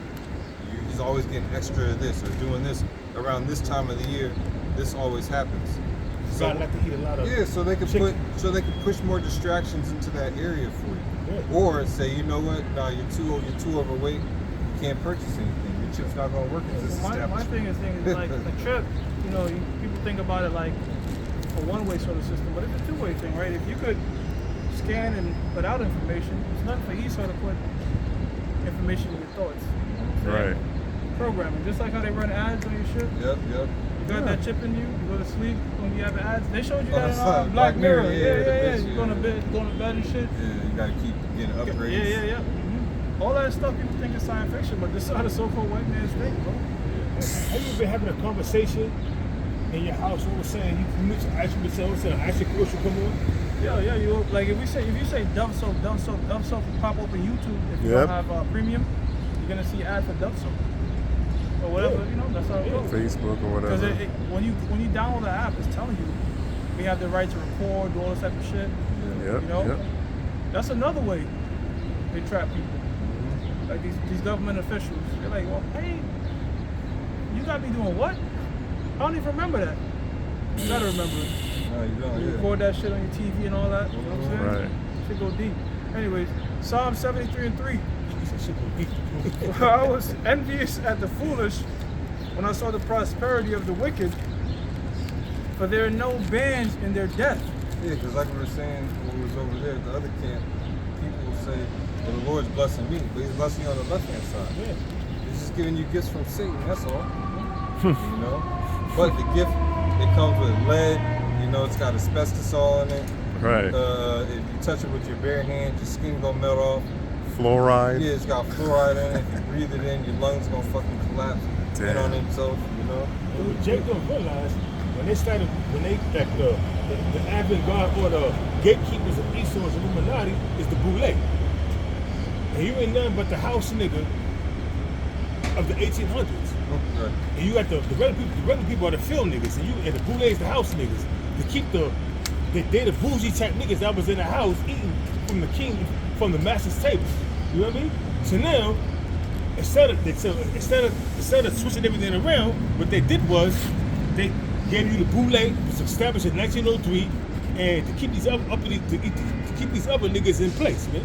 He's always getting extra of this or doing this around this time of the year. This always happens. So I like to eat a lot of so they can push more distractions into that area for you. Yeah. Or say, you know what? No, you're too overweight. You can't purchase anything. Your chip's not going to work in this establishment. My thing is like a trip. You know, people think about it like a one-way sort of system, but it's a two-way thing, right? If you could scan and put out information, it's not for Esau to put information in your thoughts. Right. Programming, just like how they run ads on your ship. Yep. You got that chip in you. You go to sleep when you have ads. They showed you that in Black Mirror. Yeah. You're going to bed and shit. Yeah, you got to keep getting upgrades. Yeah. Mm-hmm. All that stuff people think is science fiction, but this is how the so-called white man's think, bro. Have you been having a conversation in your house? All of a sudden, you ask your question come on. Yeah. You like if you say Dove soap will pop up on YouTube. If you don't have premium, you're gonna see ad for Dove soap or whatever. Yeah. You know, that's how it goes. Facebook or Because whatever. when you download the app, it's telling you we have the right to record, do all this type of shit. Yep. You know, Yep. that's another way they trap people. Like these government officials, they're like, well, hey, you got me doing what? I don't even remember that. You gotta remember it. No, you don't. You Yeah. record that shit on your TV and all that. You know what I'm saying? Right. Shit go deep. Anyways, Psalm 73:3. Shit go deep. I was envious at the foolish when I saw the prosperity of the wicked, for there are no bands in their death. Yeah, because like we were saying when we was over there at the other camp, people say, well, the Lord's blessing me, but he's blessing you on the left-hand side. Yeah. He's just giving you gifts from Satan, that's all. You know? But the gift, it comes with lead, you know, it's got asbestos all in it. Right. If you touch it with your bare hand, your skin gonna melt off. Fluoride. Yeah, it's got fluoride in it. If you breathe it in, your lungs gonna fucking collapse in on themselves, you know? And what Jake don't realize, when they like the avant-garde or the gatekeepers of Esau's Illuminati is the boule. And you ain't nothing but the house nigga of the 1800s. Right. And you got the regular people are the field niggas, and the boule is the house niggas. To keep they the bougie type niggas that was in the house eating from the king, from the master's table. You know what I mean? So now, instead of switching everything around, what they did was they gave you the boule, was established in 1903, and to keep these other niggas in place, man.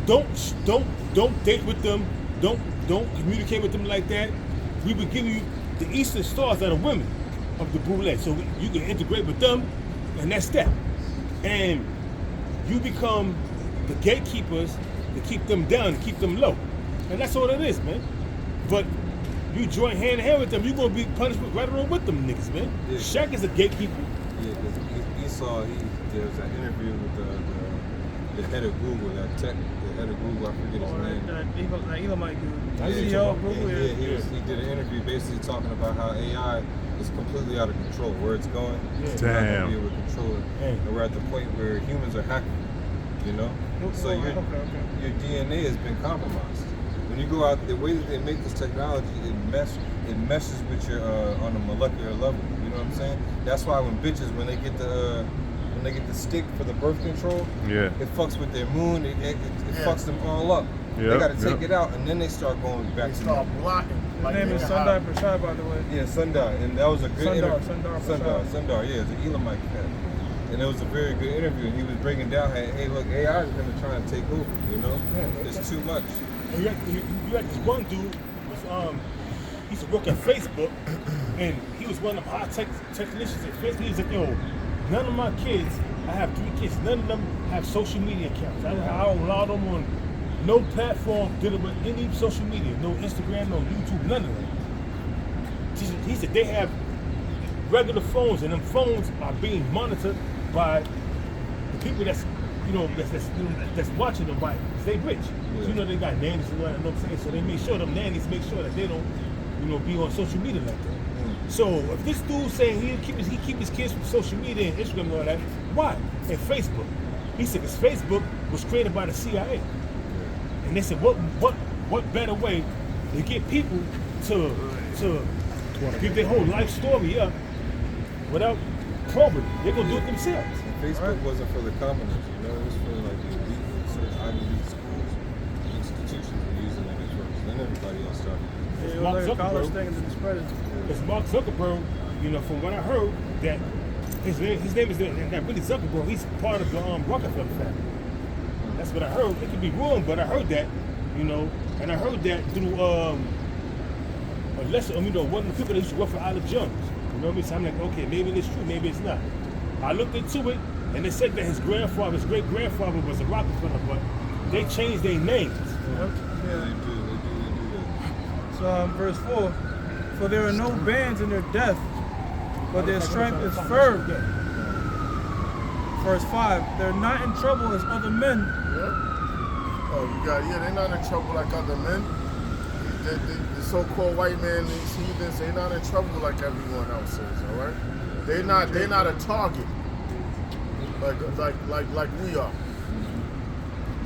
Don't date with them. Don't communicate with them like that. We would give you the Eastern stars that are women of the boule, so you can integrate with them, and that's that. And you become the gatekeepers to keep them down, to keep them low, and that's all it is, man. But you join hand in hand with them, you're gonna be punished right along with them niggas, man. Yeah. Shaq is a gatekeeper. Yeah, because Esau, there was that interview with the head of Google, the head of Google, I forget his name. That Elamite dude. I didn't CEO know. of Google, Yeah, yeah. he did an interview basically talking about how AI is completely out of control. Where it's going, it's not going to be able to control it. And we're at the point where humans are hacking, you know? So your DNA has been compromised. When you go out, the way that they make this technology, it meshes with your on a molecular level. You know what I'm saying? That's why when they get the stick for the birth control, it fucks with their moon. It fucks them all up. They got to take it out, and then they start going back to Start blocking. His name is Sundar Prashad, by the way. Yeah, Sundar, and that was a good interview. Sundar. Sundar, yeah, it's an Elamite cat. And it was a very good interview, and he was breaking down, hey, look, AI is going to try and take over, you know? It's too much. And you got this one dude, he used to work at Facebook, and he was one of the high technicians at Facebook. He was like, yo, none of my kids, I have 3 kids, none of them have social media accounts. I don't allow them on no platform dealing with any social media, no Instagram, no YouTube, none of that. He said they have regular phones, and them phones are being monitored by the people that's watching them by they rich. So, they got nannies and all that, you know what I'm saying? So they make sure them nannies make sure that they don't, be on social media like that. So if this dude saying he keep his kids from social media and Instagram and all that, why? And Facebook. He said because Facebook was created by the CIA. And they said what better way to get people to give their whole life story up without probing. They're gonna do it themselves. And Facebook wasn't for the commoners, it was for like the elite, certain Ivy League schools, institutions were using it at first. Then everybody else started. It's It Mark was like a college Zuckerberg. thing and then it spread it. It's Mark Zuckerberg. From what I heard, that his name is not really Zuckerberg. He's part of the Rockefeller family. That's what I heard. It could be wrong, but I heard that, and I heard that through one of the people that used to work for Olive Jones. You know what I mean? So I'm like, okay, maybe it's true, maybe it's not. I looked into it, and they said that his great-grandfather was a Rockefeller, but they changed their names. Yeah, they do that. So verse 4, for there are no bands in their death, but their strength is firm. Verse 5, they're not in trouble as other men. Oh, they're not in trouble like other men. the so-called white man, these heathens, they're not in trouble like everyone else is. All right, they're not a target like we are.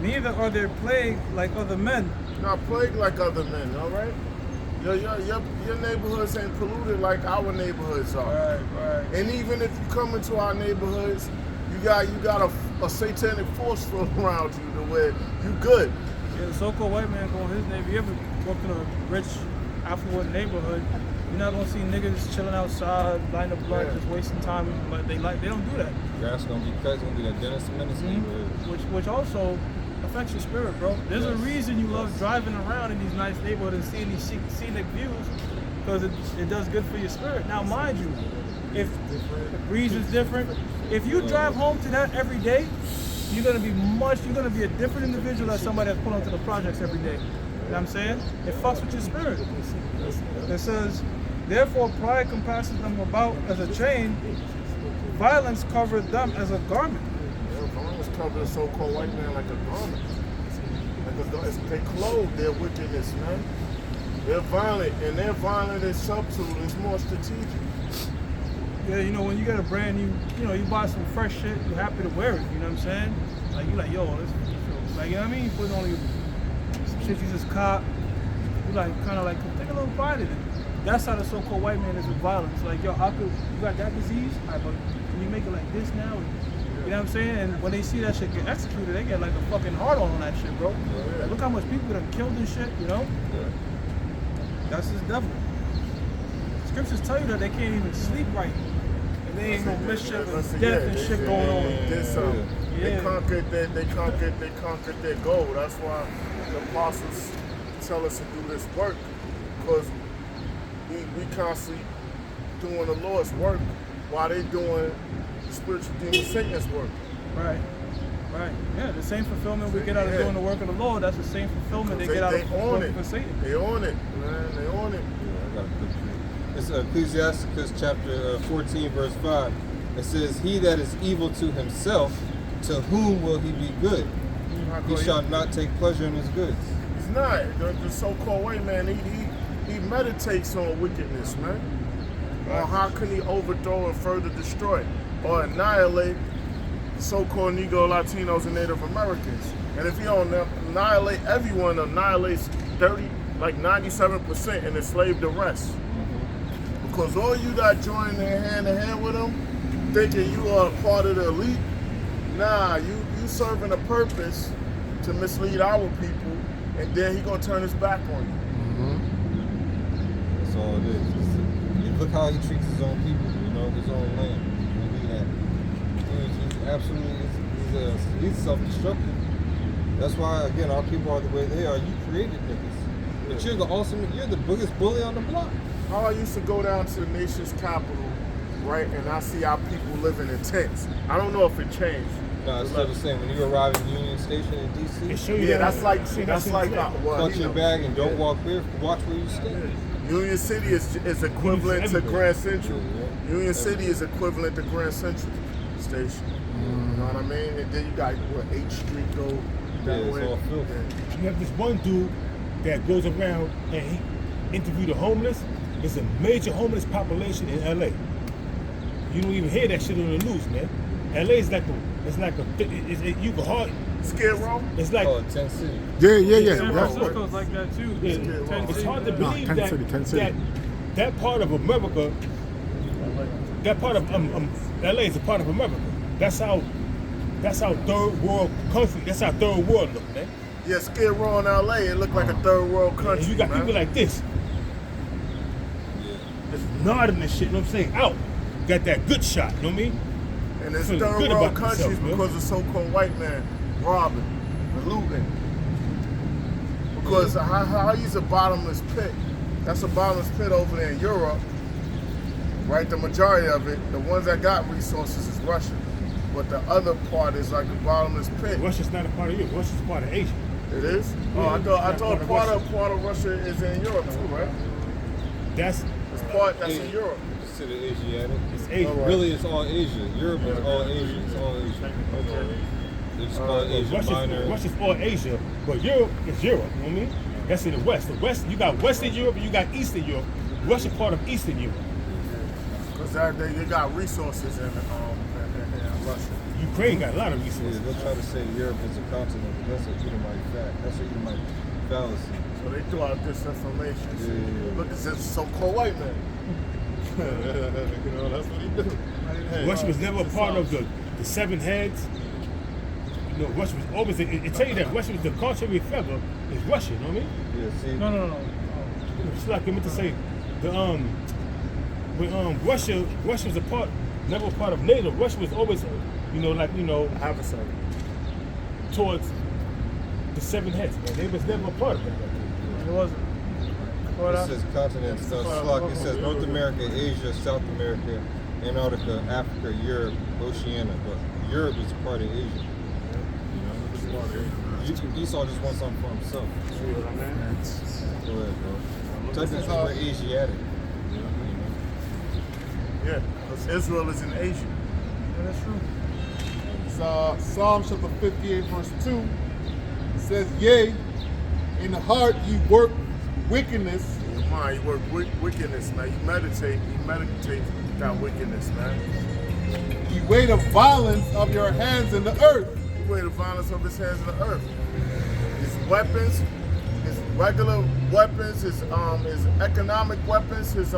Neither are they plagued like other men. Not plagued like other men. All right. Your neighborhoods ain't polluted like our neighborhoods are. Right. And even if you come into our neighborhoods, you got a satanic force around you to where you good. Yeah, the so-called white man going his neighborhood. You ever walk in a rich, affluent neighborhood, you're not gonna see niggas chilling outside, lighting up blood, just wasting time. But they don't do that. Grass gonna be cut. It's gonna be that Dennis Menace neighborhood. Which also affects your spirit, bro. There's a reason you love driving around in these nice neighborhoods and seeing these scenic views, because it does good for your spirit. Now, mind you, if the breeze is different, if you drive home to that every day, you're gonna be a different individual than somebody that's pulling to the projects every day. You know what I'm saying? It fucks with your spirit. It says, therefore pride compasses them about as a chain, violence covered them as a garment. Violence covered the so-called white man like a garment. They clothe their wickedness, man. They're violent, and their violent is subtle. It's more strategic. Yeah, you know, when you get a brand new, you buy some fresh shit, you're happy to wear it, you know what I'm saying? Like, you like, yo, this feels, like, you know what I mean? You put on some shit you just caught, you like, kind of like, take a little pride in it. That's how the so-called white man is with violence. Like, yo, how could, you got that disease? All right, but can you make it like this now? You know what I'm saying? And when they see that shit get executed, they get like a fucking hard-on that shit, bro. Like, look how much people that killed and shit, you know? That's his devil. Scriptures tell you that they can't even sleep right. And they ain't no mischief and death and shit going on. They conquered their goal. That's why the apostles tell us to do this work, because we constantly doing the Lord's work while they doing the spiritual demon Satan's work. Right. Yeah, the same fulfillment we get out of doing the work of the Lord, that's the same fulfillment they get out of working for Satan. They own it, man. They own it. Yeah, I got a picture. It's Ecclesiasticus chapter 14, verse 5. It says, he that is evil to himself, to whom will he be good? He shall not take pleasure in his goods. He's not. The so-called white man, he meditates on wickedness, man. On how can he overthrow and further destroy or annihilate the so-called Negro, Latinos, and Native Americans. And if he don't annihilate everyone, annihilates 97% and enslave the rest. Because all you that join their hand to hand with them, thinking you are part of the elite, nah, you serving a purpose to mislead our people, and then he gonna turn his back on you. That's all it is. Look how he treats his own people, his own land. He's absolutely, he's self-destructive. That's why, again, our people are the way they are. You created niggas. But you're the biggest bully on the block. How I used to go down to the nation's capital, right, and I see our people living in tents. I don't know if it changed. No, it's still the same. When you arrive at Union Station in DC, that's like clutch your bag and don't walk there. Watch where you stay. Union City is equivalent to Grand Central. Union City is equivalent to Grand Central Station. You know what I mean? And then you got 8th Street go that way. All filthy. You have this one dude that goes around and he interviewed the homeless. There's a major homeless population in LA. You don't even hear that shit on the news, man. LA is you can hardly. Skid Row? It's like Tent City. Yeah. San Francisco's like that too. It's hard to believe Tent City. that part of America, that part of LA is a part of America. That's how third world country. That's how third world look, man. Yeah, Skid Row in LA, it looked like a third world country. And you got people like this. It's nodding and shit, you know what I'm saying? Out. Got that good shot, you know what I mean? And it's third world countries because of so-called white man robbing and looting. Because how he's a bottomless pit. That's a bottomless pit over there in Europe. Right, the majority of it, the ones that got resources is Russia. But the other part is like a bottomless pit. Russia's not a part of Europe. Russia's part of Asia. It is? Yeah, I thought part of Russia is in Europe too, right? That's in Europe. Consider Asiatic. It's Asia. Really, it's all Asia. Europe is all Asia. It's all Asia. Okay. They just call it Asia Minor. Russia's all Asia, but Europe is Europe, you know what I mean? That's in the West. The West, you got Western Europe and you got Eastern Europe. Russia part of Eastern Europe. Because they got resources in Russia. Ukraine got a lot of Yeah, resources. they'll try to say Europe is a continent, but that's a Edomite fact. That's a Edomite fallacy. So they threw out disinformation. Yeah. Look, it's just so-called white man. You know, that's what he do. Hey, Russia was never a part of the seven heads. You know, Russia was always. It tell you that Russia was the contrary feather is Russia. You know what I mean? Yeah, see? No. It's like I meant to say, when Russia was never a part of NATO. Russia was always, Adversary. towards the seven heads. Man, they was never a part of it. It wasn't. It says continents. It says North America, Asia, South America, Antarctica, Africa, Europe, Oceania. But Europe is a part of Asia. Esau just wants something for himself. See what I mean? Go ahead, bro. Technically, we're Asiatic. Yeah, because Israel is in Asia. Yeah, that's true. It's Psalm chapter 58, verse 2. It says, yea, in the heart ye work wickedness. In your mind, you work wickedness, man. You meditate that wickedness, man. Ye weigh the violence of your hands in the earth. You weigh the violence of his hands in the earth. His weapons, his regular weapons, his economic weapons, his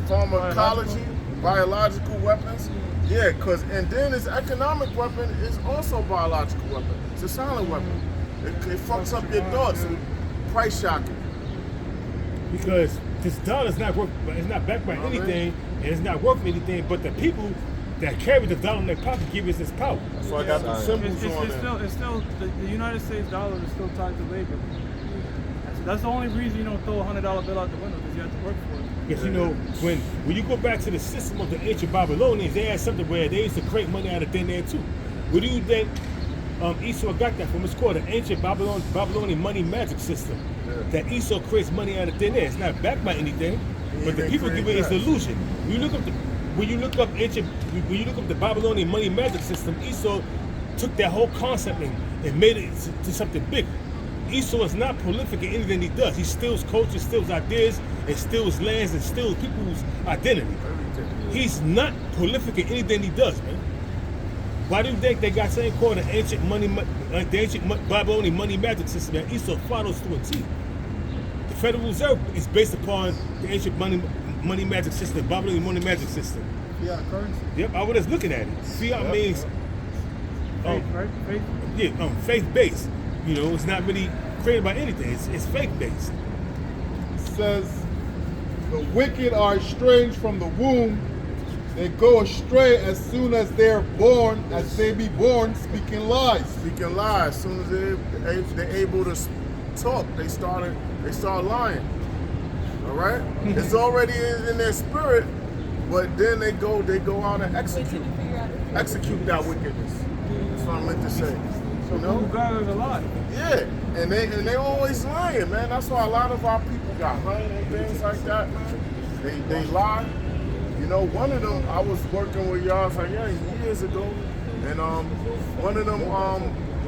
pharmacology, biological weapons. Yeah, and then his economic weapon is also biological weapon. It's a silent weapon. It fucks up your thoughts, price shocking. Because this dollar's not worth, it's not backed by anything, and it's not worth anything. But the people that carry the dollar in their pocket give us this power. So I got the symbols on there. It's still the United States dollar is still tied to labor. That's the only reason you don't throw a $100 bill out the window, because you have to work for it. Because when you go back to the system of the ancient Babylonians, they had something where they used to create money out of thin air too. Where do you think Esau got that from? It's called the ancient Babylonian money magic system. Yeah. That Esau creates money out of thin air. It's not backed by anything, but the people give it its illusion. When you look up the Babylonian money magic system, Esau took that whole concept and made it to something bigger. Esau is not prolific in anything he does. He steals culture, steals ideas, and steals lands, and steals people's identity. He's not prolific in anything he does, man. Why do you think they got something called the ancient Babylonian money magic system that Esau follows to a T? The Federal Reserve is based upon the ancient money magic system, Babylonian money magic system. Fiat currency. Yep, I was just looking at it. Fiat means Faith, right? Faith. yeah, faith-based. You know, it's not really created by anything. It's faith-based. It says, the wicked are estranged from the womb. They go astray as soon as they're born, as they be born, speaking lies. Speaking lies. As soon as they're able to talk, they start lying. All right? It's already in their spirit, but then they go out and execute that wickedness. That's what I meant to say. So who God is alive? Yeah, and they always lying, man. That's why a lot of our people got hung and things like that, man. They lie. You know, one of them, I was working with y'all years ago, and one of them,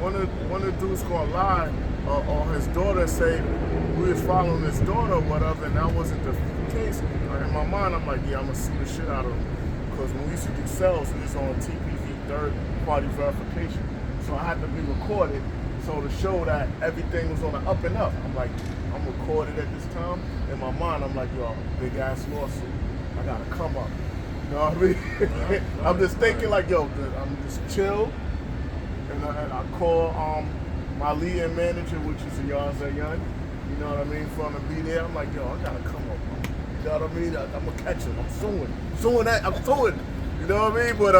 one of the dudes called lie, or his daughter say we was following his daughter or whatever, and that wasn't the case. In my mind, I'm like, yeah, I'm gonna sue the shit out of him, because when we used to do sales, we was on TPV, third-party verification. So I had to be recorded, so to show that everything was on the up and up. I'm like, I'm recorded at this time. In my mind, I'm like, yo, big ass lawsuit. I gotta come up. You know what I mean? I'm just thinking like, yo, I'm just chill. And I call my lead and manager, which is Yazan Young. You know what I mean? For him to be there, I'm like, yo, I gotta come up. You know what I mean? I'm gonna catch him. I'm suing. You know what I mean? But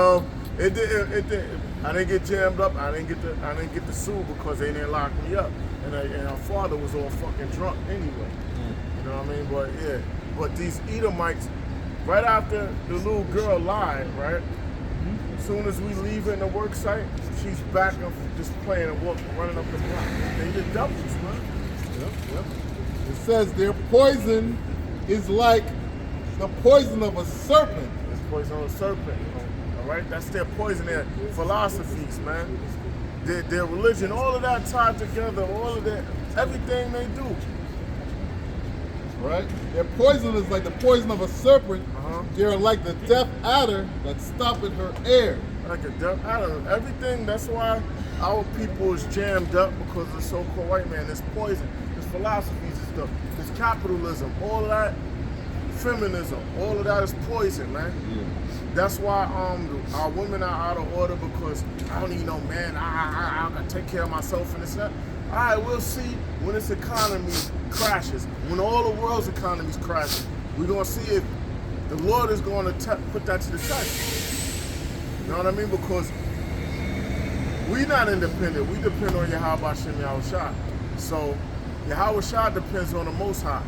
it did. I didn't get jammed up. I didn't get the sue because they didn't lock me up. And our father was all fucking drunk anyway. You know what I mean? But yeah. But these Edomites, right after the little girl lied, right? As soon as we leave in the work site, she's back up just playing and running up the block. They the devils, man. Yep. It says their poison is like the poison of a serpent. It's poison of a serpent. All right, that's their poison, their philosophies, man. their religion, all of that tied together, all of that, everything they do. Right? Their poison is like the poison of a serpent. They're like the deaf adder that stoppeth her air. Like a deaf adder. Everything, that's why our people is jammed up, because of the so-called white man. There's poison, there's philosophies and stuff, there's capitalism, all of that, feminism, all of that is poison, man. Yeah. That's why our women are out of order, because I don't need no man. I gotta take care of myself and this and that. All right, we'll see when this economy crashes, when all the world's economies crash. We're gonna see if the Lord is going to put that to the test. You know what I mean? Because we not independent. We depend on Yahweh Shem Yahushua. So Yahweh Shah depends on the Most High,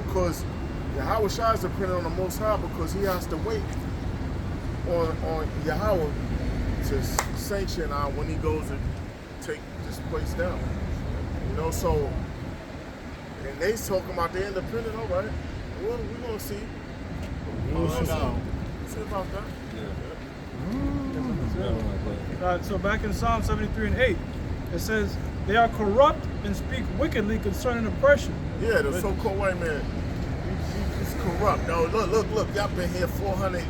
because Yahweh Shah is dependent on the Most High, because he has to wait on Yahweh to sanction when he goes to take this place down. You know, so, and they talking about they're independent, all right. We're going to see. We'll see about that. So back in Psalm 73 and 8, it says, they are corrupt and speak wickedly concerning oppression. Yeah, the so-called white man. He's corrupt. No, look. Y'all been here 400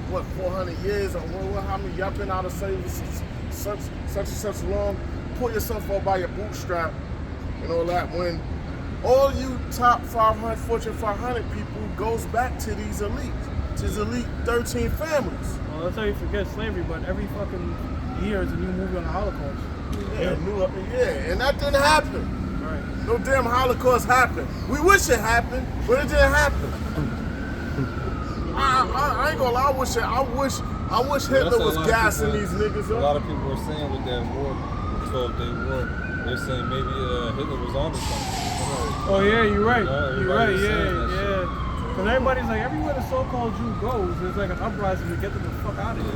years? Or how many? Y'all been out of slavery such and such long? Pull yourself up by your bootstrap and all that. When all you top 500, Fortune 500 people goes back to these elites, to these elite 13 families. Well, that's how you forget slavery, but every fucking year is a new movie on the Holocaust. Yeah, and that didn't happen. Right. No damn Holocaust happened. We wish it happened, but it didn't happen. I ain't gonna lie. I wish Hitler was gassing these niggas A up. lot of people were saying with that war, the 12-day war, they're saying maybe Hitler was onto something. Oh yeah, you're right. You're right. Everybody was saying that shit. Yeah. Because everybody's like, everywhere the so-called Jew goes, there's like an uprising to get them the fuck out of here.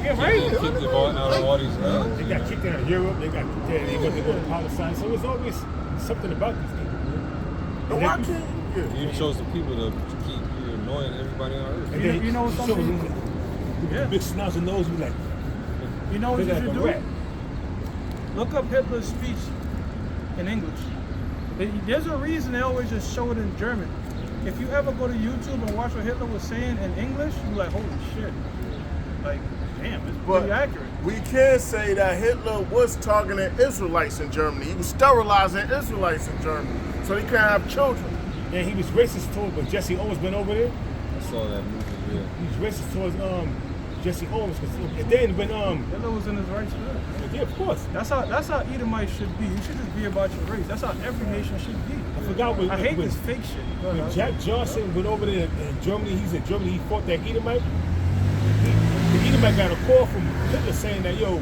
Yeah, right. They kicked it out of all these lands. They got kicked out of Europe. They got kicked out. They went to go to Palestine. So there's always something about these people. No, why can't You chose the people to keep you annoying everybody on earth. And then You know so something? Yeah. big snouts and nose be like, You know what you like should a do? rat. Look up Hitler's speech in English. There's a reason they always just show it in German. If you ever go to YouTube and watch what Hitler was saying in English, you're like, holy shit. Like, damn, it's pretty accurate. We can say that Hitler was targeting Israelites in Germany. He was sterilizing Israelites in Germany, so he can't have children. And he was racist towards, but Jesse Owens went over there. I saw that movie, yeah. He was racist towards Jesse Owens. And then when Hitler was in his right spirit. yeah, of course. That's how Edomites should be. You should just be about your race. That's how every nation should be. I forgot when I hate when, this fake shit. when Jack Johnson went over there in Germany. He's in Germany. He fought that Edomite. The Edomite got a call from Hitler saying that, yo,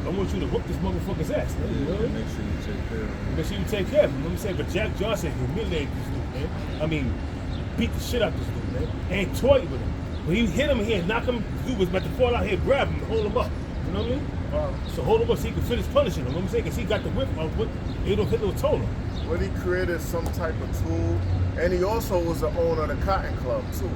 I want you to whoop this motherfucker's ass. Man. You know what I mean? Make sure you take care of them. Make sure you take care of him. You know what I'm saying? But Jack Johnson humiliated this dude, man. I mean, beat the shit out of this dude, man. And toyed with him. When he hit him, he had knock him. The dude was about to fall out. He had grab him and hold him up. You know what I mean? So hold him up so he could finish punishing him. You know what I'm saying? Because he got the whip of what Adolf Hitler told him. But he created some type of tool, and he also was the owner of the Cotton Club too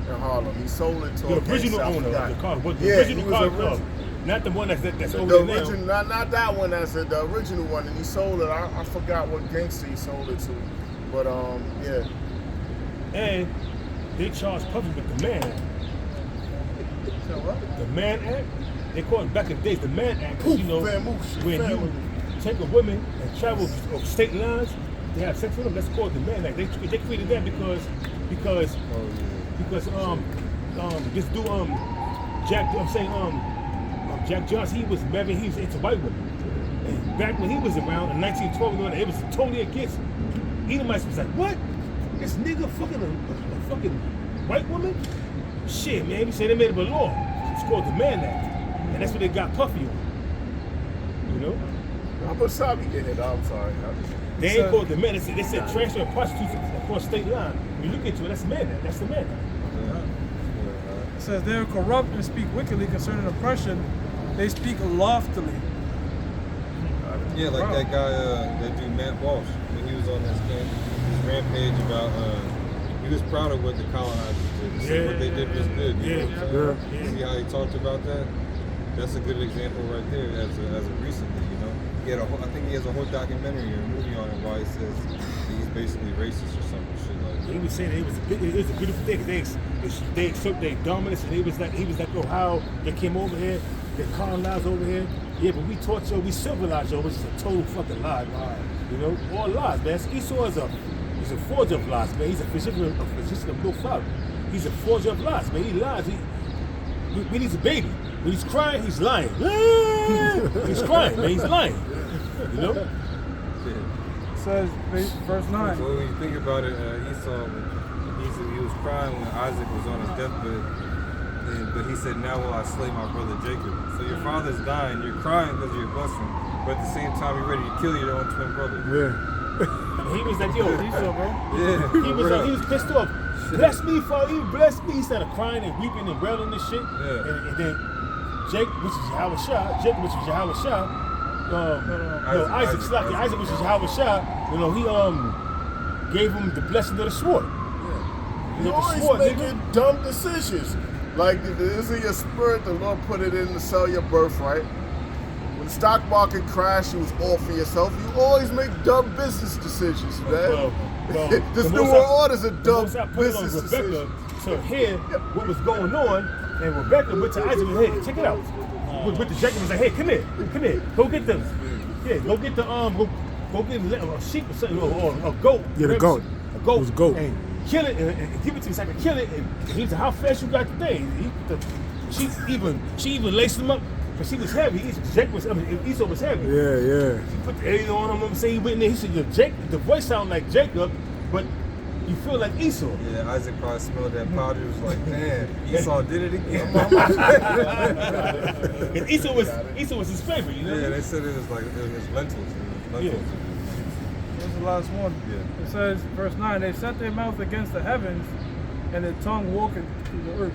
in Harlem. He sold it to The a original gangster, I owner forgot. of the car. What, the Yeah, original he was car the club. original. Not the one that's The over there original, now. not that one. That's the original one, and he sold it. I forgot what gangster he sold it to, but yeah. And they charged Puffy with the Mann Act. So what? The Mann Act? They called it back in the days the Mann Act. 'Cause, you know, Famoosh, when family. you take a woman and travel over state lines to have sex with them, that's called the Mann Act. They created that because this dude Jack Johnson, he was into white women. And back when he was around in 1912, it was totally against him. Edomites was like, what? This nigga fucking a fucking white woman? Shit, man. He said they made it a law. It's called the Mann Act. And that's what they got Puffy on. You know? I'm sorry getting it. I'm sorry. They ain't called the Mann. They said transfer prostitutes across state line. When you look into it, that's the Mann Act. That's the Mann Act. It says they are corrupt and speak wickedly concerning oppression. They speak loftily. Yeah, like that guy, that dude Matt Walsh, when he was on his rampage about, he was proud of what the colonizers did. He said what they did was good. You know what I'm saying? See how he talked about that? That's a good example right there as a recently, you know. He had I think he has a whole documentary or a movie on it why he says he's basically racist or some shit like that. He was saying that it was a beautiful thing. They took their dominance, and he was like, oh, how they came over here, they colonized over here. Yeah, but we taught you, we civilized you, which is a total fucking lie. You know, all lies, man. Esau is a forger of lies, man. He's a physician of no father. He's a forger of lies, man. He lies. When he's a baby, when he's crying, he's lying. He's crying, man. He's lying. You know? Yeah. It says, verse 9. So when you think about it, Esau, he was crying when Isaac was on his deathbed, but he said, "Now will I slay my brother Jacob." So your father's dying, you're crying because of your blessing, but at the same time you're ready to kill your own twin brother. Yeah. He was like, yo, Esau, bro. Yeah. he was pissed off. Bless me, Father. He blessed me. He started crying and weeping and wailing and shit. Yeah. And then Jacob, which is Yahweh Shah, Isaac, which is Yahweh Shah, you know, he gave him the blessing of the sword. You always making dumb decisions. Like, is in your spirit, the Lord put it in to sell your birthright. When the stock market crashed, you was all for yourself. You always make dumb business decisions, man. This New World Order's a dumb business decision. So here, what was going on, and Rebecca went to Isaac and said, hey, check it out. With the Jacob was like, hey, come here, go get them. Yeah, go get the go get a sheep or something, or a goat. Yeah, the goat. A goat. It was a goat. And kill it and give it to me so I can kill it. And he said, how fast you got the thing? She even laced him up because she was heavy. Esau was heavy. Yeah. She put the A on him. I'm saying he went in there. He said, the voice sounded like Jacob, but you feel like Esau. Yeah, Isaac probably smelled that powder. He was like, damn, Esau did it again. And Esau was his favorite, you know? Yeah, they said it was lentils. Yeah. Here's the last one. Yeah. It says, verse 9, they set their mouth against the heavens, and their tongue walking through the earth.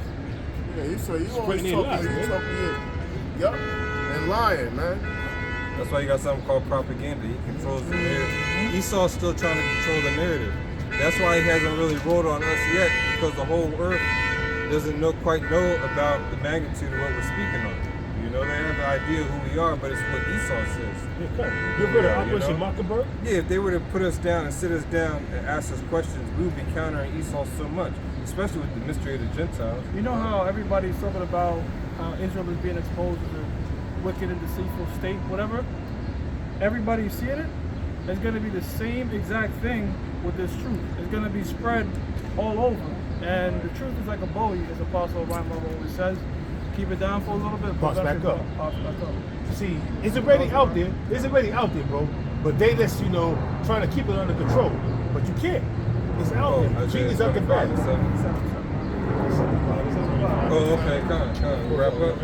Yeah, he said, you always Spreading talking, their lies, Yup, and lying, man. That's why you got something called propaganda. He controls the narrative. Esau's still trying to control the narrative. That's why he hasn't really rolled on us yet, because the whole earth doesn't quite know about the magnitude of what we're speaking on. You know, they have the idea of who we are, but it's what Esau says. Yeah, come. You ever heard of Operation Mockingbird? Yeah, if they were to put us down and sit us down and ask us questions, we would be countering Esau so much, especially with the mystery of the Gentiles. You know how everybody's talking about how Israel is being exposed as a wicked and deceitful state, whatever? Everybody's seeing it. It's going to be the same exact thing with this truth. It's going to be spread all over. And the truth is like a bully, as Apostle Ryan always says. Keep it down for a little bit. Bounce back up. Bounce back up. See, it's already out there. It's already out there, bro. But they just, trying to keep it under control. But you can't. It's out there. The treaty's up to bat. Oh, okay, come on, wrap up.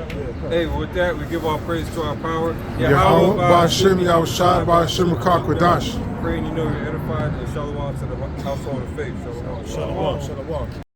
Hey, with that, we give all praise to our power. Yahweh, Ba'ashem, Yahushua, Ba'ashem, Makakwadash. Praying you know you're edified, and shalom to the household of faith. Shalom. Shalom.